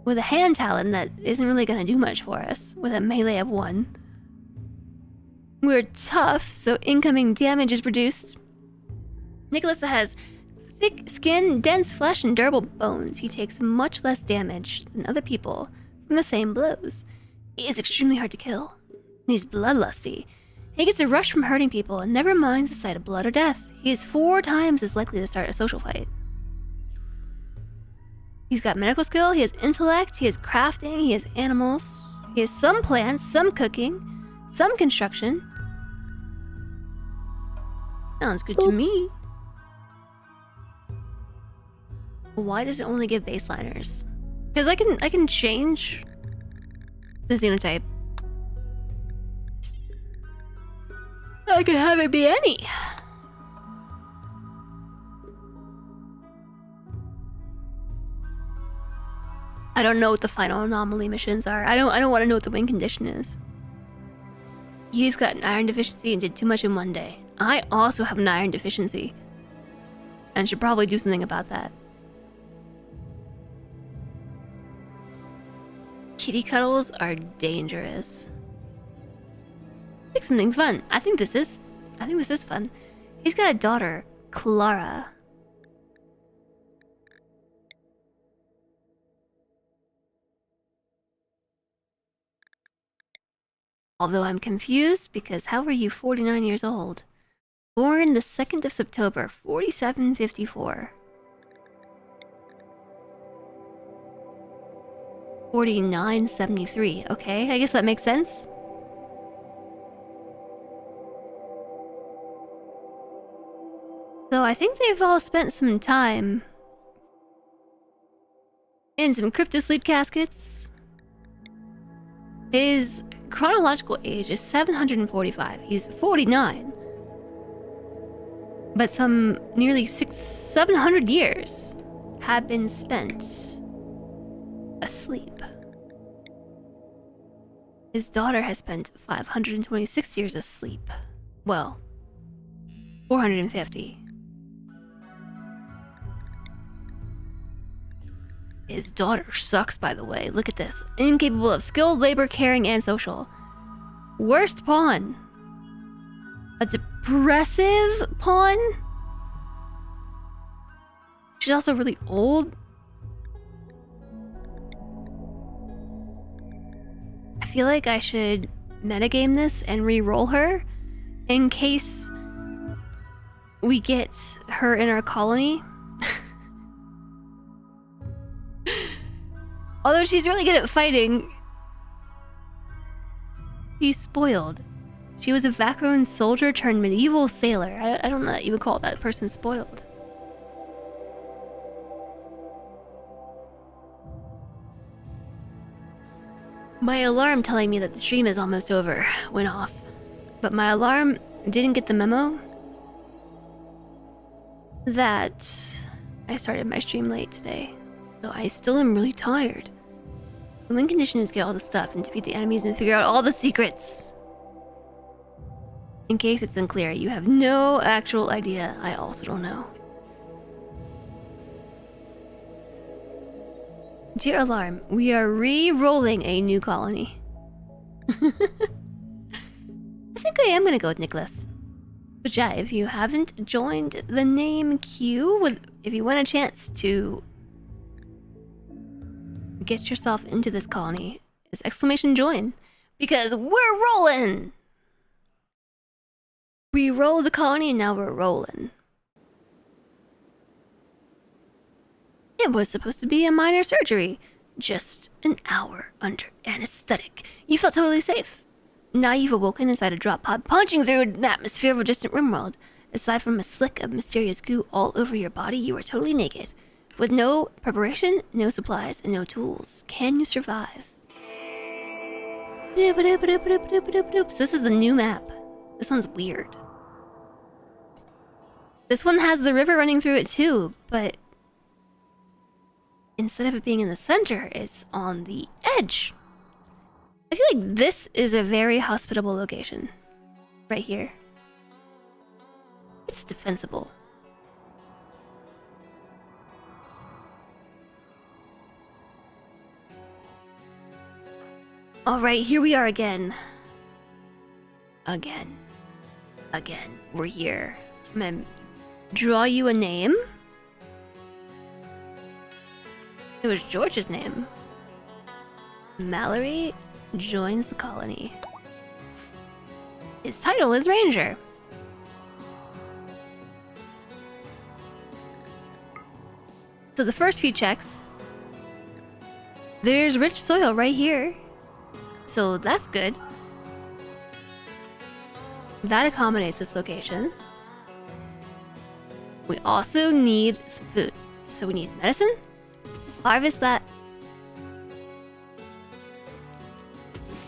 With a hand talon that isn't really going to do much for us. With a melee of 1. We're tough, so incoming damage is reduced. Nicholas has thick skin, dense flesh, and durable bones. He takes much less damage than other people from the same blows. He is extremely hard to kill. He's bloodlusty. He gets a rush from hurting people and never minds the sight of blood or death. He is 4 times as likely to start a social fight. He's got medical skill, he has intellect, he has crafting, he has animals, he has some plants, some cooking, some construction. Sounds good to me. Why does it only give baseliners? Because I can change the xenotype. I can have it be any. I don't know what the final anomaly missions are. I don't want to know what the win condition is. You've got an iron deficiency and did too much in one day. I also have an iron deficiency. And should probably do something about that. Kitty cuddles are dangerous. Pick something fun. I think this is fun. He's got a daughter, Clara. Although I'm confused because how are you 49 years old? Born the 2nd of September, 4754. 4973. Okay, I guess that makes sense. So I think they've all spent some time in some crypto sleep caskets. His chronological age is 745. He's 49. But some nearly 700 years have been spent asleep. His daughter has spent 526 years asleep. Well, 450. His daughter sucks, by the way. Look at this. Incapable of skilled labor, caring, and social. Worst pawn. A depressive pawn? She's also really old. I feel like I should metagame this and re-roll her in case we get her in our colony. Although she's really good at fighting. He's spoiled. She was a Vakron soldier turned medieval sailor. I don't know that you would call that person spoiled. My alarm telling me that the stream is almost over went off. But my alarm didn't get the memo that I started my stream late today. So I still am really tired. The win condition is get all the stuff and defeat the enemies and figure out all the secrets. In case it's unclear, you have no actual idea. I also don't know. Dear Alarm, we are re-rolling a new colony. I think I am gonna go with Nicholas. But yeah, if you haven't joined the name queue, if you want a chance to get yourself into this colony, is exclamation join. Because we're rolling! We rolled the colony and now we're rolling. It was supposed to be a minor surgery. Just an hour under anesthetic. You felt totally safe. Now you've awoken inside a drop pod, punching through an atmosphere of a distant RimWorld. Aside from a slick of mysterious goo all over your body, you are totally naked. With no preparation, no supplies, and no tools. Can you survive? So this is the new map. This one's weird. This one has the river running through it too, but instead of it being in the center, it's on the edge. I feel like this is a very hospitable location. Right here. It's defensible. Alright, here we are again. Again. We're here. I'm gonna draw you a name. It was George's name. Mallory joins the colony. His title is Ranger. So the first few checks, there's rich soil right here. So that's good. That accommodates this location. We also need some food. So we need medicine. Harvest that.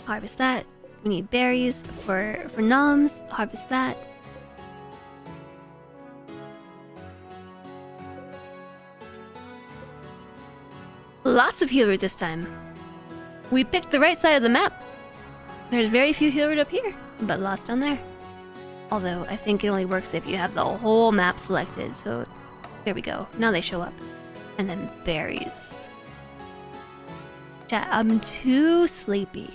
Harvest that. We need berries for noms. Harvest that. Lots of heal root this time. We picked the right side of the map. There's very few heal root up here, but lots down there. Although I think it only works if you have the whole map selected. So there we go. Now they show up. And then berries. Chat, I'm too sleepy.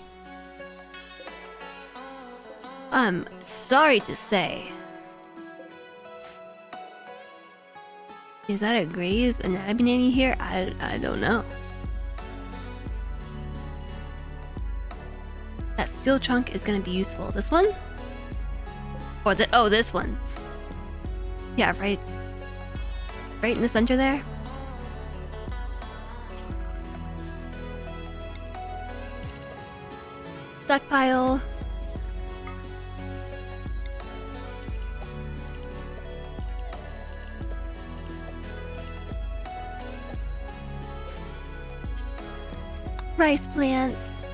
I'm sorry to say. Is that a Grey's Anatomy name you hear? I don't know. That steel trunk is gonna be useful. This one? Or this one. Yeah, right in the center there. Stockpile. Rice plants.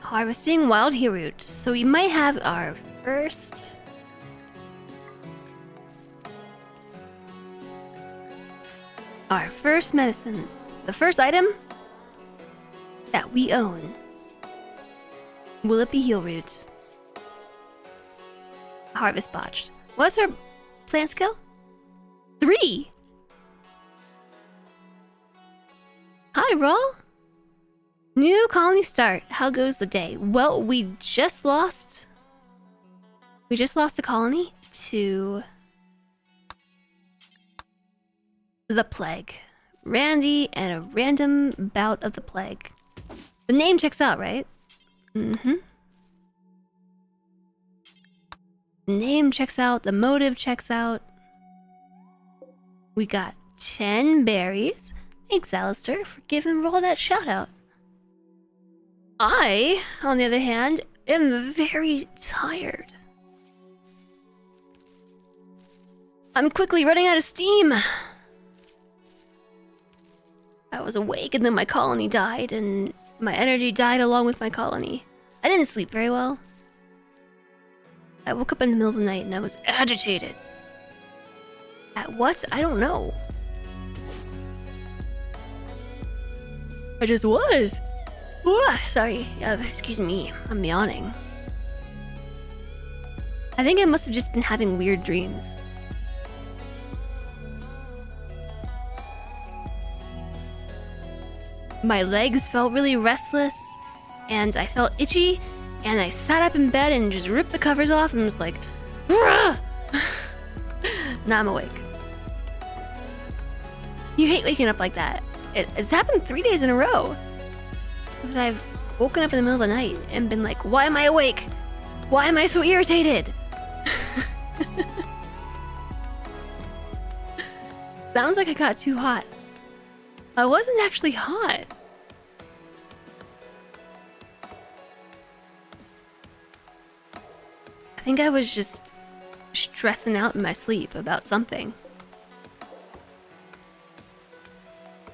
Harvesting wild heal root. So we might have our first medicine. The first item that we own. Will it be heal roots? Harvest botched. What's our plant skill? 3! Hi, Raw! New colony start. How goes the day? Well, we just lost a colony to the plague. Randy and a random bout of the plague. The name checks out, right? Mm-hmm. Name checks out. The motive checks out. We got 10 berries. Thanks, Alistair, for giving Raw that shout out. I, on the other hand, am very tired. I'm quickly running out of steam. I was awake and then my colony died and my energy died along with my colony. I didn't sleep very well. I woke up in the middle of the night and I was agitated. At what? I don't know. I just was. Sorry, excuse me, I'm yawning. I think I must have just been having weird dreams. my legs felt really restless, and I felt itchy, and I sat up in bed and just ripped the covers off and was like, "Ugh!" Now I'm awake. You hate waking up like that. It's happened 3 days in a row. But I've woken up in the middle of the night and been like, why am I awake? Why am I so irritated? Sounds like I got too hot. I wasn't actually hot. I think I was just stressing out in my sleep about something.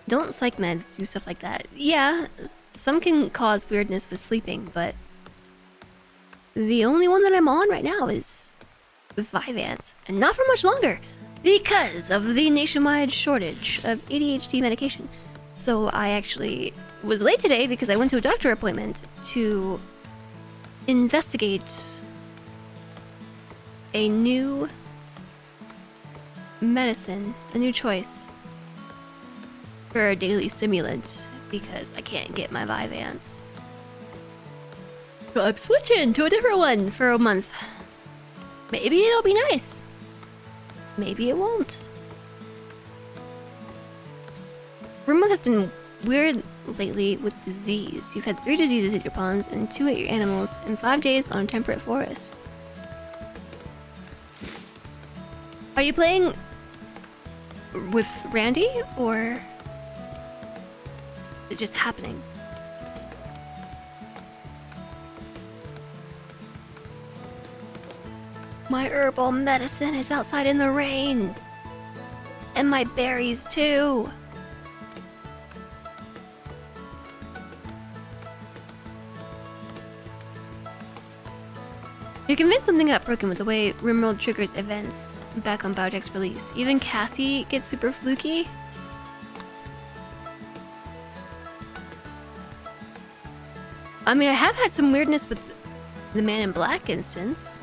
Don't psych meds do stuff like that. Yeah, some can cause weirdness with sleeping, but the only one that I'm on right now is Vyvanse, and not for much longer because of the nationwide shortage of ADHD medication. So I actually was late today because I went to a doctor appointment to investigate a new medicine, a new choice for a daily stimulant because I can't get my Vyvanse. So I'm switching to a different one for a month. Maybe it'll be nice. Maybe it won't. RimWorld has been weird lately with disease. You've had 3 diseases at your ponds and 2 at your animals in 5 days on a temperate forest. Are you playing with Randy, or is it just happening? My herbal medicine is outside in the rain. And my berries too. You're convinced something got broken with the way RimWorld triggers events back on Biotech's release. Even Cassie gets super fluky. I mean, I have had some weirdness with the Man in Black instance.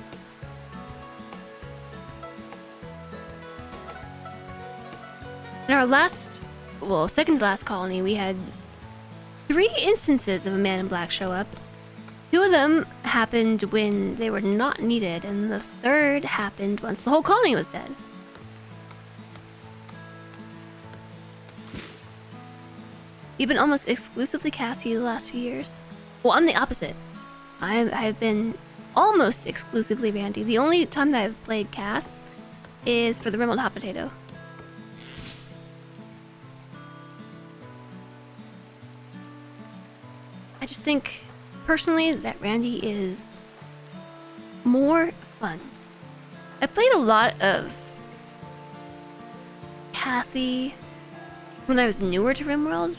In our last, well, second to last colony, we had 3 instances of a Man in Black show up. 2 of them happened when they were not needed, and the 3rd happened once the whole colony was dead. You've been almost exclusively Cassie the last few years. Well, I'm the opposite. I've been almost exclusively Randy. The only time that I've played Cass is for the RimWorld Hot Potato. I just think, personally, that Randy is more fun. I played a lot of Cassie when I was newer to RimWorld,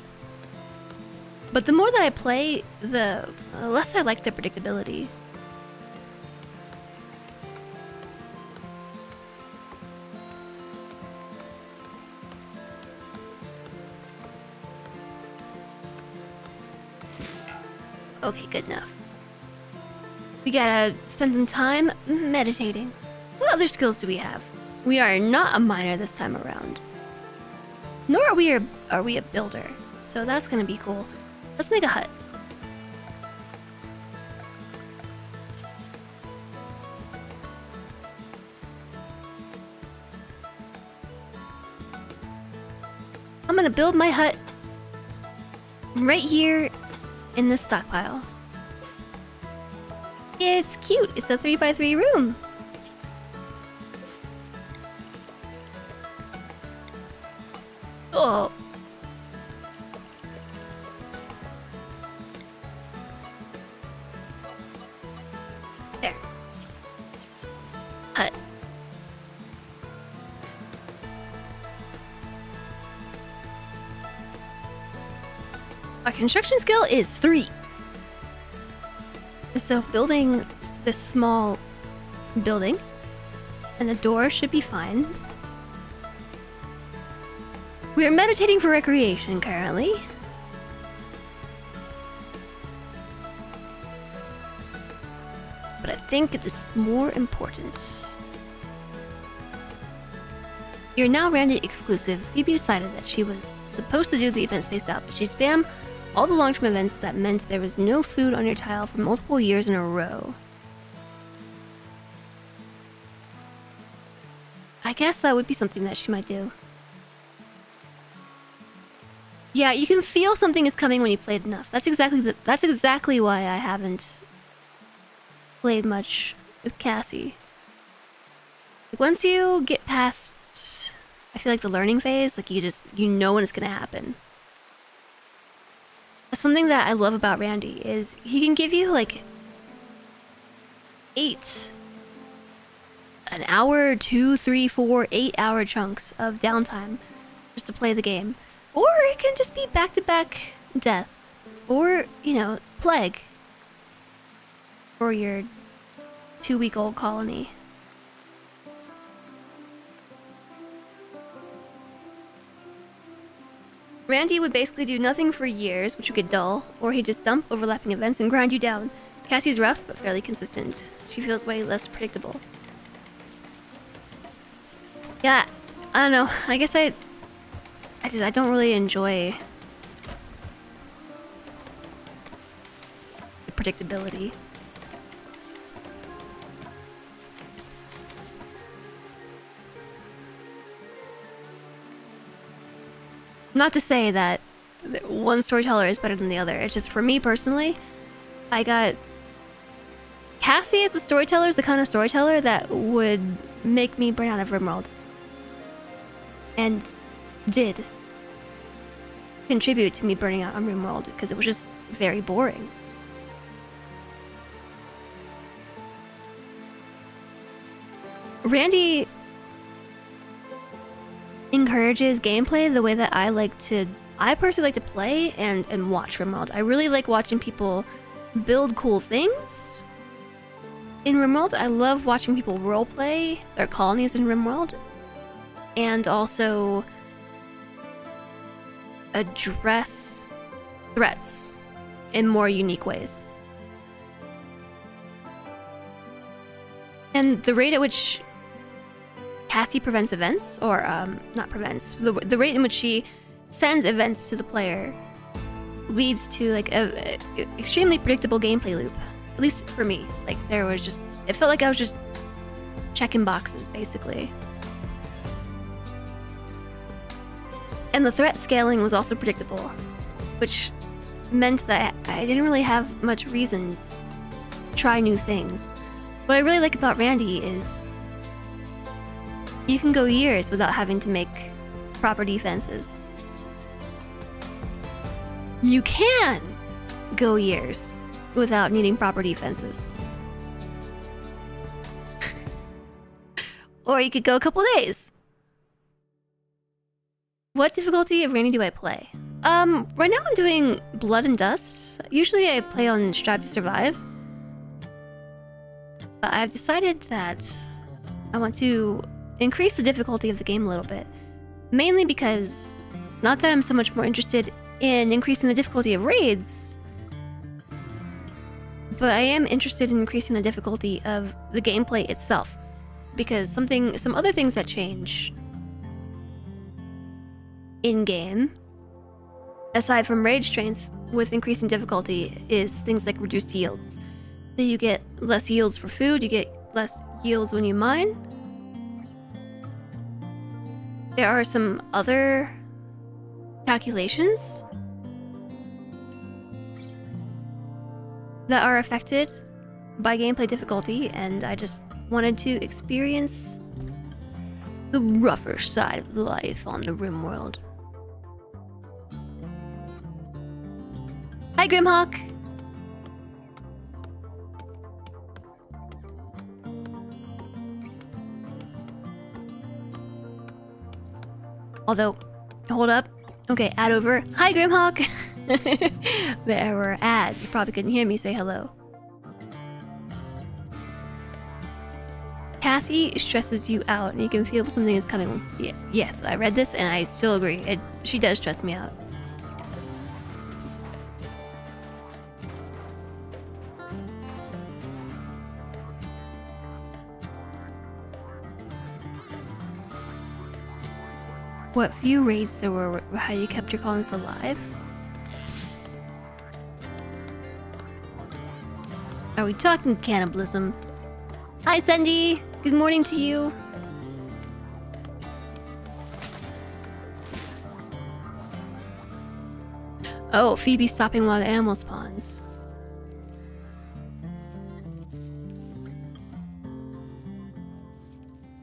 but the more that I play, the less I like the predictability. Okay, good enough. We gotta spend some time meditating. What other skills do we have? We are not a miner this time around. Nor are we a builder. So that's gonna be cool. Let's make a hut. I'm gonna build my hut right here in the stockpile. It's cute. It's a 3x3 room. Oh. There. Hut. Our construction skill is 3. So building this small building and the door should be fine. We are meditating for recreation currently. But I think it is more important. You're now Randy exclusive. Phoebe decided that she was supposed to do the event spaced out, but she spam all the long-term events that meant there was no food on your tile for multiple years in a row. I guess that would be something that she might do. Yeah, you can feel something is coming when you played enough. That's exactly why I haven't played much with Cassie. Once you get past, I feel like the learning phase, like you know when it's gonna happen. That's something that I love about Randy is he can give you like 1 hour, 2, 3, 4, 8 hour chunks of downtime just to play the game. Or it can just be back-to-back death. Or, you know, plague. For your 2-week-old colony. Randy would basically do nothing for years, which would get dull, or he'd just dump overlapping events and grind you down. Cassie's rough, but fairly consistent. She feels way less predictable. Yeah, I don't know. I guess I don't really enjoy the predictability. Not to say that one storyteller is better than the other. It's just for me personally, I got Cassie as a storyteller is the kind of storyteller that would make me burn out of RimWorld. And did contribute to me burning out on RimWorld because it was just very boring. Randy encourages gameplay the way that I personally like to play and watch RimWorld. I really like watching people build cool things in RimWorld. I love watching people roleplay their colonies in RimWorld and also address threats in more unique ways. And the rate at which Cassie prevents events, or not prevents, the rate in which she sends events to the player leads to like a extremely predictable gameplay loop. At least for me. Like it felt like I was just checking boxes basically. And the threat scaling was also predictable, which meant that I didn't really have much reason to try new things. What I really like about Randy is you can go years without having to make proper defenses. You can go years without needing proper defenses. Or you could go a couple days. What difficulty of Randy do I play? Right now I'm doing Blood and Dust. Usually I play on Strive to Survive. But I've decided that I want to increase the difficulty of the game a little bit. Mainly because, not that I'm so much more interested in increasing the difficulty of raids, but I am interested in increasing the difficulty of the gameplay itself. Because some other things that change in-game, aside from raid strength with increasing difficulty, is things like reduced yields. So you get less yields for food, you get less yields when you mine. There are some other calculations that are affected by gameplay difficulty, and I just wanted to experience the rougher side of life on the RimWorld. Hi, Grimhawk! Although, hold up. Okay, ad over. Hi, Grimhawk! There were ads. You probably couldn't hear me say hello. Cassie stresses you out, and you can feel something is coming. Yeah, yes, I read this, and I still agree. She does stress me out. What few raids there were how you kept your colonies alive? Are we talking cannibalism? Hi, Sandy. Good morning to you. Oh, Phoebe stopping wild animal spawns.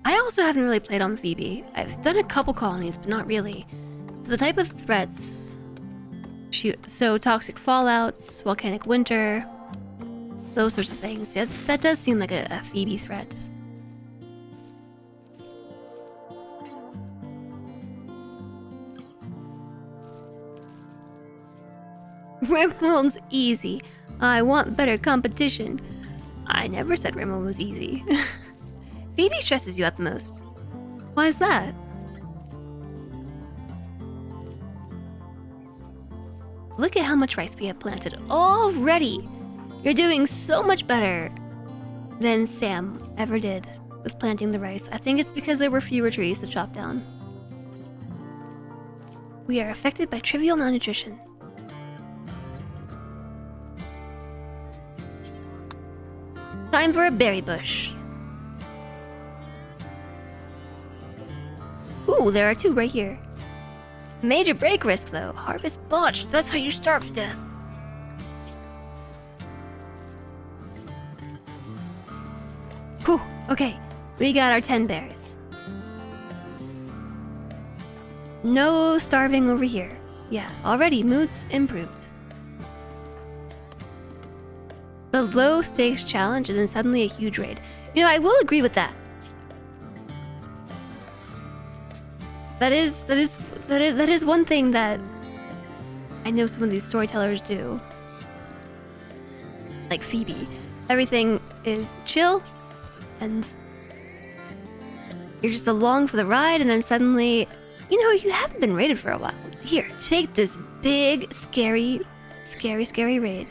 I also haven't really played on Phoebe. I've done a couple colonies, but not really. So the type of threats... So toxic fallouts, volcanic winter, those sorts of things. Yeah, that does seem like a Phoebe threat. RimWorld's easy. I want better competition. I never said RimWorld was easy. Phoebe stresses you out the most. Why is that? Look at how much rice we have planted already. You're doing so much better than Sam ever did with planting the rice. I think it's because there were fewer trees to chop down. We are affected by trivial malnutrition. Time for a berry bush. Ooh, there are 2 right here. Major break risk though. Harvest botched. That's how you starve to death. Whew, okay. We got our 10 berries. No starving over here. Yeah, already mood's improved. The low stakes challenge and then suddenly a huge raid. You know, I will agree with that. That is one thing that I know some of these storytellers do. Like Phoebe. Everything is chill and you're just along for the ride and then suddenly, you know, you haven't been raided for a while. Here, take this big, scary raid.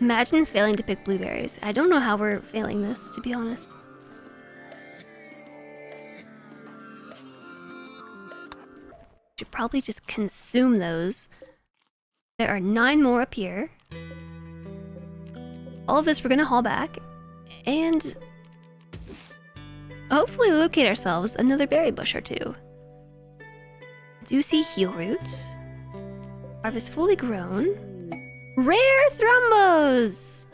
Imagine failing to pick blueberries. I don't know how we're failing this, to be honest. Should probably just consume those. There are 9 more up here. All of this we're gonna haul back. And hopefully locate ourselves another berry bush or 2. Do see heel roots. Harvest fully grown. Rare thrombos!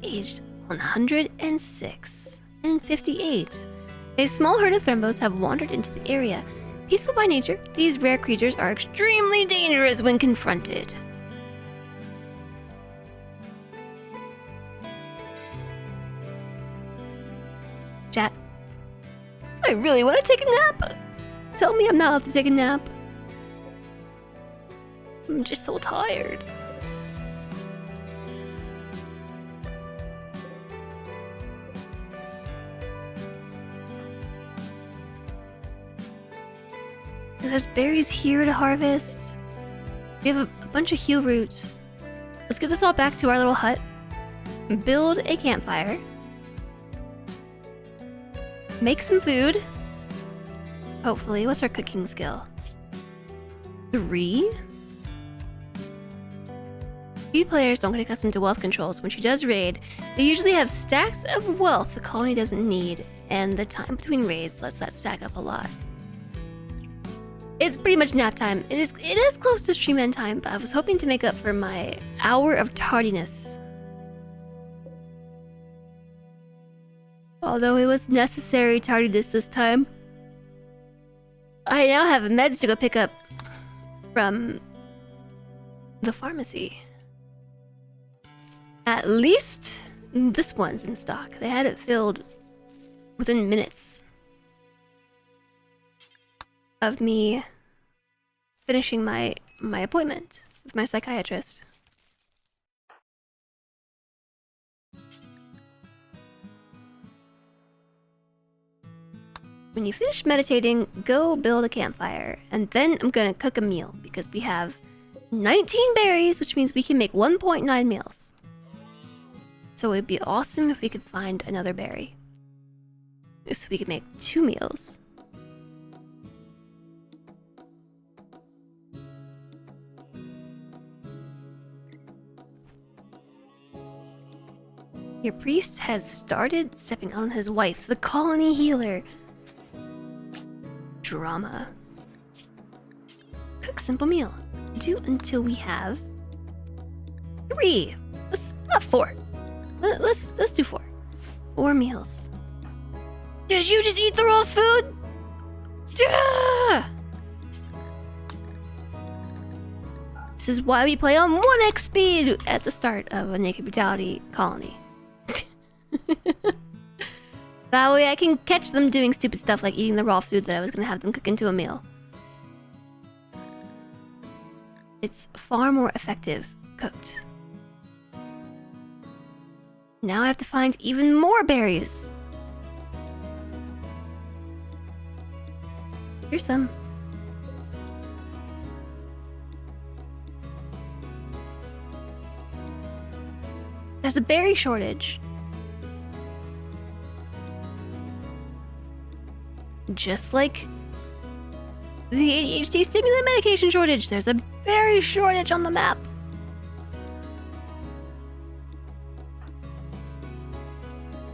Aged 106 and 58. A small herd of thrombos have wandered into the area. Peaceful by nature, these rare creatures are extremely dangerous when confronted. Chat. I really want to take a nap. Tell me I'm not allowed to take a nap. I'm just so tired. And there's berries here to harvest. We have a bunch of heel roots. Let's get this all back to our little hut. Build a campfire. Make some food. Hopefully, what's our cooking skill? 3? Few players don't get accustomed to wealth controls. When she does raid, they usually have stacks of wealth the colony doesn't need, and the time between raids lets that stack up a lot. It's pretty much nap time. It is close to stream end time, but I was hoping to make up for my hour of tardiness. Although it was necessary tardiness this time. I now have meds to go pick up from the pharmacy. At least this one's in stock. They had it filled within minutes of me finishing my appointment with my psychiatrist. When you finish meditating, go build a campfire, and then I'm gonna cook a meal because we have 19 berries, which means we can make 1.9 meals. So it'd be awesome if we could find another berry. So we could make 2 meals. Your priest has started stepping on his wife, the colony healer. Drama. Cook simple meal. Do until we have 3. Let's not 4. Let's do 4. 4 meals. Did you just eat the raw food? Duh! This is why we play on 1x speed at the start of a Naked Brutality colony. That way I can catch them doing stupid stuff like eating the raw food that I was gonna have them cook into a meal. It's far more effective cooked. Now I have to find even more berries. Here's some. There's a berry shortage. Just like the ADHD stimulant medication shortage, there's a berry shortage on the map.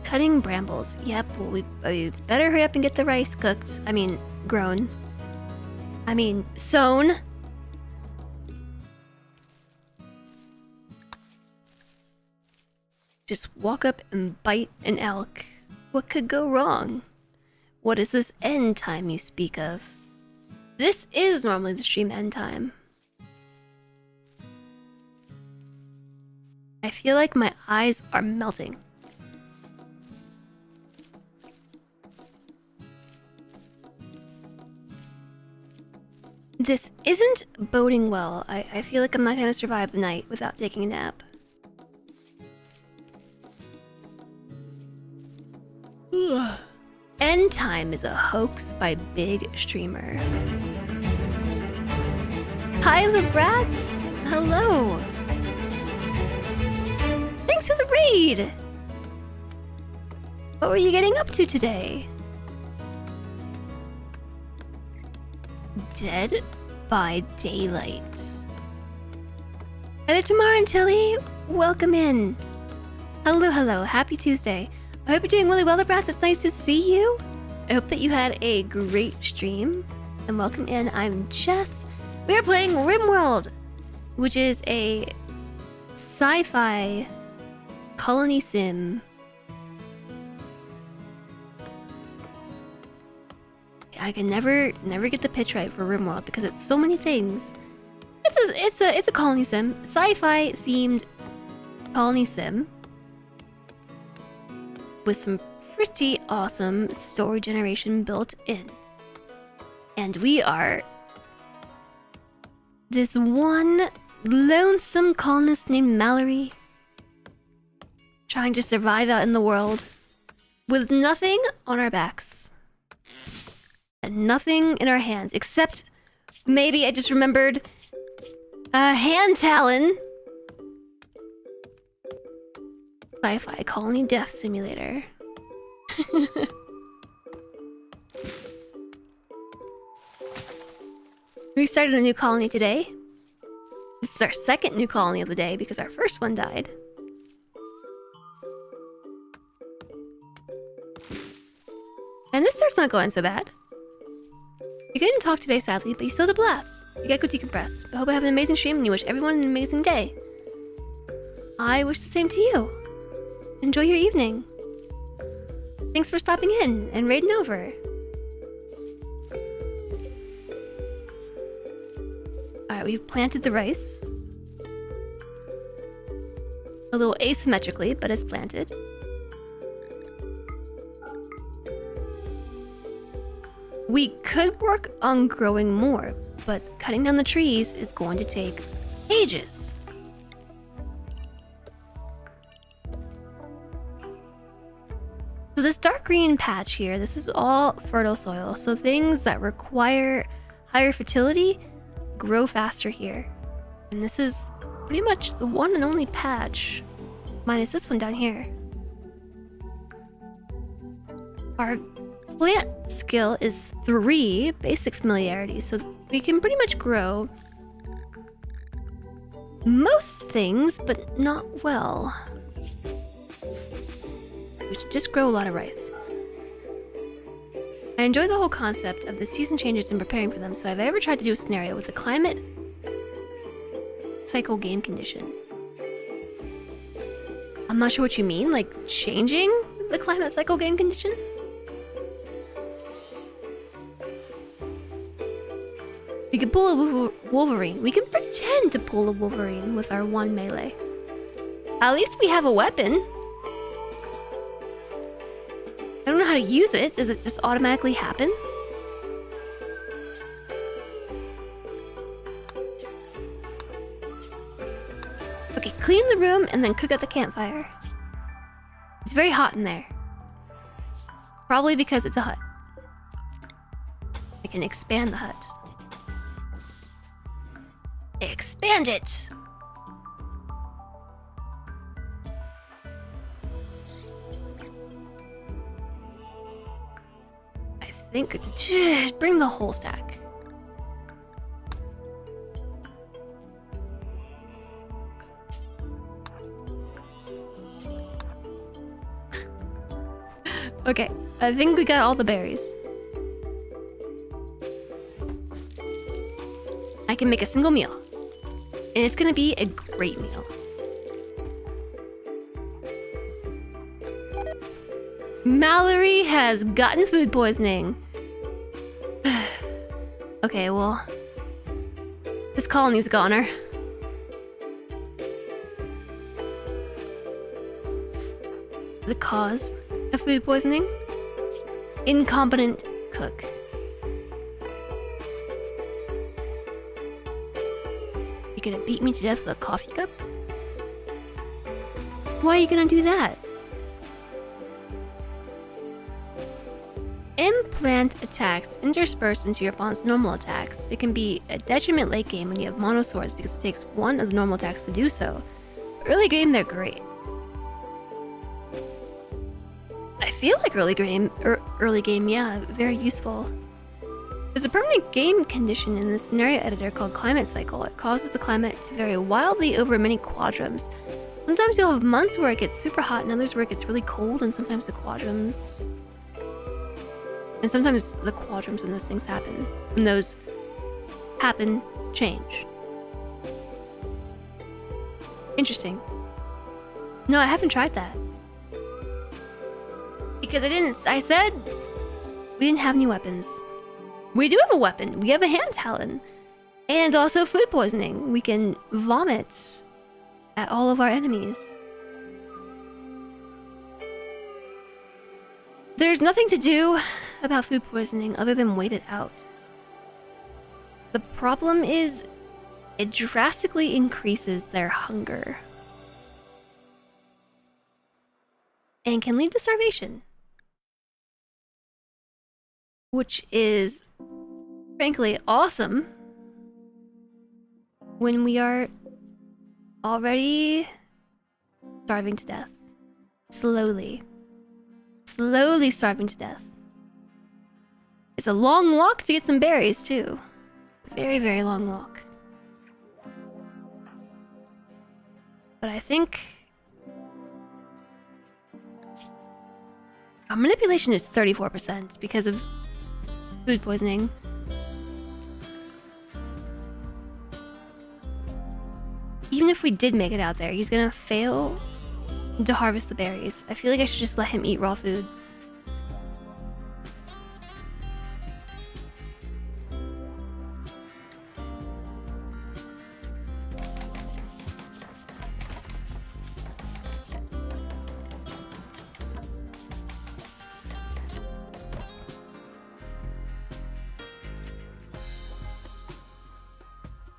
Cutting brambles. Yep, well, we better hurry up and get the rice cooked. I mean, grown. I mean, sown. Just walk up and bite an elk. What could go wrong? What is this end time you speak of? This is normally the stream end time. I feel like my eyes are melting. This isn't boding well. I feel like I'm not gonna survive the night without taking a nap. End time is a hoax by big streamer. Hi, the brats. Hello. Thanks for the raid. What were you getting up to today? Dead by Daylight. Hi there, Tamara and Tilly. Welcome in. Hello, hello. Happy Tuesday. I hope you're doing really well, the brats. It's nice to see you. I hope that you had a great stream. And welcome in. I'm Jess. We are playing RimWorld, which is a sci-fi colony sim. I can never get the pitch right for RimWorld because it's so many things. It's a colony sim, sci-fi themed colony sim with some pretty awesome story generation built in. And we are this one lonesome colonist named Mallory trying to survive out in the world with nothing on our backs and nothing in our hands except maybe I just remembered a hand talon. Sci-fi colony death simulator. We started a new colony today. This is our second new colony of the day because our first one died. And this start's not going so bad. You couldn't talk today, sadly, but you still had a blast. You got to go decompress. I hope I have an amazing stream and you wish everyone an amazing day. I wish the same to you. Enjoy your evening. Thanks for stopping in and raiding over. Alright, we've planted the rice. A little asymmetrically, but it's planted. We could work on growing more, but cutting down the trees is going to take ages. So this dark green patch here, this is all fertile soil. So things that require higher fertility grow faster here. And this is pretty much the one and only patch, minus this one down here. Our plant skill is 3 basic familiarity, so we can pretty much grow most things, but not well. we should just grow a lot of rice. I enjoy the whole concept of the season changes and preparing for them, so have I ever tried to do a scenario with the climate cycle game condition? I'm not sure what you mean, like changing the climate cycle game condition? We could pull a Wolverine. We can pretend to pull a Wolverine with our 1 melee. At least we have a weapon. I don't know how to use it. Does it just automatically happen? Okay, clean the room and then cook at the campfire. It's very hot in there. Probably because it's a hut. I can expand the hut. Expand it! I think... Just bring the whole stack. Okay, I think we got all the berries. I can make a single meal. And it's gonna be a great meal. Mallory has gotten food poisoning. Okay, well... this colony's a goner. The cause of food poisoning? Incompetent cook. You gonna beat me to death with a coffee cup? Why are you gonna do that? Implant attacks interspersed into your opponent's normal attacks. It can be a detriment late game when you have mono swords because it takes one of the normal attacks to do so. Early game, they're great. I feel like early game, yeah, very useful. There's a permanent game condition in the scenario editor called Climate Cycle. It causes the climate to vary wildly over many quadrums. Sometimes you'll have months where it gets super hot and others where it gets really cold, and sometimes the quadrums... And sometimes the quadrums when those things happen. When those happen, change. Interesting. No, I haven't tried that. Because I said we didn't have any weapons. We do have a weapon. We have a hand talon. And also food poisoning. We can vomit at all of our enemies. There's nothing to do about food poisoning other than wait it out. The problem is it drastically increases their hunger. And can lead to starvation. Which is, frankly, awesome when we are already starving to death. Slowly. Slowly starving to death. It's a long walk to get some berries, too. Very, very long walk. But I think... our manipulation is 34% because of food poisoning. Even if we did make it out there, he's gonna fail to harvest the berries. I feel like I should just let him eat raw food.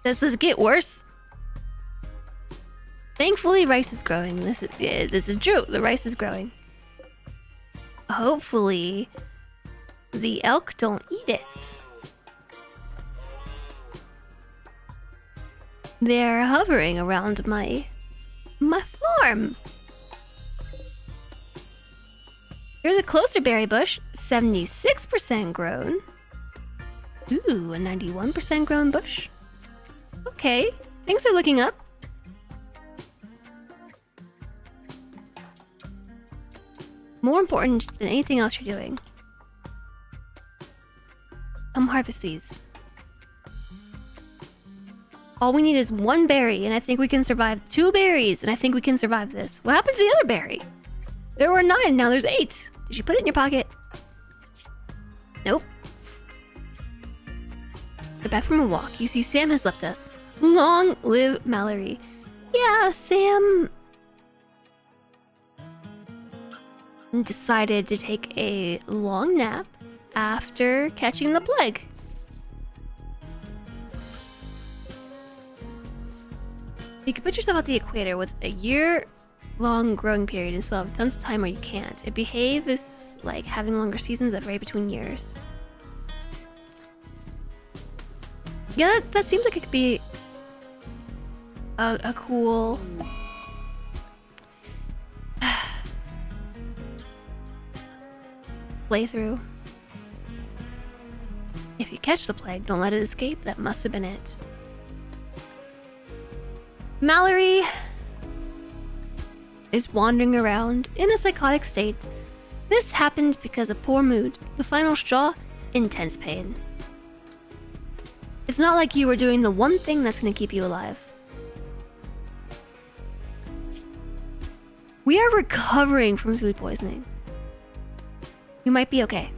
Does this get worse? Thankfully, rice is growing. This is true. The rice is growing. Hopefully, the elk don't eat it. They're hovering around my farm. Here's a closer berry bush, 76% grown. Ooh, a 91% grown bush. Okay, things are looking up. more important than anything else you're doing. Come harvest these. All we need is 1 berry, and I think we can survive 2 berries, and I think we can survive this. What happened to the other berry? There were 9, now there's 8. Did you put it in your pocket? Nope. We're back from a walk. You see, Sam has left us. Long live Mallory. Yeah, Sam decided to take a long nap after catching the plague. You can put yourself at the equator with a year-long growing period and still have tons of time where you can't. It behaves like having longer seasons that vary between years. Yeah, that seems like it could be a cool... playthrough. If you catch the plague, don't let it escape. That must have been it. Mallory is wandering around in a psychotic state. This happened because of poor mood. The final straw, intense pain. It's not like you were doing the one thing that's going to keep you alive. We are recovering from food poisoning. You might be okay.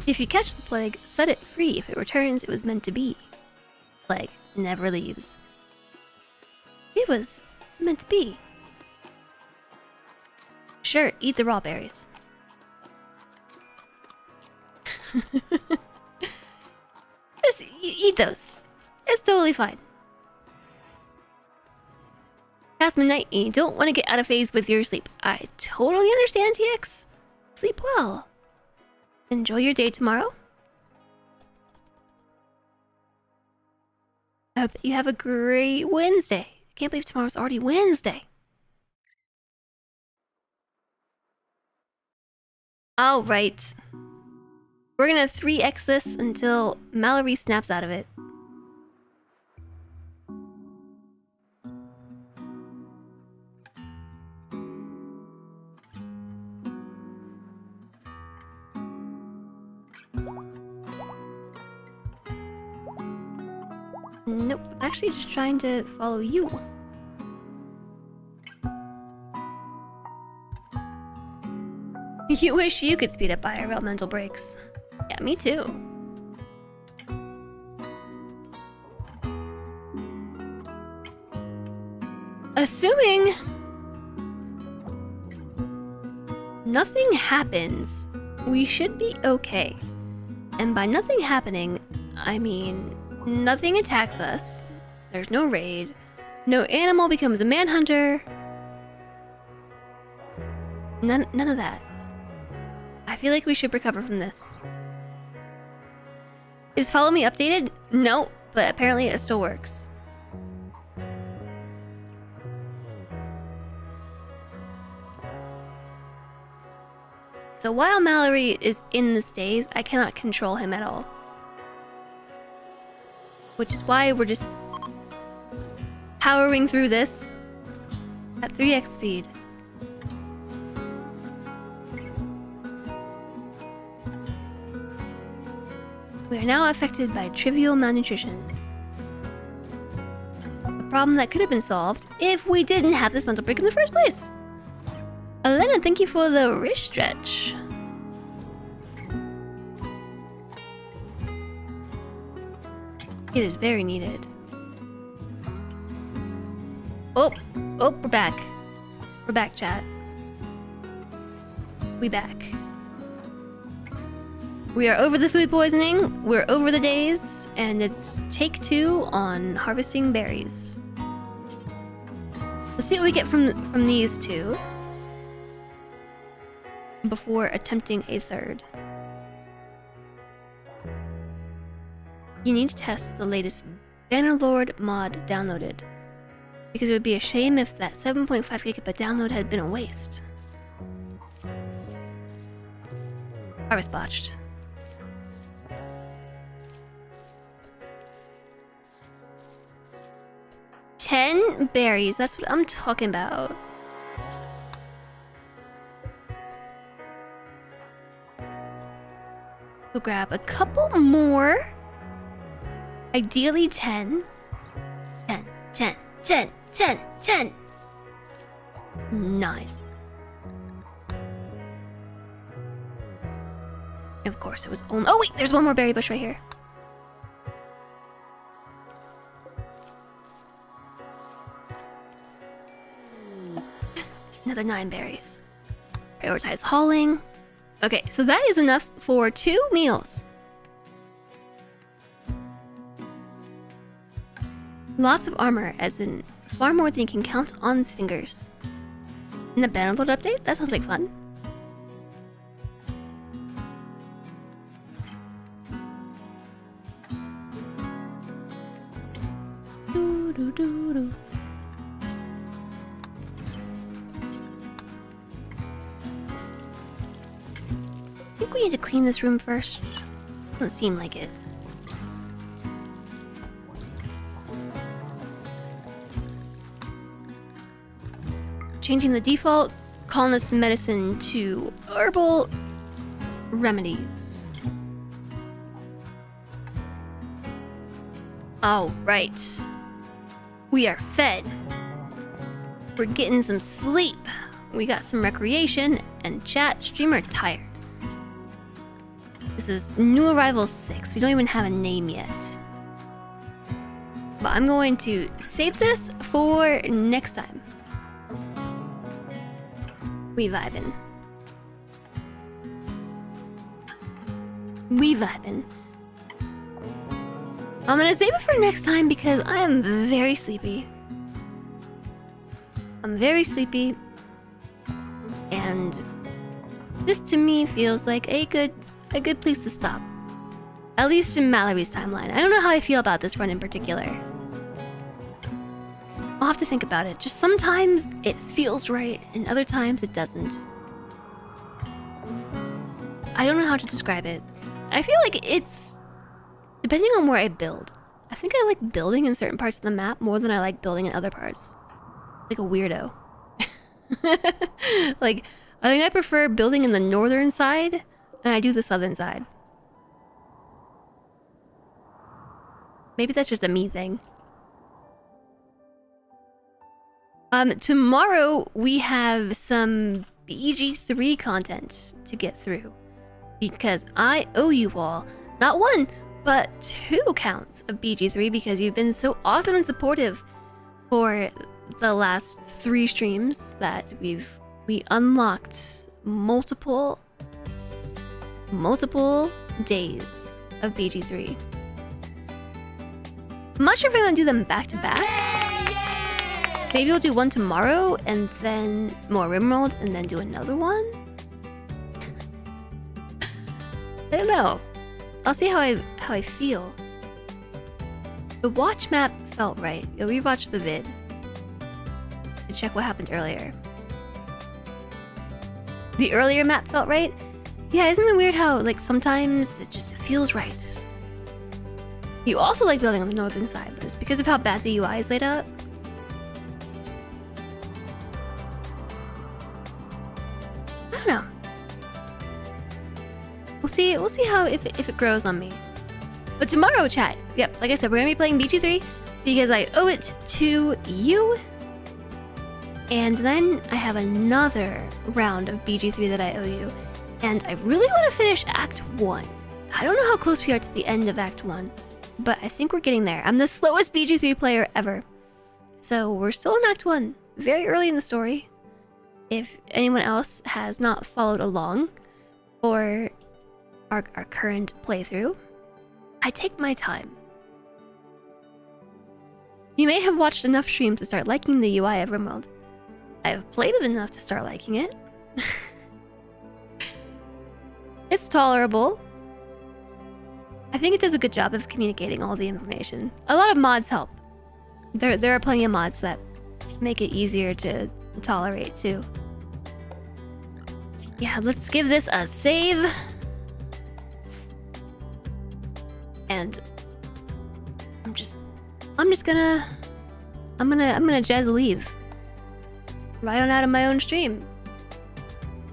If you catch the plague, set it free. If it returns, it was meant to be. Plague never leaves. It was meant to be. Sure, eat the raw berries. Just eat those. It's totally fine. Past midnight and you don't want to get out of phase with your sleep. I totally understand, TX. Sleep well. Enjoy your day tomorrow. I hope that you have a great Wednesday. I can't believe tomorrow's already Wednesday. Alright. We're gonna 3x this until Mallory snaps out of it. Nope, I'm actually just trying to follow you. You wish you could speed up IRL mental breaks. Yeah, me too. Assuming nothing happens, we should be okay. And by nothing happening, I mean nothing attacks us. There's no raid. No animal becomes a manhunter. None of that. I feel like we should recover from this. Is follow me updated? No, but apparently it still works. So while Mallory is in this daze, I cannot control him at all. Which is why we're just powering through this at 3x speed. We are now affected by trivial malnutrition. A problem that could have been solved if we didn't have this mental break in the first place. Elena, thank you for the wrist stretch. It is very needed. Oh, we're back. We're back, chat. We back. We are over the food poisoning, we're over the days, and it's take 2 on harvesting berries. Let's see what we get from these 2 before attempting a third. You need to test the latest Bannerlord mod downloaded, because it would be a shame if that 7.5 gigabyte download had been a waste. Harvest botched. 10 berries. That's what I'm talking about. We'll grab a couple more. Ideally 10. 10, 10, 10, 10, 10. 9. Of course, it was only... Oh, wait, there's one more berry bush right here. Another 9 berries. Prioritize hauling. Okay, so that is enough for 2 meals. Lots of armor, as in far more than you can count on fingers. And the Bannerlord update? That sounds like fun. Doo, doo, doo, doo. I think we need to clean this room first. Doesn't seem like it. Changing the default colonist medicine to herbal remedies. All right. We are fed. We're getting some sleep. We got some recreation, and chat streamer tired. This is new arrival 6. We don't even have a name yet. But I'm going to save this for next time. We vibin'. We vibin'. I'm gonna save it for next time because I am very sleepy. I'm very sleepy. And this to me feels like a good place to stop. At least in Mallory's timeline. I don't know how I feel about this run in particular. I'll have to think about it. Just sometimes it feels right, and other times it doesn't. I don't know how to describe it. I feel like it's... depending on where I build. I think I like building in certain parts of the map more than I like building in other parts. Like a weirdo. Like, I think I prefer building in the northern side than I do the southern side. Maybe that's just a me thing. Tomorrow we have some BG3 content to get through. Because I owe you all, not 1, but 2 counts of BG3 because you've been so awesome and supportive for the last 3 streams that we unlocked multiple days of BG3. I'm not sure if I'm gonna do them back to back. Maybe we'll do one tomorrow and then more RimWorld and then do another one. I don't know. I'll see how I feel. The watch map felt right. You'll rewatch the vid to check what happened earlier. The earlier map felt right. Yeah, isn't it weird how like sometimes it just feels right? You also like building on the northern side, but it's because of how bad the UI is laid out. I don't know. We'll see how if it grows on me. But tomorrow, chat. Yep, like I said, we're gonna be playing BG3 because I owe it to you. And then I have another round of BG3 that I owe you. And I really want to finish Act 1. I don't know how close we are to the end of Act 1, but I think we're getting there. I'm the slowest BG3 player ever. So we're still in Act 1, very early in the story. If anyone else has not followed along for our current playthrough, I take my time. You may have watched enough streams to start liking the UI of RimWorld. I've played it enough to start liking it. It's tolerable. I think it does a good job of communicating all the information. A lot of mods help. There are plenty of mods that make it easier to tolerate too. Yeah, let's give this a save. And I'm just I'm gonna jazz leave. Right on out of my own stream.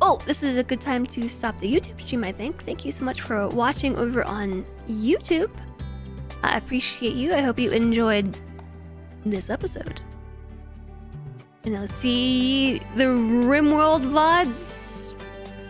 Oh, this is a good time to stop the YouTube stream, I think. Thank you so much for watching over on YouTube. I appreciate you. I hope you enjoyed this episode. And I'll see the RimWorld VODs